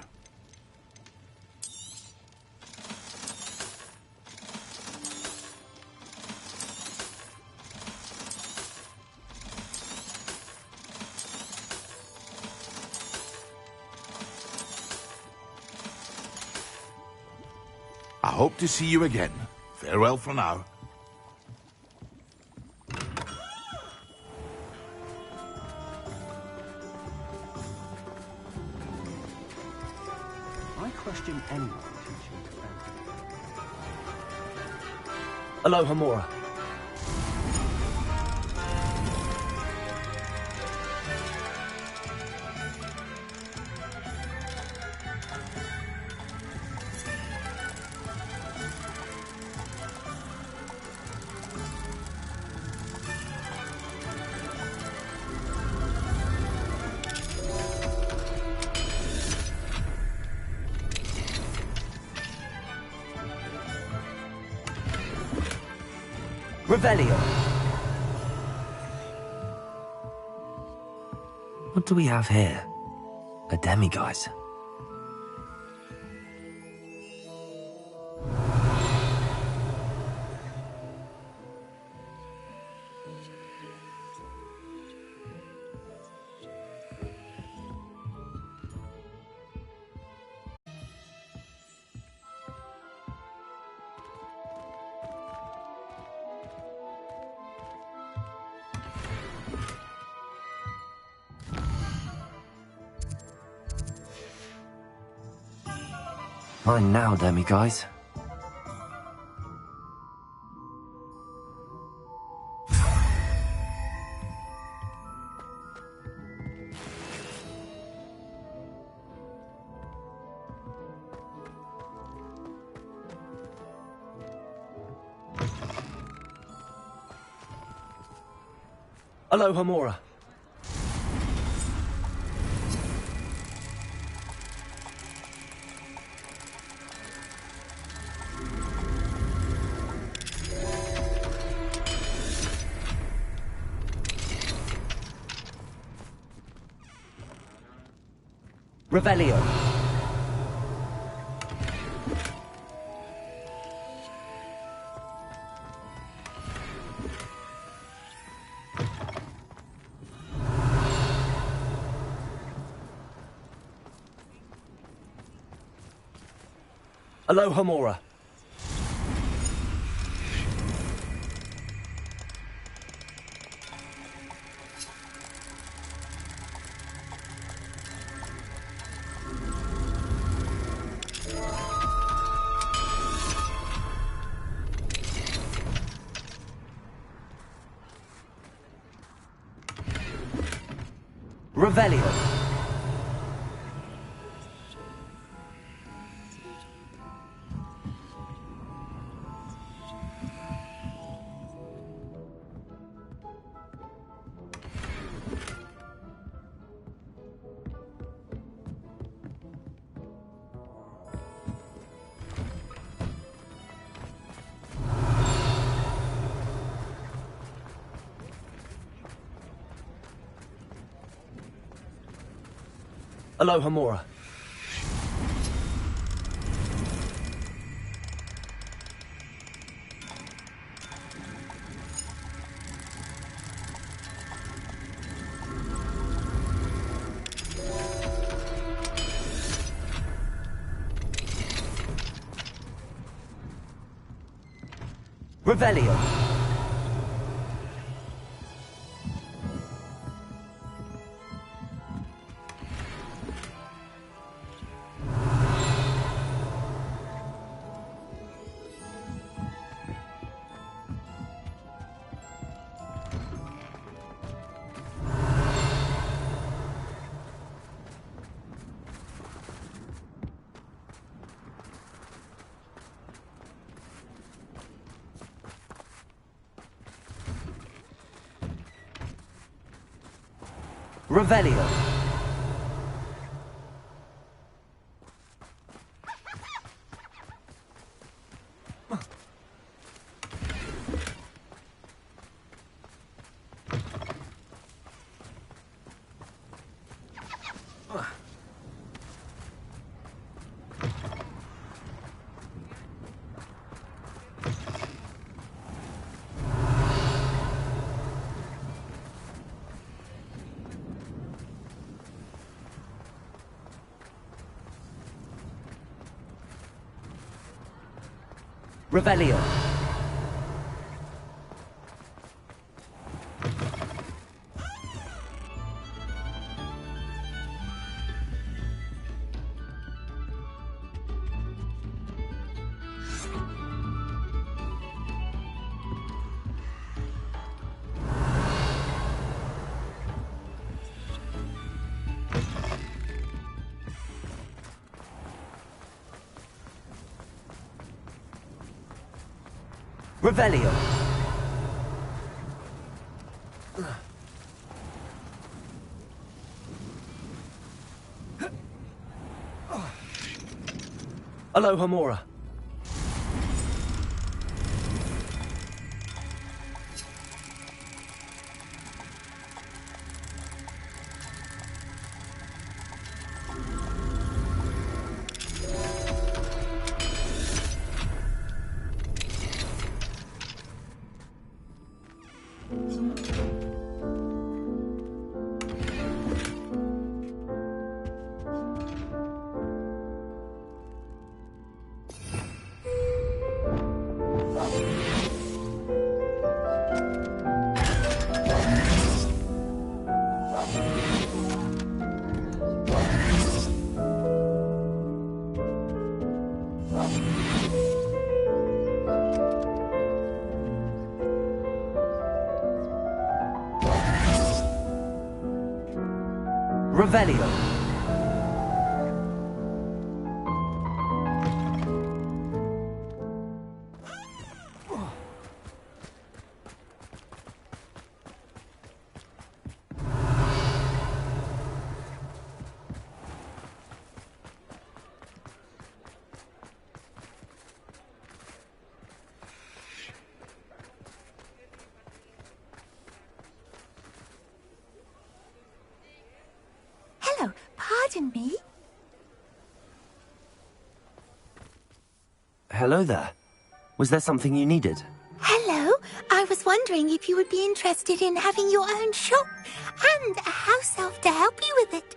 I hope to see you again. Farewell for now. I question anyone teaching to Aloha Mora. Revelio. What do we have here? A demiguise. Mine now, demiguise. Aloha Mora. Revelio. Aloha Mora. Revelio. Aloha Mora. Revelio. Revelio. Revelio. Revelio. Aloha Mora. Revelio. Hello, pardon me? Hello there. Was there something you needed? Hello, I was wondering if you would be interested in having your own shop and a house elf to help you with it.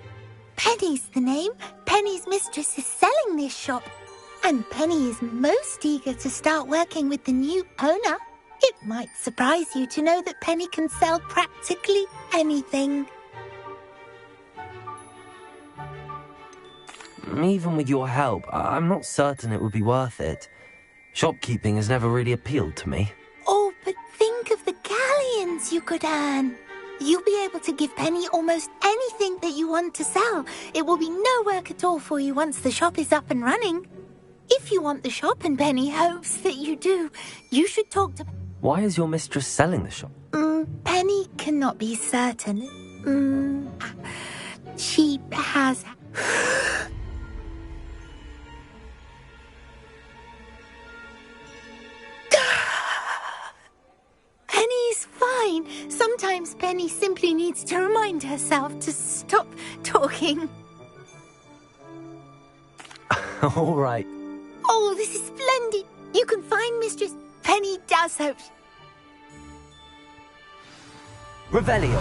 Penny's the name. Penny's mistress is selling this shop. And Penny is most eager to start working with the new owner. It might surprise you to know that Penny can sell practically anything. Even with your help, I'm not certain it would be worth it. Shopkeeping has never really appealed to me. Oh, but think of the galleons you could earn. You'll be able to give Penny almost anything that you want to sell. It will be no work at all for you once the shop is up and running. If you want the shop and Penny hopes that you do, you should talk to... Why is your mistress selling the shop? Penny cannot be certain. She has... Penny's fine. Sometimes Penny simply needs to remind herself to stop talking. All right. Oh, this is splendid. You can find Mistress Penny does hope... Revelio.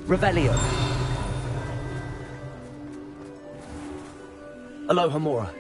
Revelio. Aloha Mora.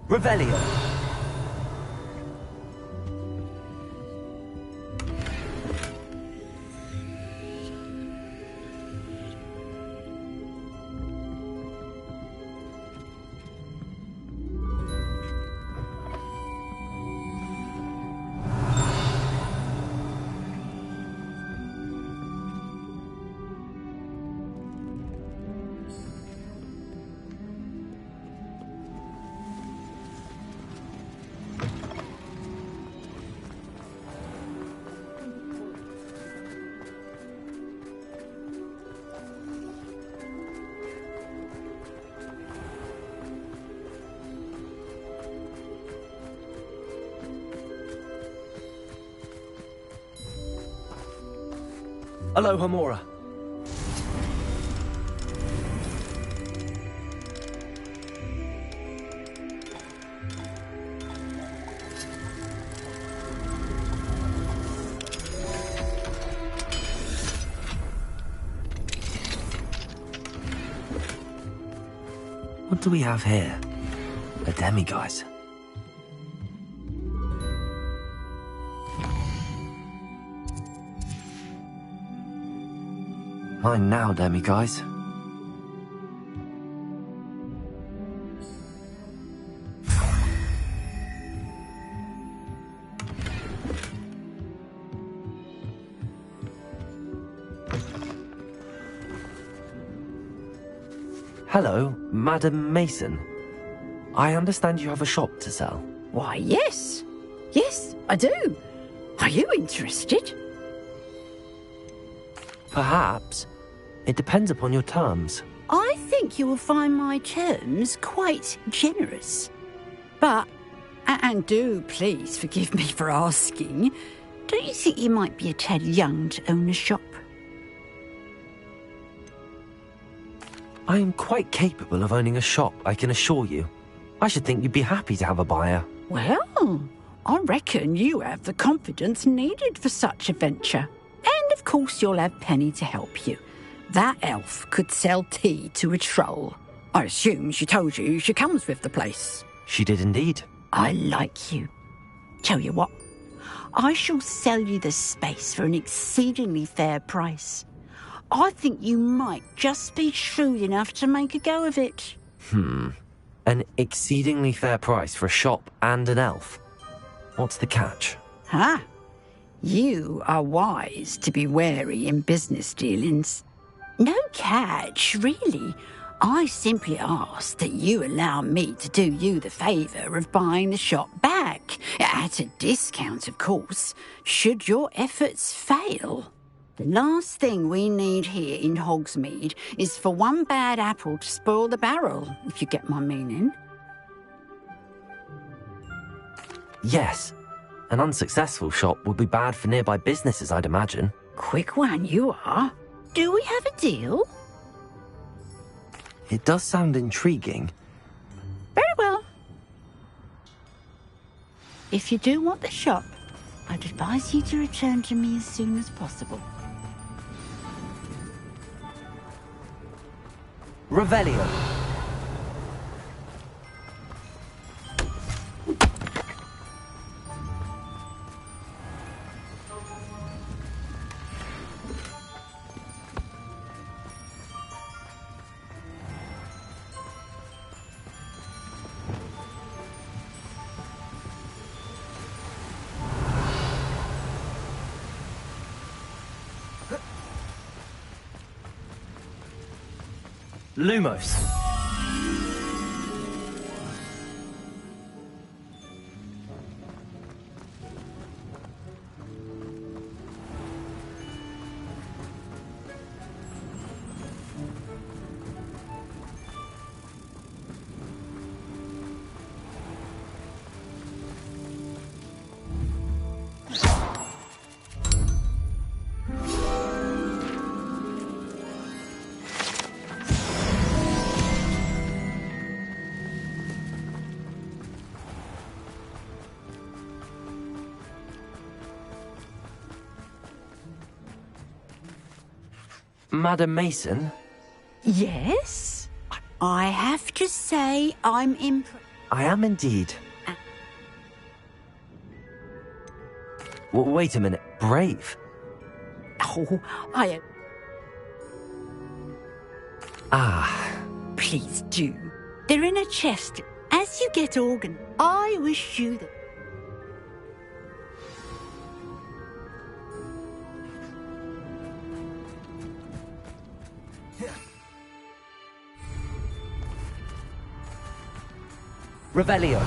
Revelio. Aloha Mora. What do we have here? A demiguise. Mine now, demiguise. Hello, Madam Mason. I understand you have a shop to sell. Why, yes. Yes, I do. Are you interested? Perhaps. It depends upon your terms. I think you will find my terms quite generous. But, and do please forgive me for asking, don't you think you might be a tad young to own a shop? I am quite capable of owning a shop, I can assure you. I should think you'd be happy to have a buyer. Well, I reckon you have the confidence needed for such a venture. And of course you'll have Penny to help you. That elf could sell tea to a troll. I assume she told you she comes with the place. She did indeed. I like you. Tell you what, I shall sell you the space for an exceedingly fair price. I think you might just be shrewd enough to make a go of it. An exceedingly fair price for a shop and an elf. What's the catch? Huh? You are wise to be wary in business dealings. No catch, really. I simply ask that you allow me to do you the favour of buying the shop back. At a discount, of course, should your efforts fail. The last thing we need here in Hogsmeade is for one bad apple to spoil the barrel, if you get my meaning. Yes. An unsuccessful shop would be bad for nearby businesses, I'd imagine. Quick one, you are. Do we have a deal? It does sound intriguing. Very well. If you do want the shop, I'd advise you to return to me as soon as possible. Revelio. Lumos. Madam Mason? Yes? I have to say I'm impressed. I am indeed. Wait a minute. Brave? Oh, I... Ah. Please do. They're in a chest. As you get organ, I wish you the... Revelio.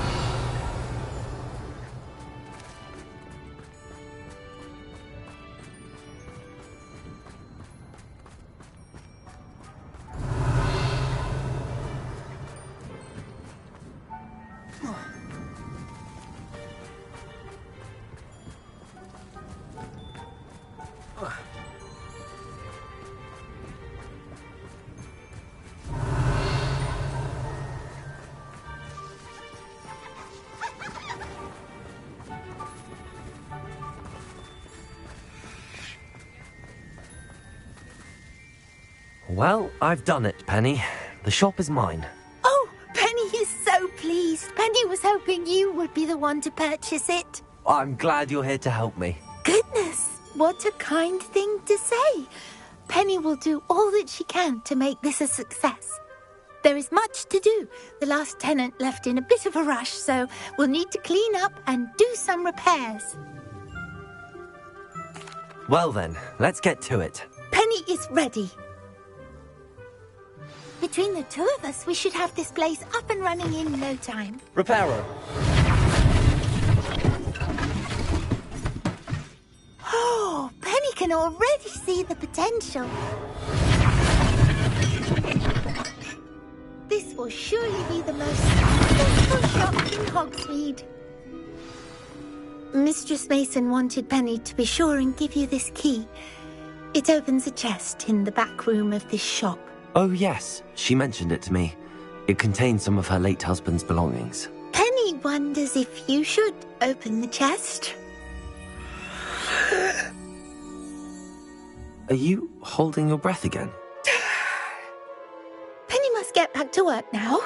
Well, I've done it, Penny. The shop is mine. Oh, Penny is so pleased. Penny was hoping you would be the one to purchase it. I'm glad you're here to help me. Goodness, what a kind thing to say. Penny will do all that she can to make this a success. There is much to do. The last tenant left in a bit of a rush, so we'll need to clean up and do some repairs. Well then, let's get to it. Penny is ready. Between the two of us, we should have this place up and running in no time. Reparo. Oh, Penny can already see the potential. This will surely be the most successful shop in Hogsmeade. Mistress Mason wanted Penny to be sure and give you this key. It opens a chest in the back room of this shop. Oh yes, she mentioned it to me. It contains some of her late husband's belongings. Penny wonders if you should open the chest. Are you holding your breath again? Penny must get back to work now.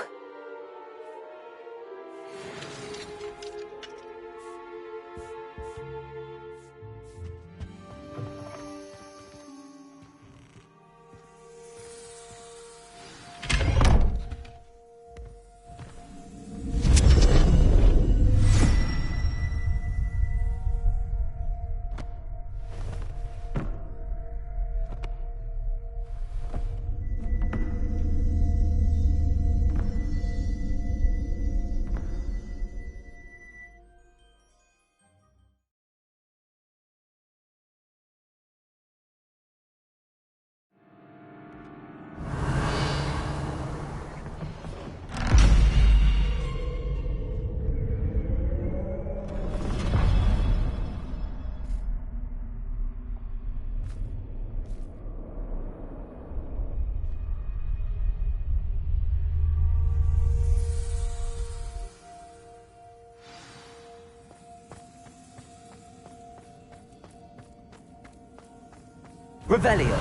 Revelio.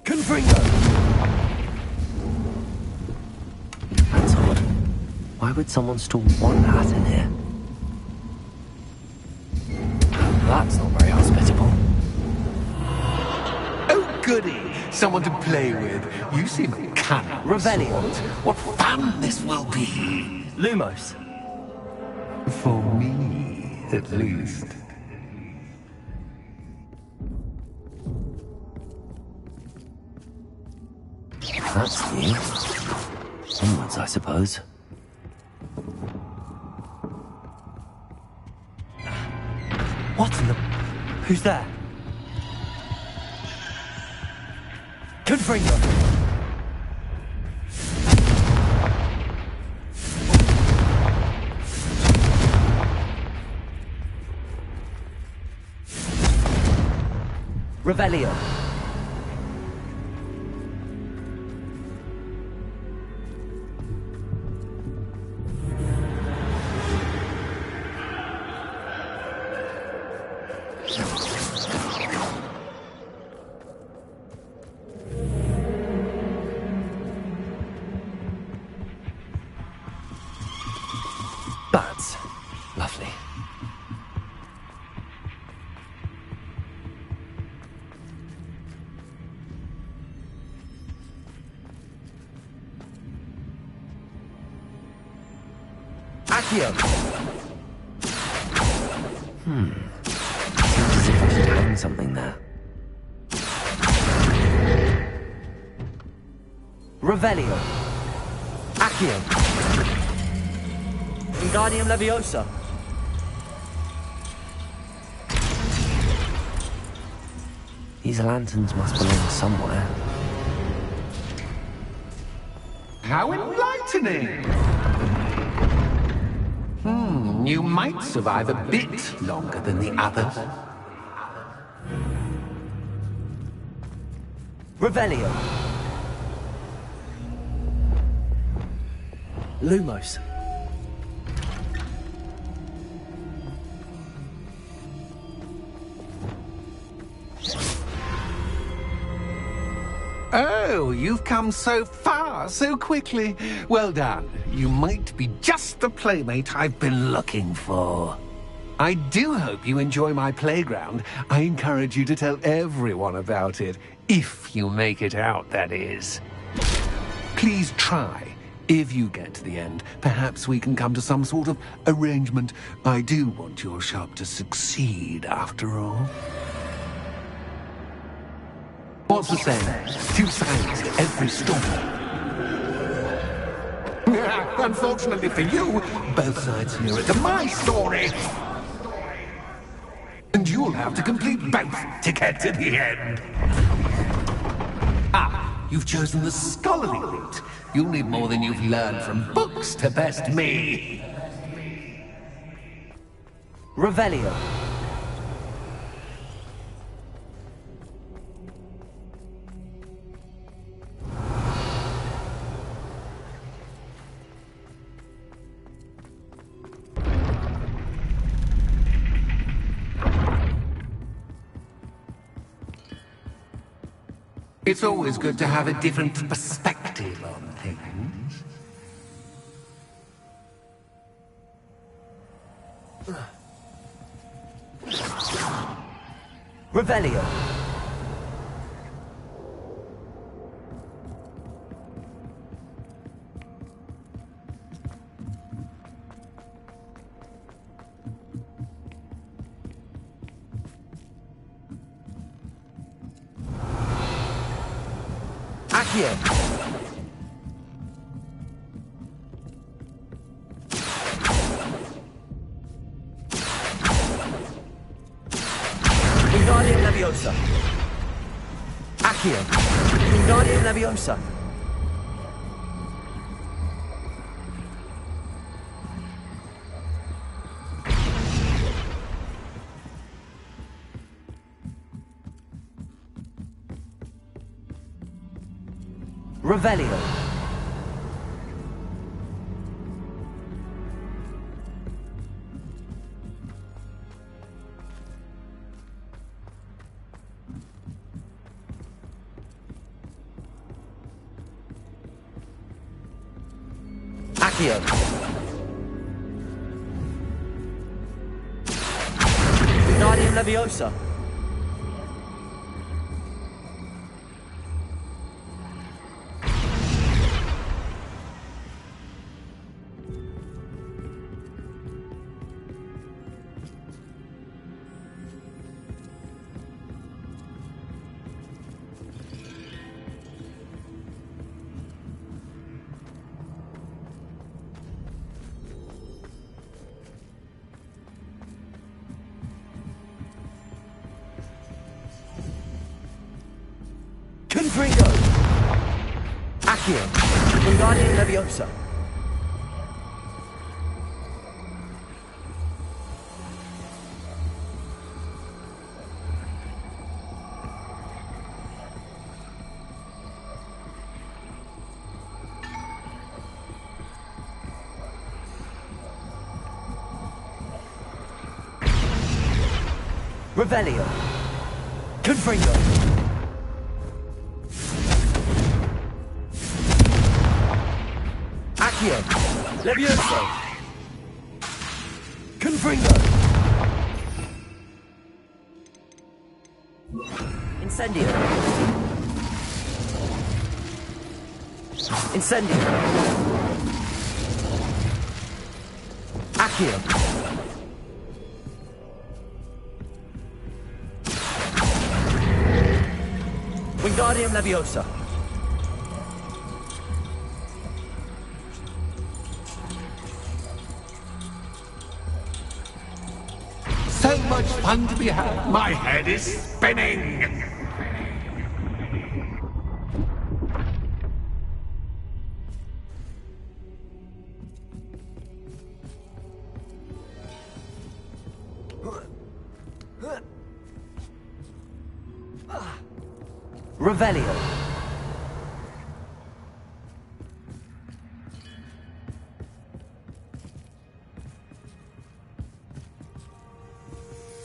Confringo. That's odd. Why would someone store one hat in here? That's not very hospitable. Oh, goody! Someone to play with. You seem a cunning. Revelio. What fun this will be! Lumos. For me, at least. That's new. Onwards, I suppose. What in the... Who's there? Confringo! Revelio. That's lovely. Accio! Seems as if I should hang something there. Revelio. Accio. Wingardium Leviosa. These lanterns must belong somewhere. How enlightening! You might survive a bit longer than the others. Revelio. Lumos. Oh, you've come so far, so quickly. Well done. You might be just the playmate I've been looking for. I do hope you enjoy my playground. I encourage you to tell everyone about it. If you make it out, that is. Please try. If you get to the end, perhaps we can come to some sort of arrangement. I do want your shop to succeed, after all. What's the saying? Two sides to every story. Unfortunately for you, both sides hear it to my story. And you'll have to complete both to get to the end. Ah, you've chosen the scholarly route. You'll need more than you've learned from books to best me. Revelio. It's always good to have a different perspective on things. Revelio. Accio. Wingardium Leviosa. Accio. Wingardium Leviosa. Revelio. Accio. Wingardium Leviosa. Accio. Wingardium Leviosa. Revelio. Confringo. Accio. Levioso. Confringo. Incendio. Incendio. Accio. Wingardium Leviosa. So much fun to be had. My head is spinning. Revelio.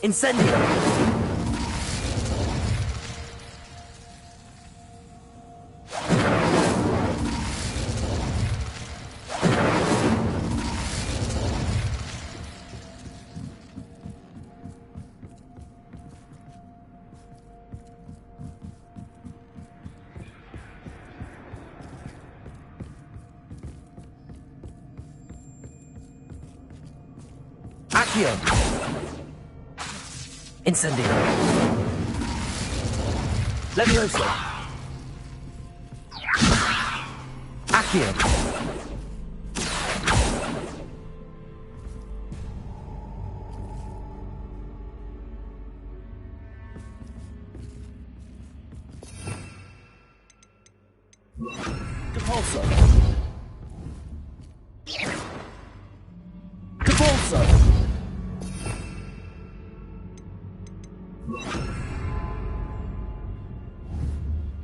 Incendio. Accio. Incendio. Levioso. Accio. Capulso. Capulso.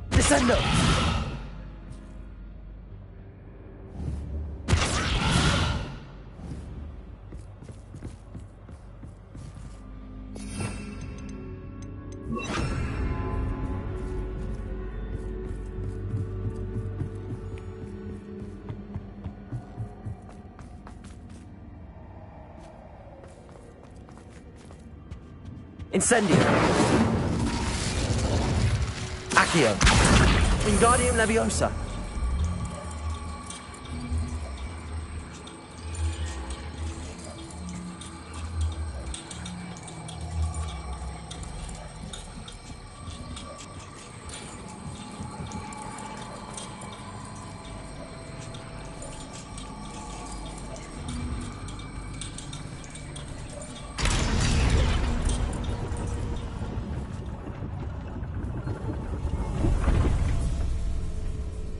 Descendo. Incendio. Accio. Wingardium Leviosa.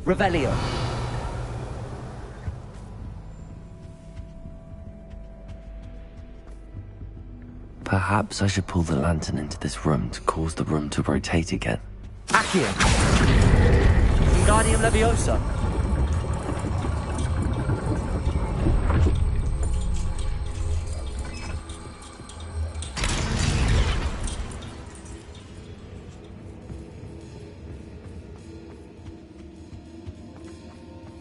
Revelio. Perhaps I should pull the lantern into this room to cause the room to rotate again. Accio. Wingardium Leviosa.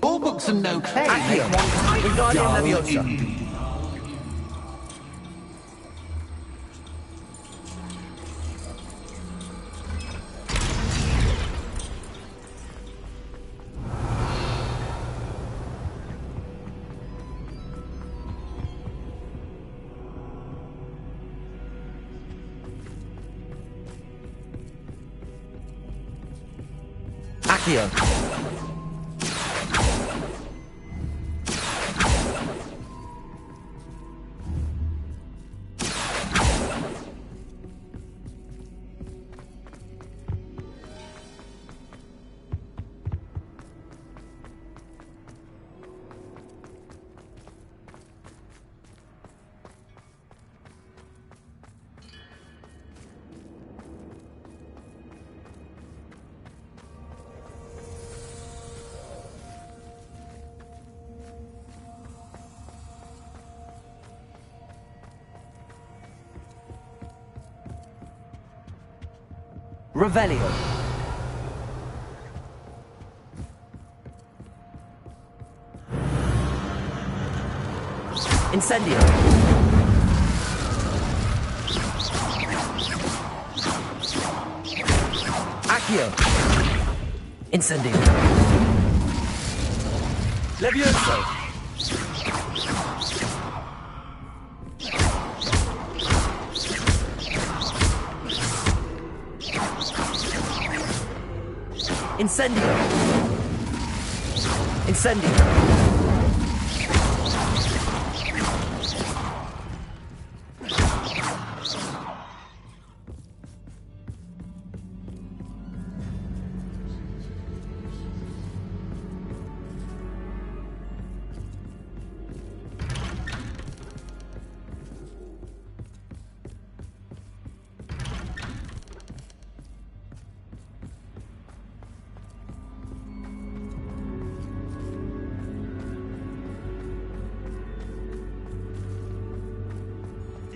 All books and no clay. Accio. Wingardium Leviosa. Accio. Revelio. Incendio. Accio. Incendio. Levioso. Incendio. Incendio.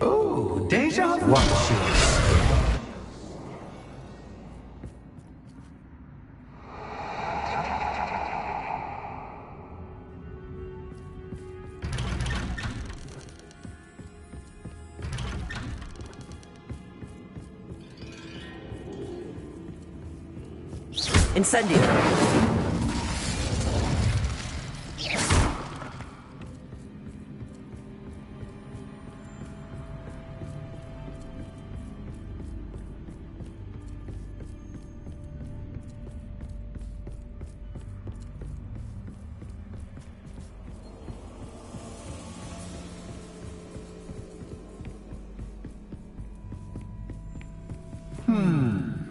Oh, deja vu. Watch yours. Incendio.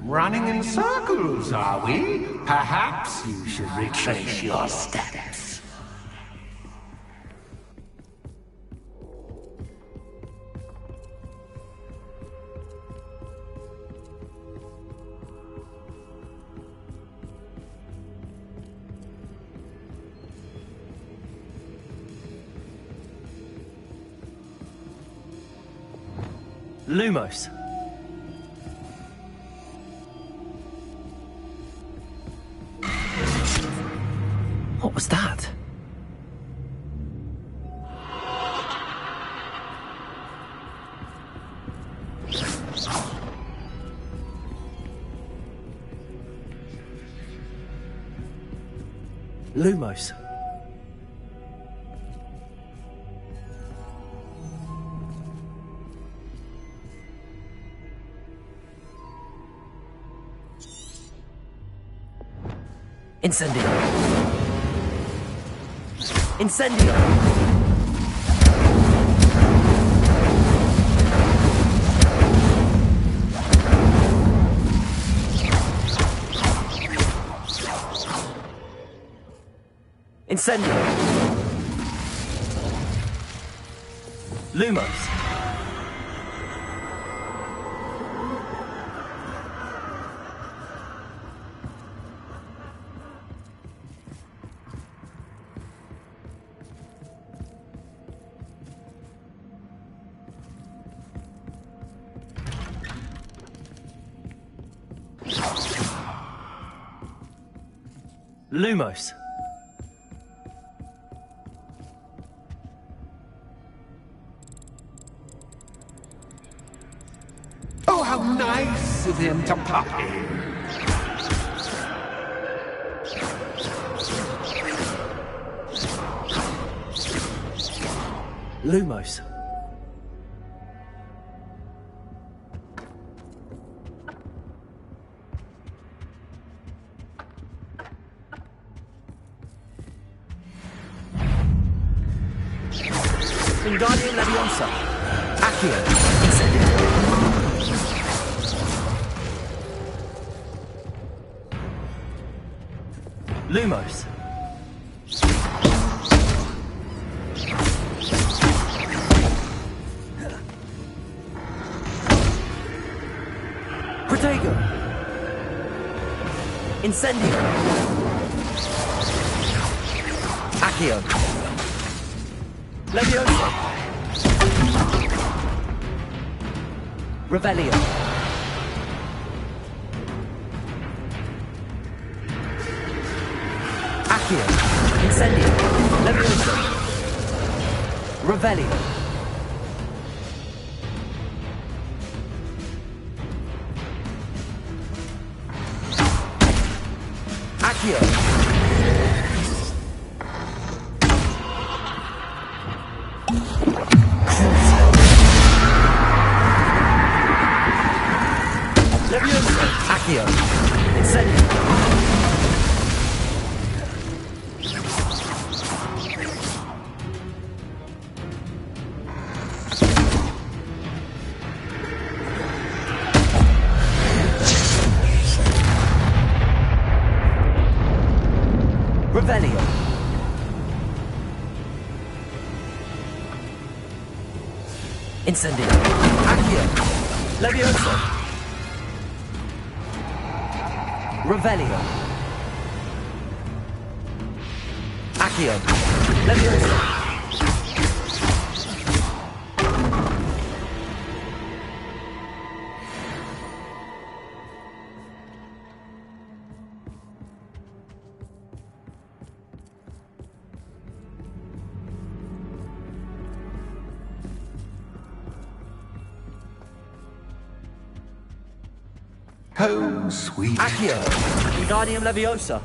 Running in circles, are we? Perhaps you should retrace your steps. Lumos. What was that? Lumos. Incendio. Incendio. Incendio. Lumos. Lumos. Oh, how nice of him to pop in. Lumos. Wingardium Leviosa. Accio. Incendio. Lumos. Protego. Incendio. Accio. Leviosa. Revelio. Incendio. Leviosa. Revelio. Accio. Leviosa. Accio. Incendio. Revelio. Incendio. Accio. Leviosa. Revelio. Accio. Leviosa. Home, sweet. Accio. Wingardium Leviosa.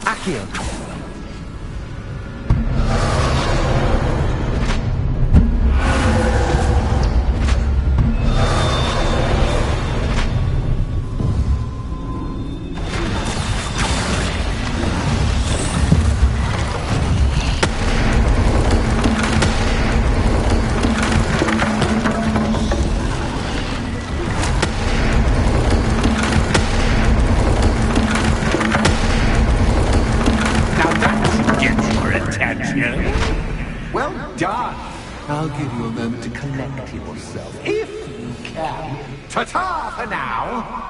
Accio. Well done. I'll give you a moment to collect yourself, if you can. Ta-ta for now.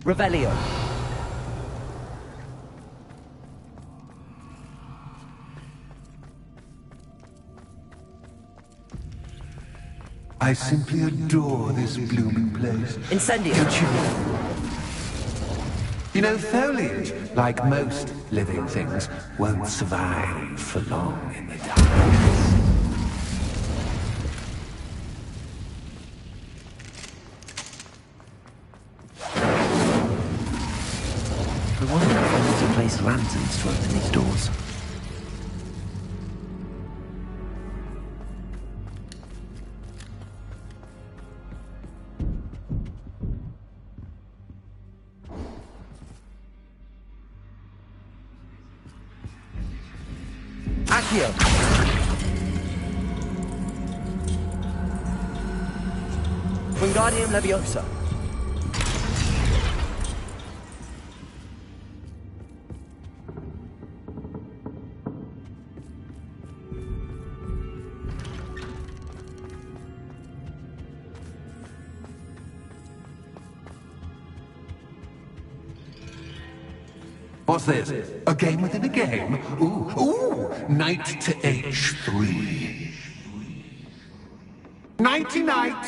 Revelio. I simply adore this blooming place. Incendio. Don't you know? You know, foliage, like most living things, won't survive for long in the darkness. I wonder if I need to place lanterns to open these doors. Accio. Wingardium Leviosa. What's this? A game within a game? Ooh, knight to H3. Nighty-night!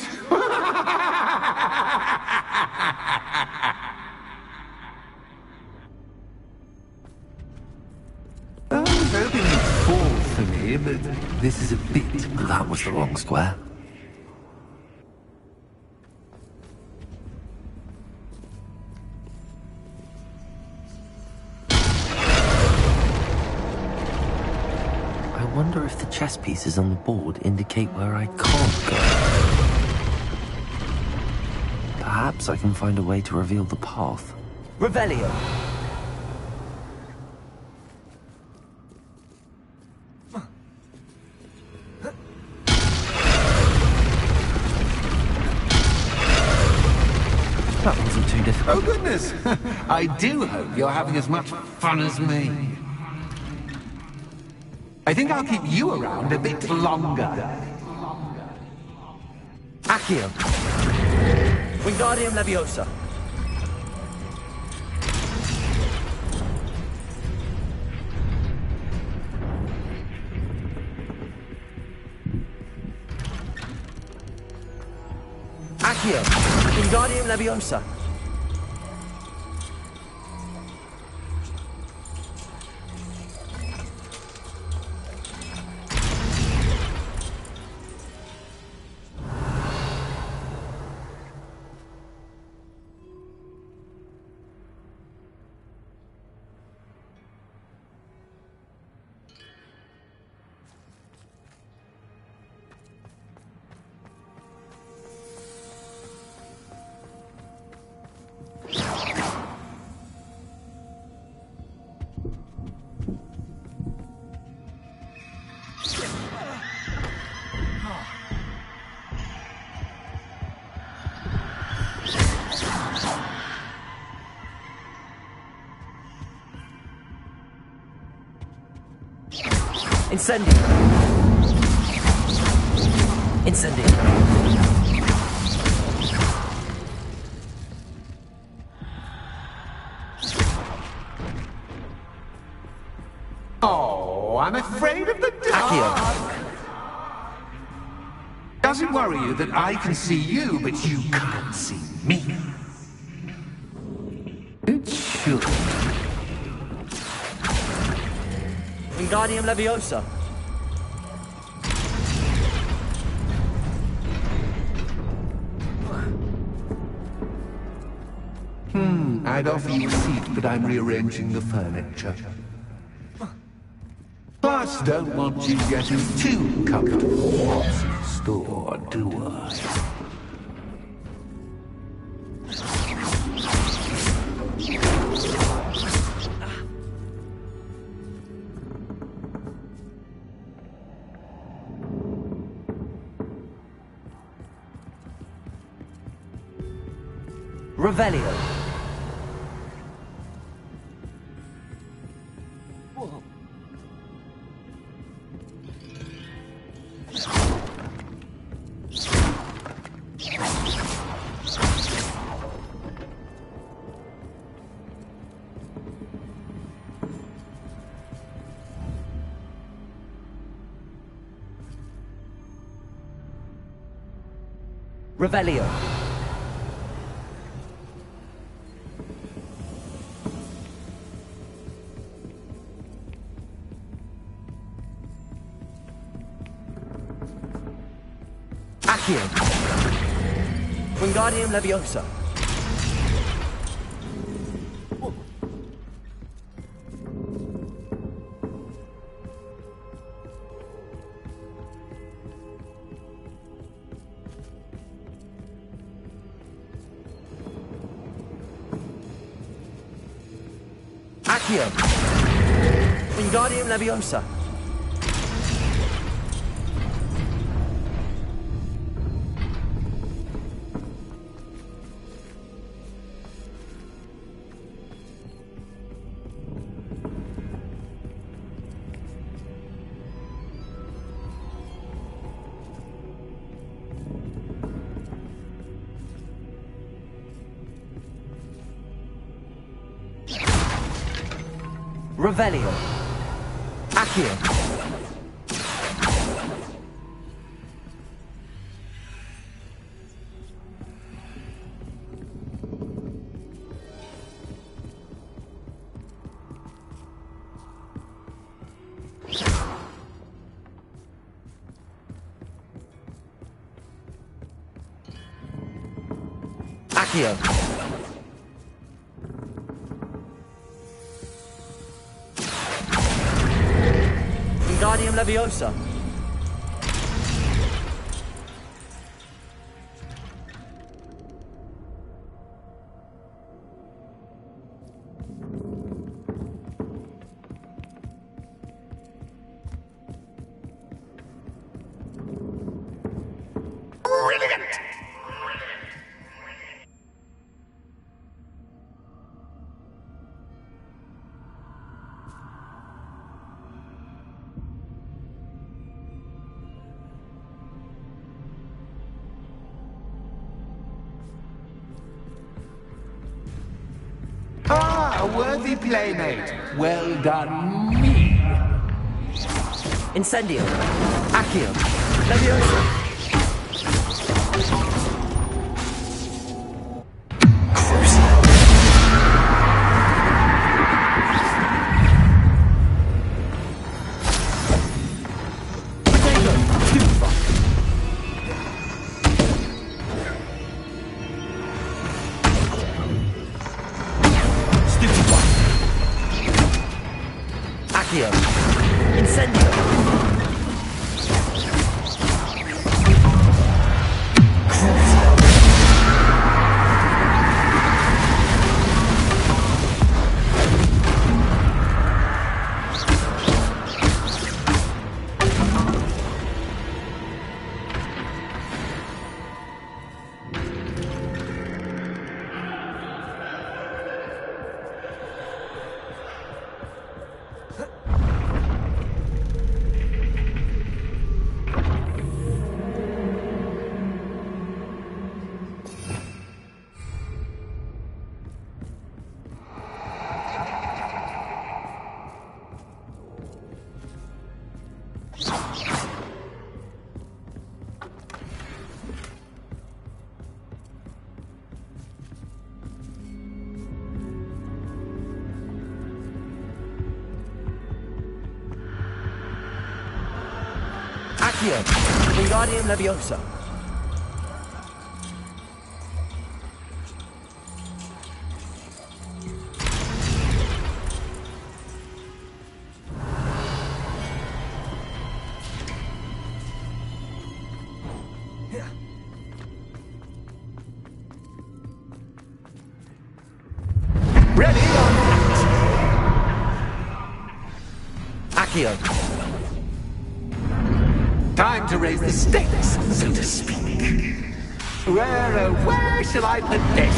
sorry, but this is a bit... That was the wrong square. I wonder if the chess pieces on the board indicate where I can't go. Perhaps I can find a way to reveal the path. Revelio. That wasn't too difficult. Oh, goodness! I do hope you're having as much fun as me. I think I'll keep you around a bit longer. Accio. Wingardium Leviosa. Accio. Wingardium Leviosa. Incendio. Incendio. Oh, I'm afraid of the dark. Does it worry you that I can see you, but you can't see me? It should. Wingardium Leviosa. I'd offer you a seat, but I'm rearranging the furniture. Plus, don't want you getting too comfortable. What's in store, do I? Revelio. Revelio. Accio. Wingardium Leviosa. Accio. Wingardium Leviosa. Revelio. Accio. Accio. Wingardium Leviosa. Brilliant. Ah, a worthy playmate. Well done, me. Incendio. Accio. Leviosa. Accio. Incendio. Accio. Wingardium Leviosa. Ready or not? Accio. Time to raise the stakes, so to speak. Where shall I put this?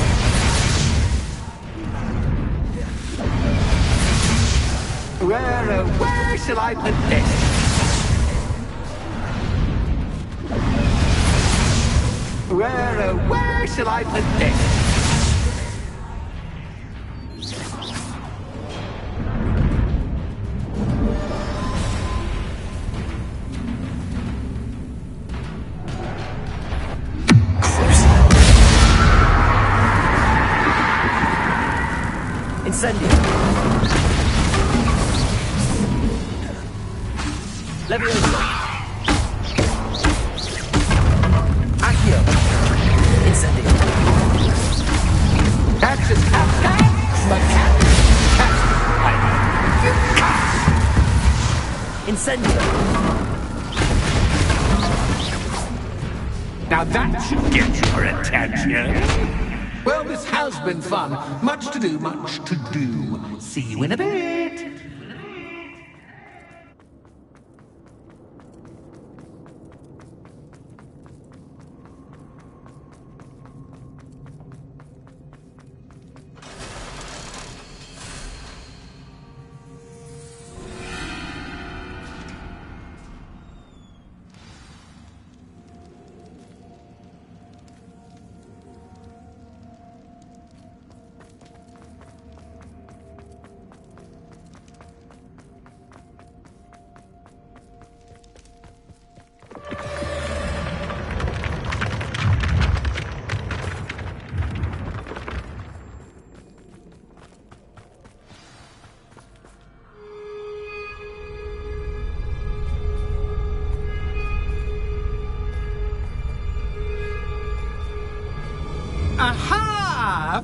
Where shall I put this? Where shall I put this? Incendio. Leviosa. Accio. Incendio. Catch is cat. Incendio. Now that should get your attention. Well, this has been fun. Much to do, much to do. See you in a bit.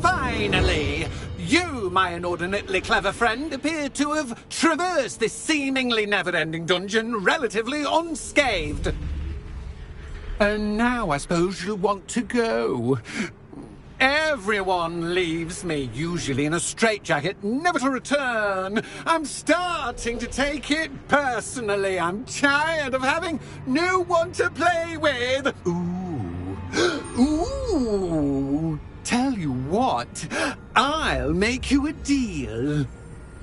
Finally! You, my inordinately clever friend, appear to have traversed this seemingly never-ending dungeon relatively unscathed. And now I suppose you'll want to go. Everyone leaves me, usually in a straitjacket, never to return. I'm starting to take it personally. I'm tired of having no one to play with. Ooh. Tell you what, I'll make you a deal.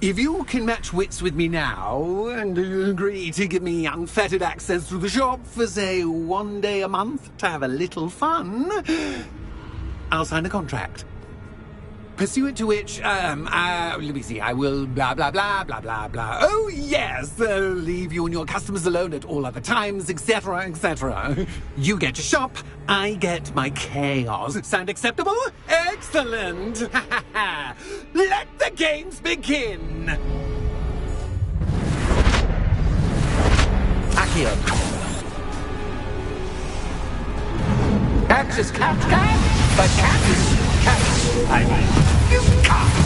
If you can match wits with me now and agree to give me unfettered access to the shop for, say, 1 day a month to have a little fun, I'll sign a contract. Pursuant to which, let me see, I will blah, blah, blah, blah, blah, blah. Oh, yes, leave you and your customers alone at all other times, etc., etc. You get your shop, I get my chaos. Sound acceptable? Excellent! Let the games begin! Accio. Catch is catch, but catch is catch. I mean, you can't.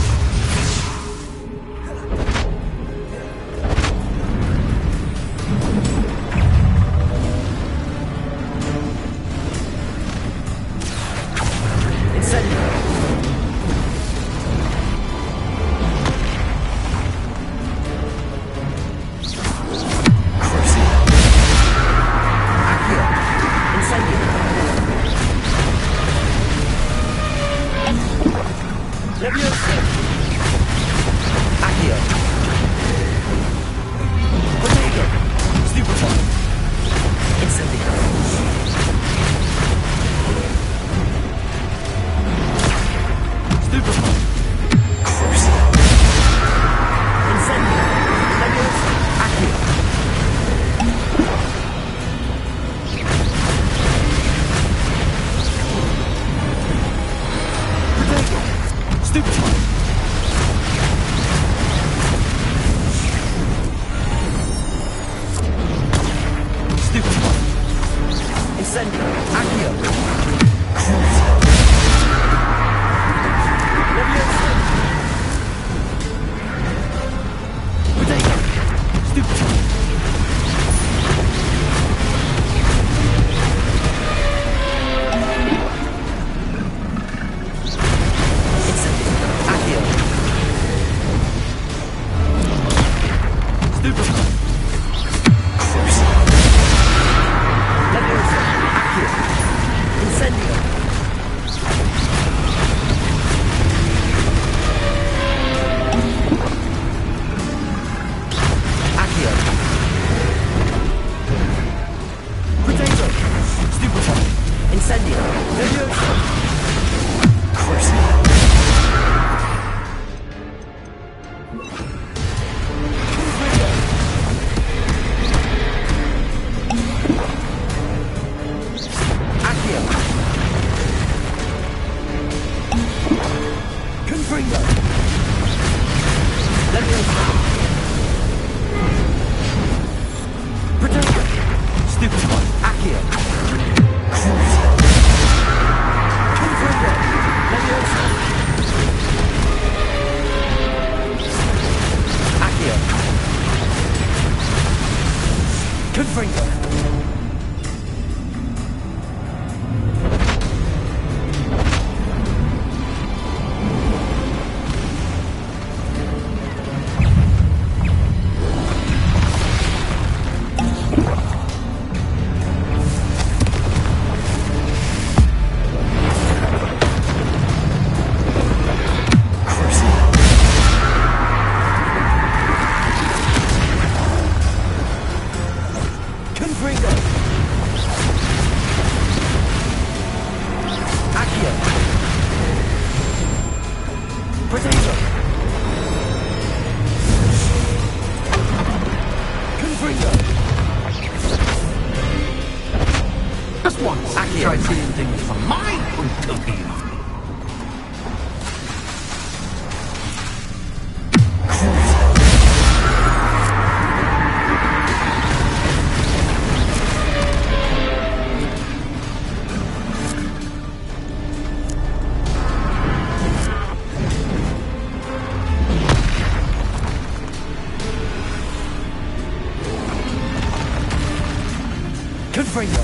Confringo.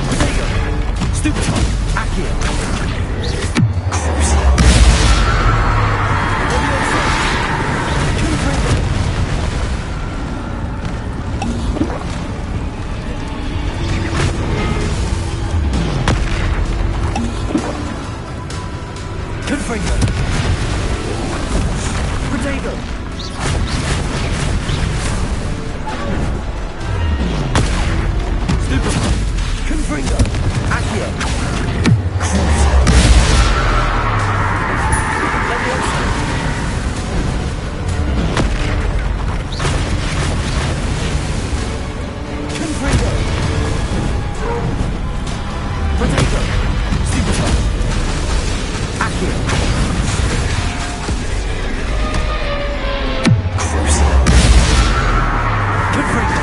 Protego. Stupefy. Accio. Confringo. Protego. Stupefy. Confringo. Accio. Leviosa. Confringo. Protego. Stupefy. Accio. Confringo.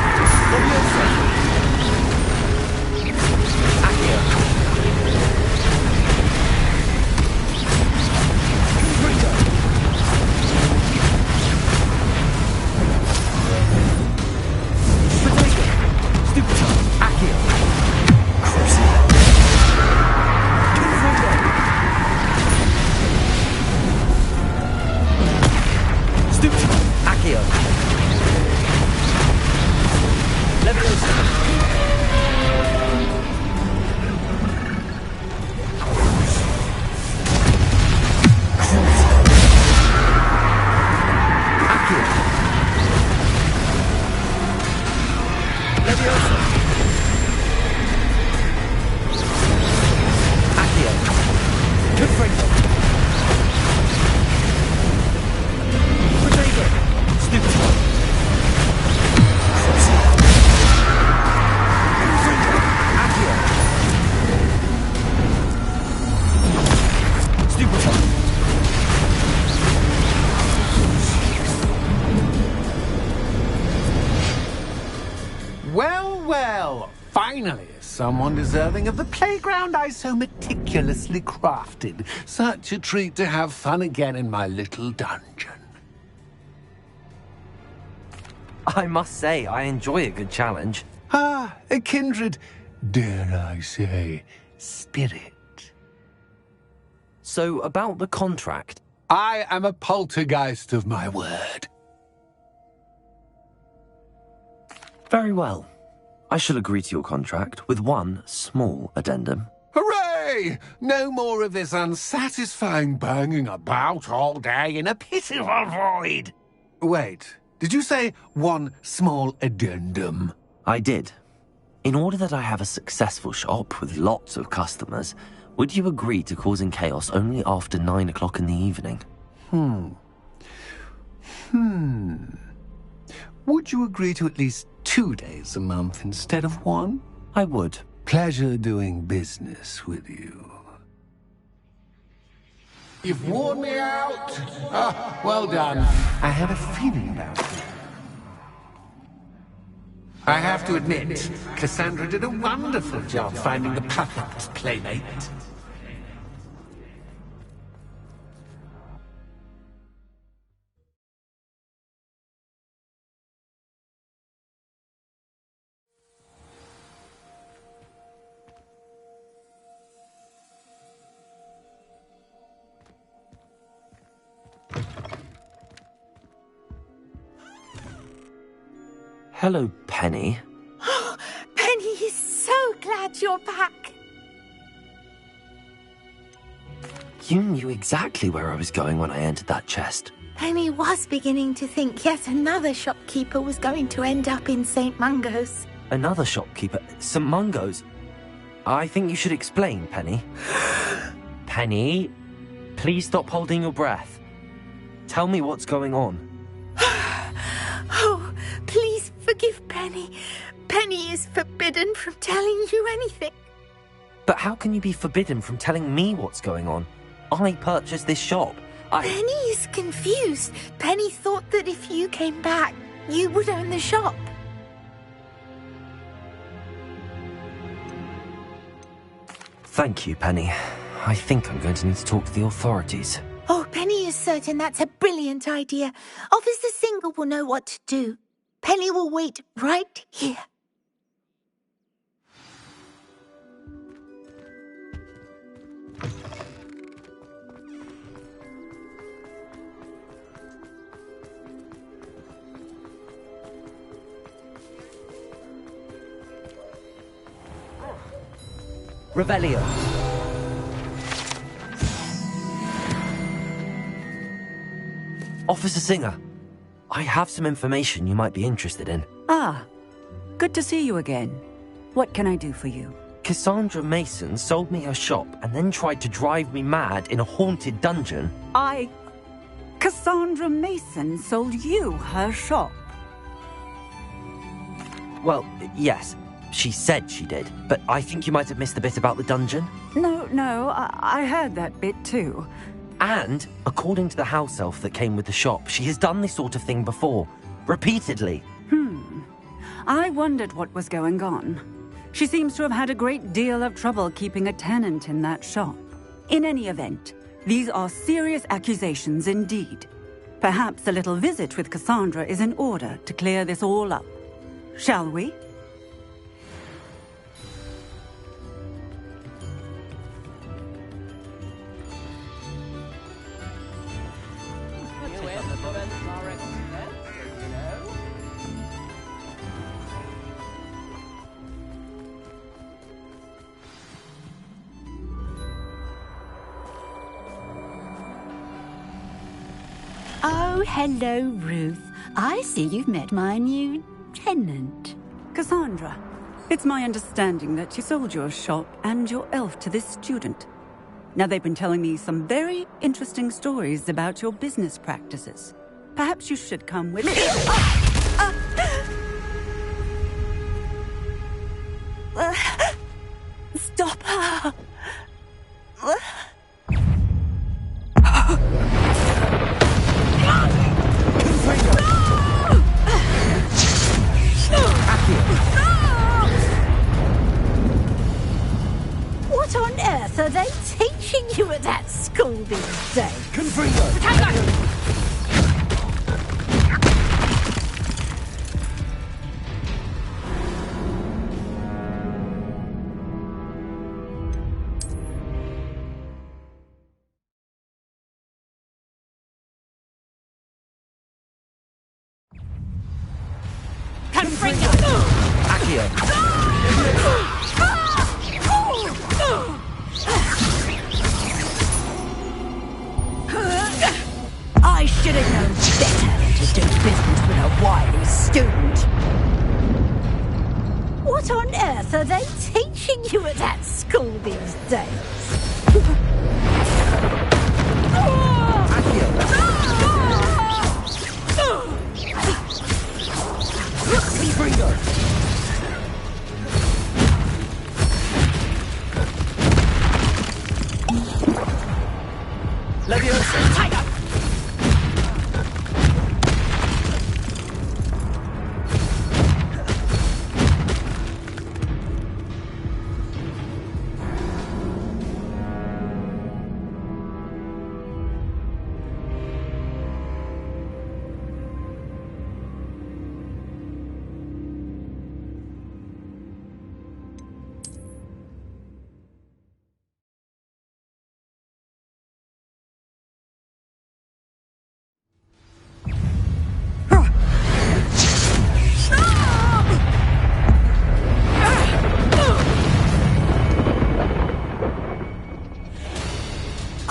Leviosa. Accio. Confringo. Protego. Stupefy. Accio. Confringo. Stupefy. Accio. Leviosa. Accio. Leviosa. Accio. Confringo. Protego. Stupefy. Confringo. Accio. Stupefy. Well, well, finally, someone deserving of the playground I so meticulously crafted. Such a treat to have fun again in my little dungeon. I must say, I enjoy a good challenge. Ah, a kindred, dare I say, spirit. So, about the contract. I am a poltergeist of my word. Very well. I shall agree to your contract with one small addendum. Hooray! No more of this unsatisfying banging about all day in a pitiful void. Wait, did you say one small addendum? I did. In order that I have a successful shop with lots of customers, would you agree to causing chaos only after 9 o'clock in the evening? Would you agree to at least 2 days a month instead of 1? I would. Pleasure doing business with you. You've worn me out. Ah, well done. I had a feeling about it. I have to admit, Cassandra did a wonderful job finding the puppet's playmate. Hello, Penny. Penny is so glad you're back. You knew exactly where I was going when I entered that chest. Penny was beginning to think yet another shopkeeper was going to end up in St. Mungo's. Another shopkeeper? St. Mungo's? I think you should explain, Penny. Penny, please stop holding your breath. Tell me what's going on. Oh, please forgive Penny. Penny is forbidden from telling you anything. But how can you be forbidden from telling me what's going on? I purchased this shop. Penny is confused. Penny thought that if you came back, you would own the shop. Thank you, Penny. I think I'm going to need to talk to the authorities. Oh, Penny just certain that's a brilliant idea. Officer Singer will know what to do. Penny will wait right here. Revelio. Officer Singer, I have some information you might be interested in. Ah, good to see you again. What can I do for you? Cassandra Mason sold me her shop and then tried to drive me mad in a haunted dungeon. Cassandra Mason sold you her shop? Well, yes, she said she did, but I think you might have missed the bit about the dungeon. No, I heard that bit too. And, according to the house elf that came with the shop, she has done this sort of thing before. Repeatedly. I wondered what was going on. She seems to have had a great deal of trouble keeping a tenant in that shop. In any event, these are serious accusations indeed. Perhaps a little visit with Cassandra is in order to clear this all up. Shall we? Oh, hello, Ruth. I see you've met my new tenant. Cassandra, it's my understanding that you sold your shop and your elf to this student. Now, they've been telling me some very interesting stories about your business practices. Perhaps you should come with me. Stop her! What on earth are they teaching you at that school these days? I should have known better than to do business with a wily student. What on earth are they teaching you at that school these days?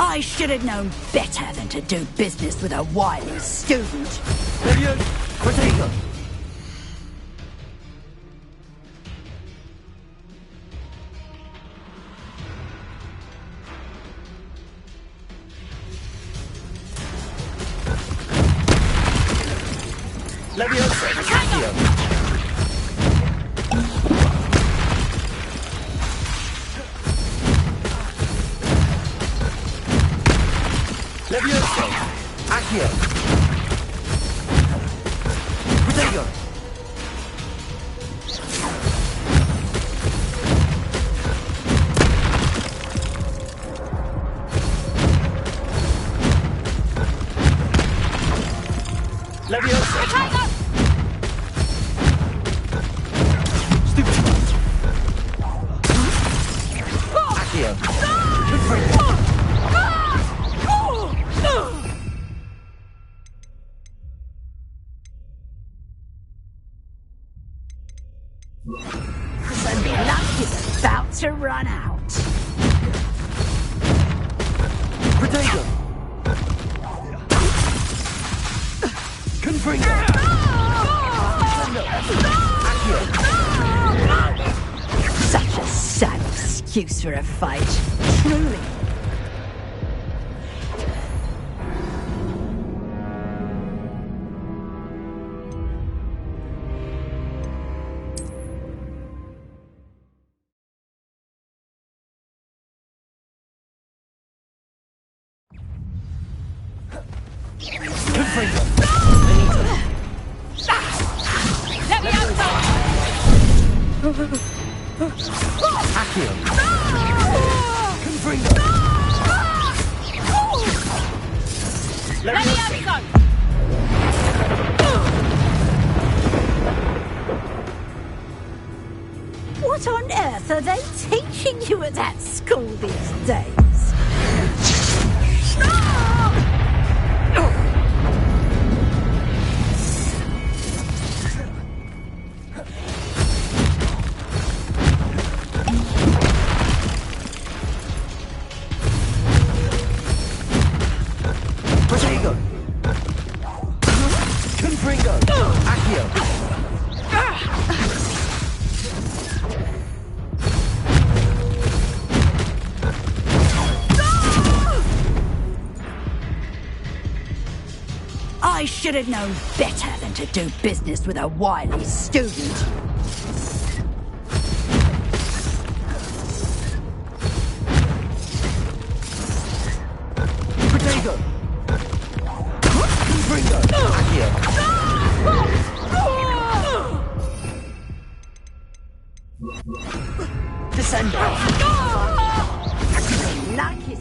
I should have known better than to do business with a wily student. Leviosa! Accio! The luck is about to run out. Protego! Confringo! Such a sad excuse for a fight. Truly. Confringo! Accio! Confringo! What on earth are they teaching you at that school these days? Protego! Confringo! Accio! I should have known better than to do business with a wily student. Protego! Confringo! Accio! Descendo! Luck is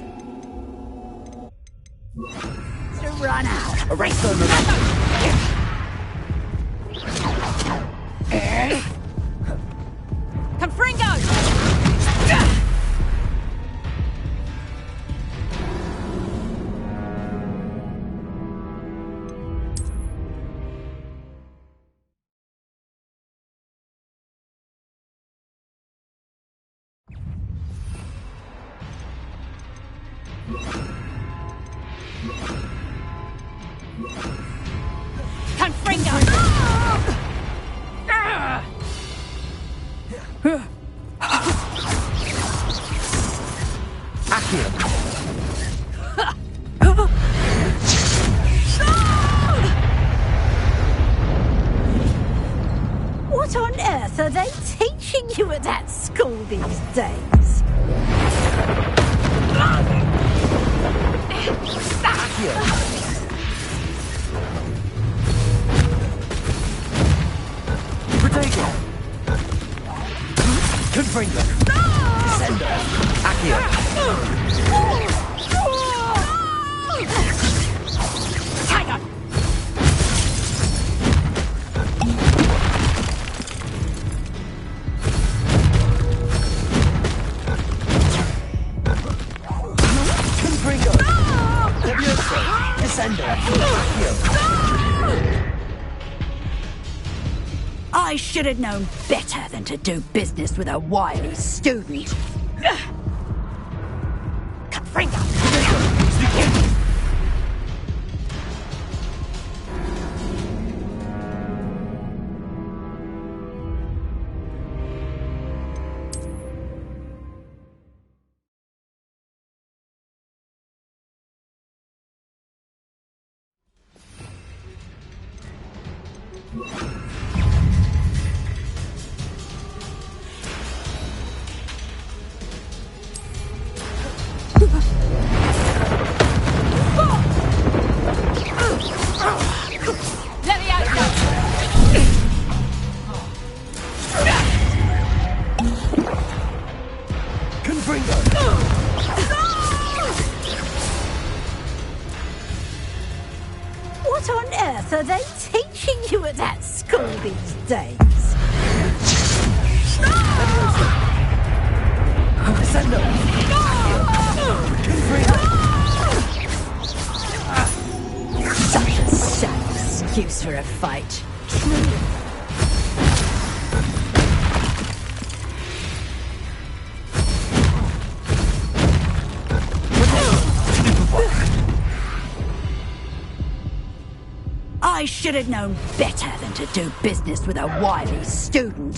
to run out. Erase the momentum! Confringo! What on earth are they teaching you at that school these days? Protego! Confringo! Descendo! Accio! Tiger! Confringo! Leviosa! Descendo! Accio! I should have known better than to do business with a wily student. Confringo! What on earth are they teaching you at that school these days? Send them! Such a sad excuse for a fight. I should have known better than to do business with a wily student.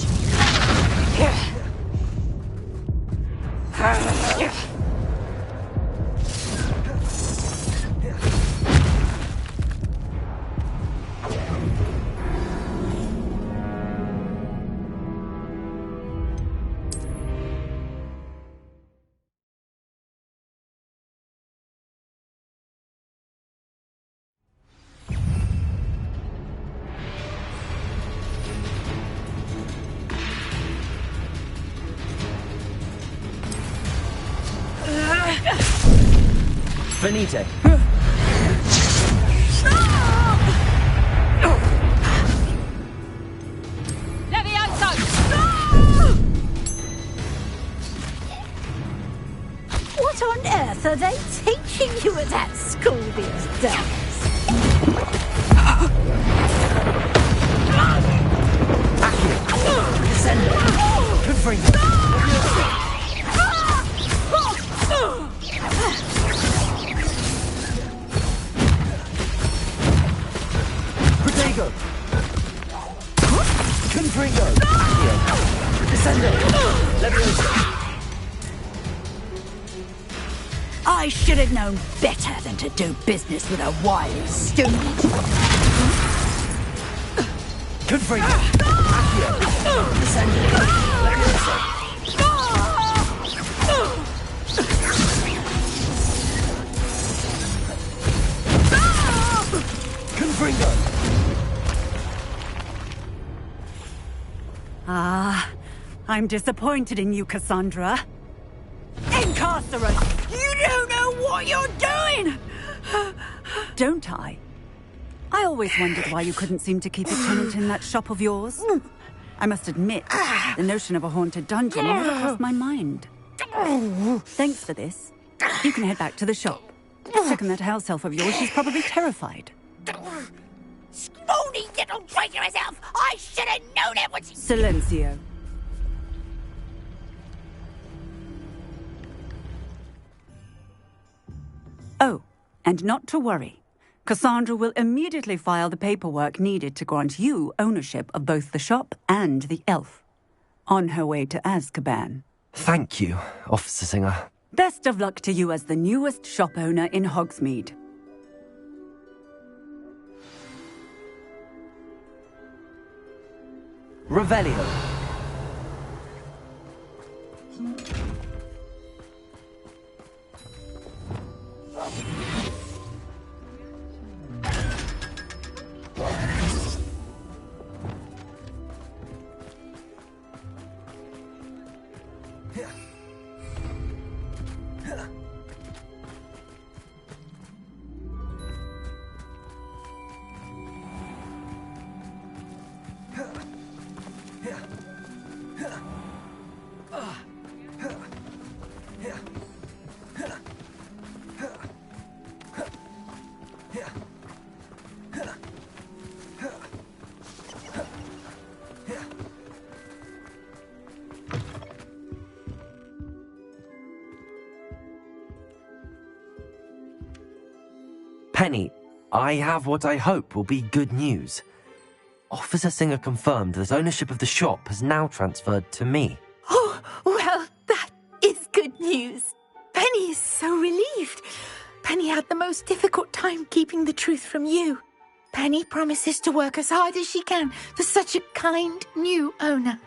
Finite. What on earth are they teaching you at that school these days? Descend. Confringo. Protego. Confringo. Descendo. Leviosa. I should have known better than to do business with a wily student. Confringo. Accio. Descendo. Leviosa. Confringo. Ah, I'm disappointed in you, Cassandra. Incarcerate! You don't know what you're doing! Don't I? I always wondered why you couldn't seem to keep a tenant in that shop of yours. I must admit, the notion of a haunted dungeon never crossed my mind. Thanks for this. You can head back to the shop. Check on that house elf of yours, she's probably terrified. Scrawny little traitor herself! I should have known it was... Silencio. Oh, and not to worry. Cassandra will immediately file the paperwork needed to grant you ownership of both the shop and the elf. On her way to Azkaban. Thank you, Officer Singer. Best of luck to you as the newest shop owner in Hogsmeade. Revelio. Penny, I have what I hope will be good news. Officer Singer confirmed that ownership of the shop has now transferred to me. Oh, well, that is good news. Penny is so relieved. Penny had the most difficult time keeping the truth from you. Penny promises to work as hard as she can for such a kind new owner.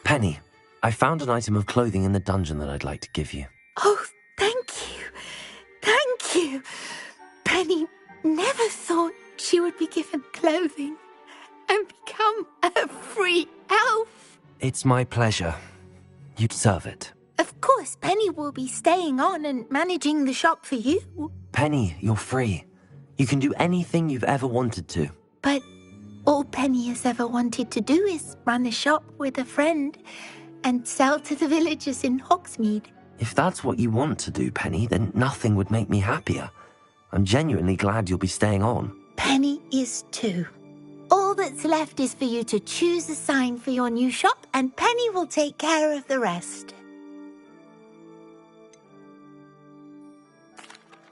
Penny, I found an item of clothing in the dungeon that I'd like to give you. Oh, thank you. Thank you. Penny never thought she would be given clothing and become a free elf. It's my pleasure. You deserve it. Of course, Penny will be staying on and managing the shop for you. Penny, you're free. You can do anything you've ever wanted to. But all Penny has ever wanted to do is run a shop with a friend and sell to the villagers in Hogsmeade. If that's what you want to do, Penny, then nothing would make me happier. I'm genuinely glad you'll be staying on. Penny is too. All that's left is for you to choose a sign for your new shop, and Penny will take care of the rest.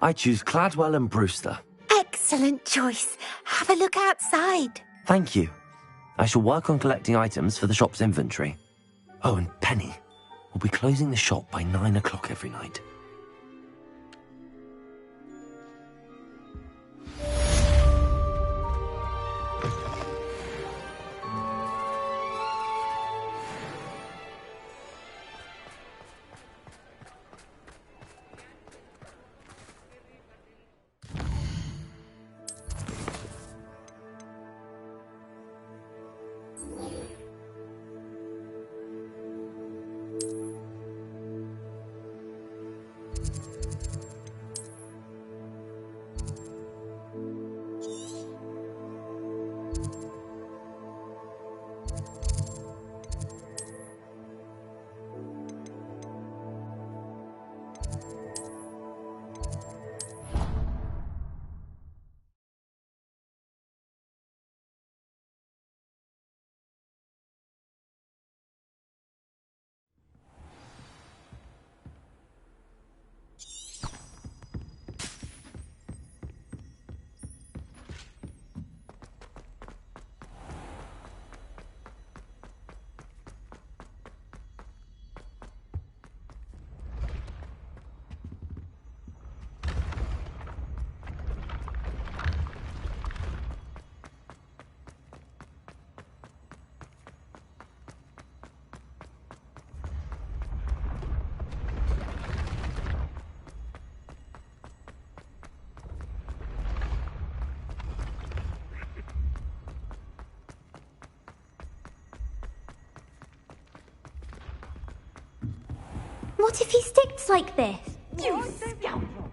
I choose Cladwell and Brewster. Excellent choice. Have a look outside. Thank you. I shall work on collecting items for the shop's inventory. Oh, and Penny, we'll be closing the shop by 9 o'clock every night. What if he sticks like this? You scoundrel!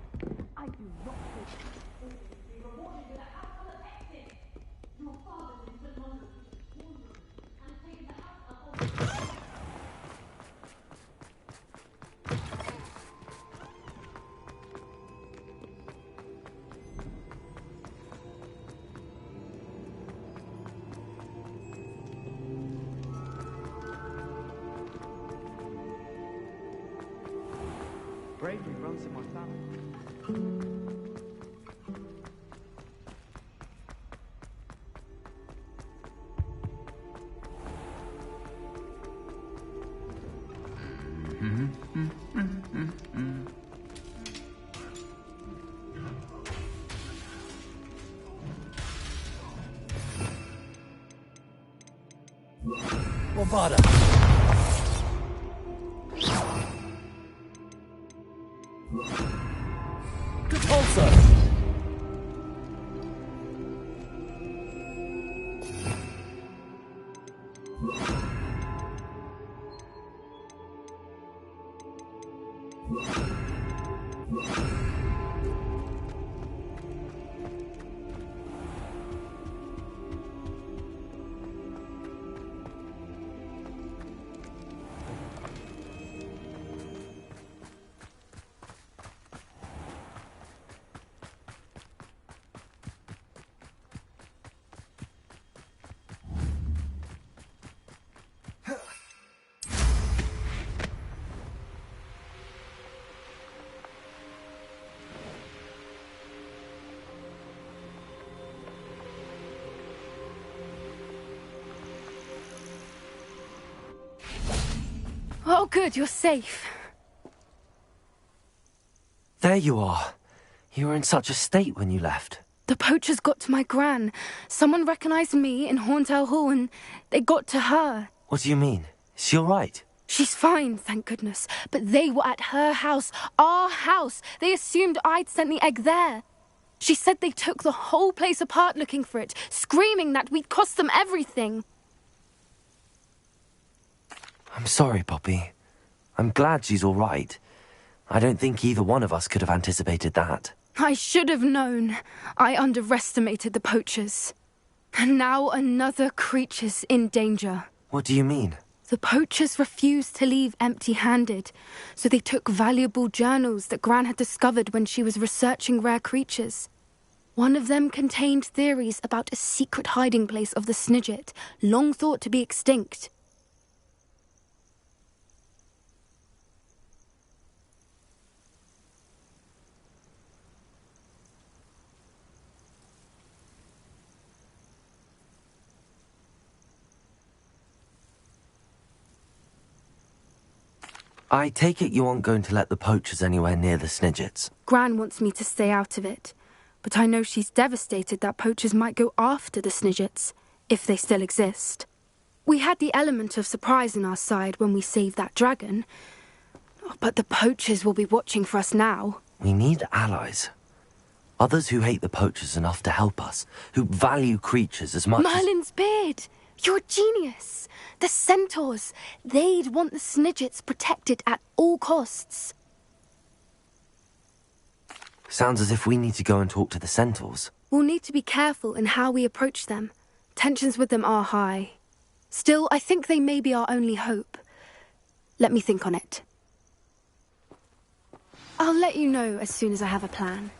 Bravery runs in my family. Movada. Good hold, sir. Oh, good, you're safe. There you are. You were in such a state when you left. The poachers got to my gran. Someone recognized me in Horntail Hall and they got to her. What do you mean? Is she all right? She's fine, thank goodness. But they were at her house, our house. They assumed I'd sent the egg there. She said they took the whole place apart looking for it, screaming that we'd cost them everything. I'm sorry, Poppy. I'm glad she's all right. I don't think either one of us could have anticipated that. I should have known. I underestimated the poachers. And now another creature's in danger. What do you mean? The poachers refused to leave empty-handed, so they took valuable journals that Gran had discovered when she was researching rare creatures. One of them contained theories about a secret hiding place of the Snidget, long thought to be extinct. I take it you aren't going to let the poachers anywhere near the Snidgets. Gran wants me to stay out of it, but I know she's devastated that poachers might go after the Snidgets, if they still exist. We had the element of surprise on our side when we saved that dragon, but the poachers will be watching for us now. We need allies. Others who hate the poachers enough to help us, who value creatures as much Merlin's beard! You're a genius! The centaurs! They'd want the Snidgets protected at all costs. Sounds as if we need to go and talk to the centaurs. We'll need to be careful in how we approach them. Tensions with them are high. Still, I think they may be our only hope. Let me think on it. I'll let you know as soon as I have a plan.